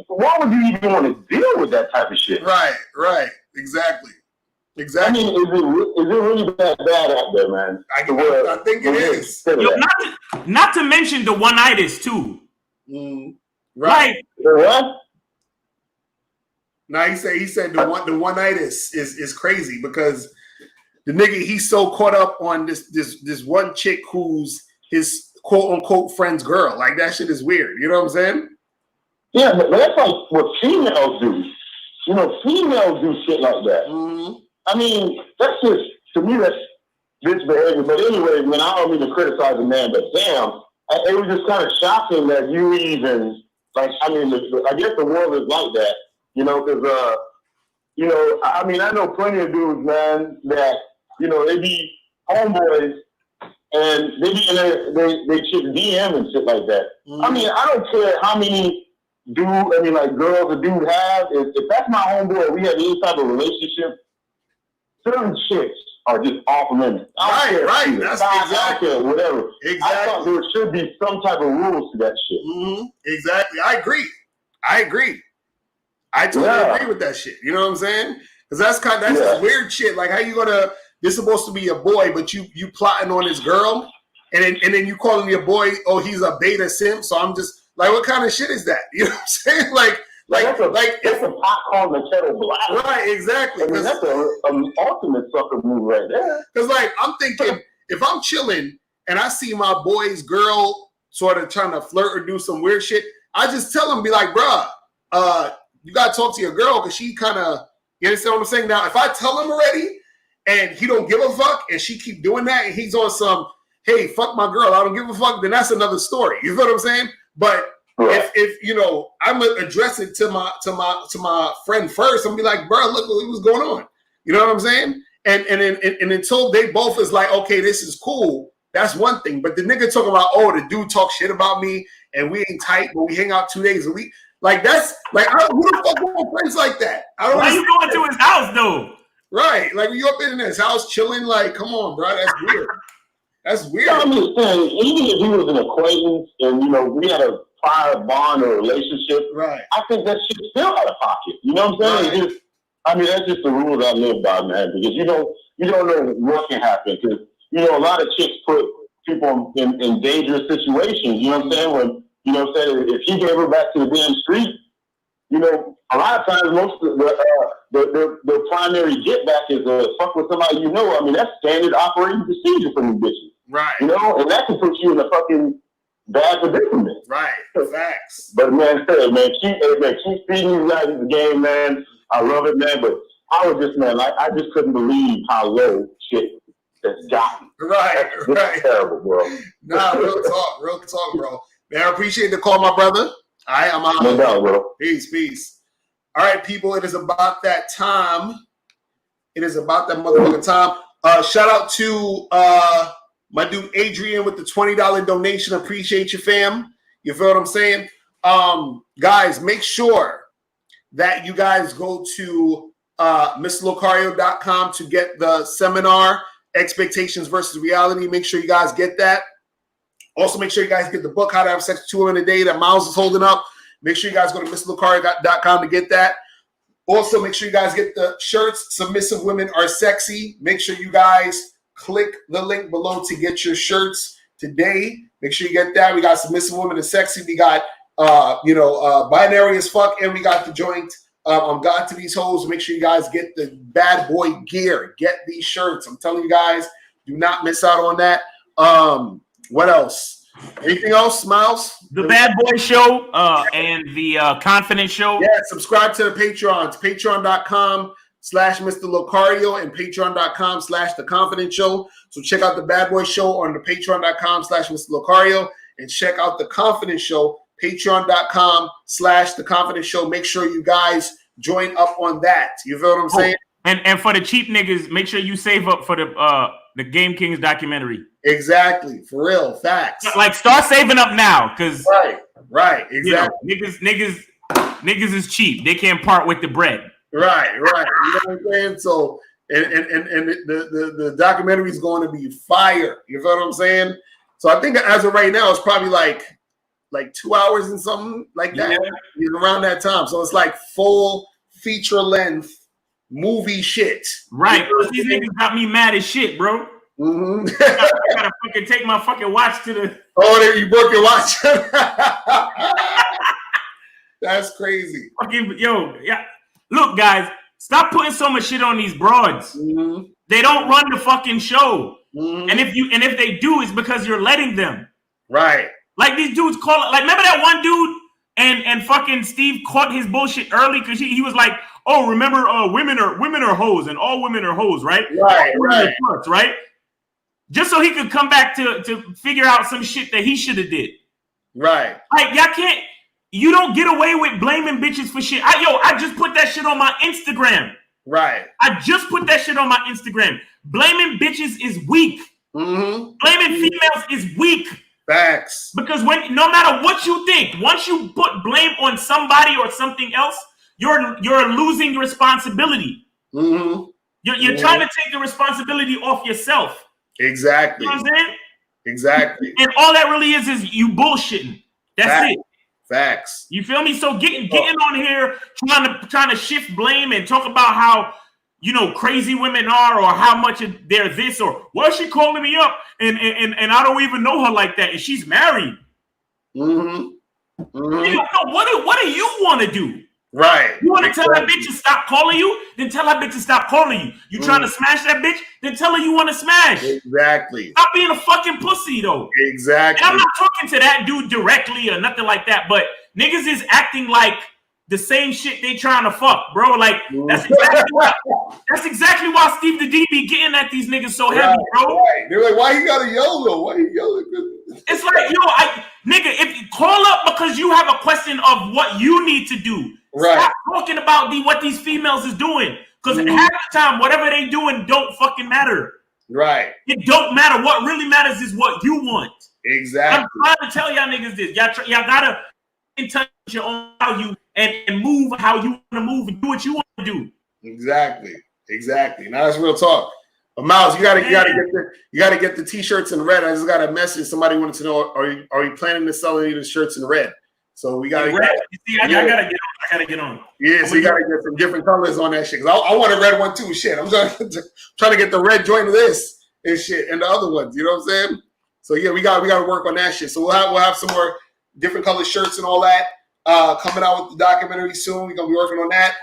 why would you even want to deal with that type of shit? Right. Exactly. I mean, is it really that bad out there, man? I think it is. Yo, not to mention the one-itis too. Right. What? Now he said the one-itis is crazy because the nigga, he's so caught up on this one chick who's his quote-unquote friend's girl. Like, that shit is weird. You know what I'm saying? Yeah, but that's like what females do. You know, females do shit like that. Mm-hmm. I mean, that's just, to me, that's bitch behavior. But anyway, man, I don't mean to criticize a man, but damn, it was just kind of shocking that you even, like, I mean, I guess the world is like that, you know, because, you know, I mean, I know plenty of dudes, man, that, you know, they be homeboys and they be in they chick DM and shit like that. Mm-hmm. I mean, I don't care how many girls a dude have. If that's my homeboy, we have any type of relationship, certain chicks are just off limits. Right. That's exactly whatever. Exactly. I thought there should be some type of rules to that shit. Mm-hmm. Exactly. I agree. I totally agree with that shit. You know what I'm saying? Because that's just weird shit. Like, how you gonna? This is supposed to be your boy, but you plotting on his girl, and then you calling your boy, oh, he's a beta simp. So I'm just like, what kind of shit is that? You know what I'm saying? Like that's a pot calling the kettle black. Right, exactly. I mean, that's an ultimate sucker move right there. Because, like, I'm thinking, if I'm chilling and I see my boy's girl sort of trying to flirt or do some weird shit, I just tell him, be like, bruh, you got to talk to your girl because she kind of, you understand what I'm saying? Now, if I tell him already and he don't give a fuck and she keep doing that and he's on some, hey, fuck my girl, I don't give a fuck, then that's another story. You know what I'm saying? But if you know, I'm gonna address it to my friend first and be like, bro, look what's going on. You know what I'm saying? And until they both is like, okay, this is cool, that's one thing. But the nigga talking about, oh, the dude talk shit about me and we ain't tight, but we hang out 2 days a week. Like, that's like, who the fuck want friends like that? Why you going to his house though? Right, like you up in his house chilling. Like, come on, bro, that's weird. That's weird. I'm just saying, even if he was an acquaintance and you know we had a prior bond or relationship, right? I think that shit's still out of pocket. You know what I'm saying? Right. I mean, that's just the rules I live by, man. Because you don't know what can happen. Because you know, a lot of chicks put people in dangerous situations. You know what I'm saying? When you know, what I'm saying, if he gave her back to the damn street, you know, a lot of times most of the primary get back is fuck with somebody you know. I mean, that's standard operating procedure for these bitches. Right. You know, and that can put you in a fucking bad predicament. Right. Facts. But man, keep feeding these guys the game, man. I love it, man. But I was just, man, I just couldn't believe how low shit has gotten. Right. That's terrible, bro. Nah, real talk, bro. Man, I appreciate the call, my brother. All right, I'm out. No doubt, bro. Peace. All right, people, it is about that time. It is about that motherfucking time. Shout out to my dude Adrian with the $20 donation. Appreciate you, fam. You feel what I'm saying? Guys, make sure that you guys go to MrLocario.com to get the seminar, Expectations versus Reality. Make sure you guys get that. Also, make sure you guys get the book, How to Have Sex with 2 Women a Day, that Miles is holding up. Make sure you guys go to MrLocario.com to get that. Also, make sure you guys get the shirts. Submissive Women Are Sexy. Make sure you guys click the link below to get your shirts today. Make sure you get that. We got Submissive Women Are Sexy. We got, Binary as Fuck, and we got the joint on God to These Hoes. Make sure you guys get the bad boy gear. Get these shirts. I'm telling you guys, do not miss out on that. What else? Anything else, Miles? The Bad Boy Show and the Confident Show. Yeah, subscribe to the Patreon. It's patreon.com/Mr. Locario and patreon.com/The Confident Show. So check out the Bad Boy Show on the patreon.com/Mr. Locario and check out the Confident Show, patreon.com/The Confident Show. Make sure you guys join up on that. You feel what I'm saying? And for the cheap niggas, make sure you save up for the Game Kings documentary. Exactly, for real, facts. Like, start saving up now, because right, exactly. You know, niggas is cheap. They can't part with the bread. Right. You know what I'm saying? So, and the documentary is going to be fire. You feel what I'm saying? So I think as of right now, it's probably like 2 hours and something like that, around that time. So it's like full feature length movie shit. Right. These niggas got me mad as shit, bro. Mm-hmm. I gotta fucking take my fucking watch to the. Oh, there you broke your watch. That's crazy. Fucking yeah. Look, guys, stop putting so much shit on these broads. Mm-hmm. They don't run the fucking show. Mm-hmm. And if they do, it's because you're letting them. Right. Like these dudes call it. Like, remember that one dude and fucking Steve caught his bullshit early because he was like, oh, remember, women are hoes and all women are hoes, right? Right. Just so he could come back to figure out some shit that he should have did. Right. Like, you don't get away with blaming bitches for shit. I just put that shit on my Instagram. Right. I just put that shit on my Instagram. Blaming bitches is weak. Mm-hmm. Blaming females is weak. Facts. Because no matter what you think, once you put blame on somebody or something else, you're losing your responsibility. Mm-hmm. You're trying to take the responsibility off yourself. Exactly. You know what I'm saying? Exactly. And all that really is you bullshitting. That's it. Facts. You feel me? So getting on here trying to shift blame and talk about how crazy women are or how much they're this or why is she calling me up and I don't even know her like that and she's married. Mm-hmm. Mm-hmm. What do you want to do? Right. You want to tell that bitch to stop calling you? Then tell that bitch to stop calling you. You trying to smash that bitch? Then tell her you want to smash. Exactly. Stop being a fucking pussy though. Exactly. And I'm not talking to that dude directly or nothing like that, but niggas is acting like the same shit they trying to fuck, bro. Like that's exactly why Steve the D be getting at these niggas so heavy, bro. Right. They're like, why you got a YOLO? Why you yelling? It's like, nigga, if you call up because you have a question of what you need to do. Right. Stop talking about what these females is doing. Because half the time, whatever they doing don't fucking matter. Right. It don't matter. What really matters is what you want. Exactly. I'm trying to tell y'all niggas this. Y'all gotta in touch with your own value and move how you want to move and do what you want to do. Exactly. Now that's real talk. But Miles, you gotta get the t-shirts in red. I just got a message. Somebody wanted to know, are you planning to sell any of the shirts in red? So we gotta I gotta get on. Yeah, so you gotta get some different colors on that shit. Cause I want a red one too. Shit, I'm trying to get the red joint of this and shit and the other ones. You know what I'm saying? So yeah, we gotta work on that shit. So we'll have some more different color shirts and all that coming out with the documentary soon. We're gonna be working on that.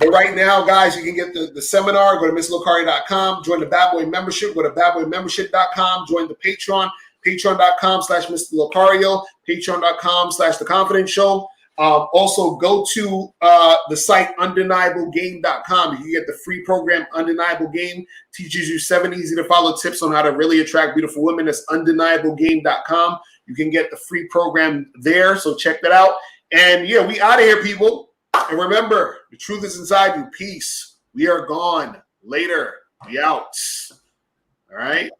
But right now, guys, you can get the seminar. Go to MrLocario.com. Join the Bad Boy membership. Go to badboymembership.com. Join the Patreon. Patreon.com/Mr. Locario. Patreon.com/The Confident Show. Also, go to the site undeniablegame.com. You can get the free program Undeniable Game. Teaches you 7 easy to follow tips on how to really attract beautiful women. That's undeniablegame.com. You can get the free program there. So check that out. And yeah, we out of here, people. And remember, the truth is inside you. Peace. We are gone. Later. We out. All right.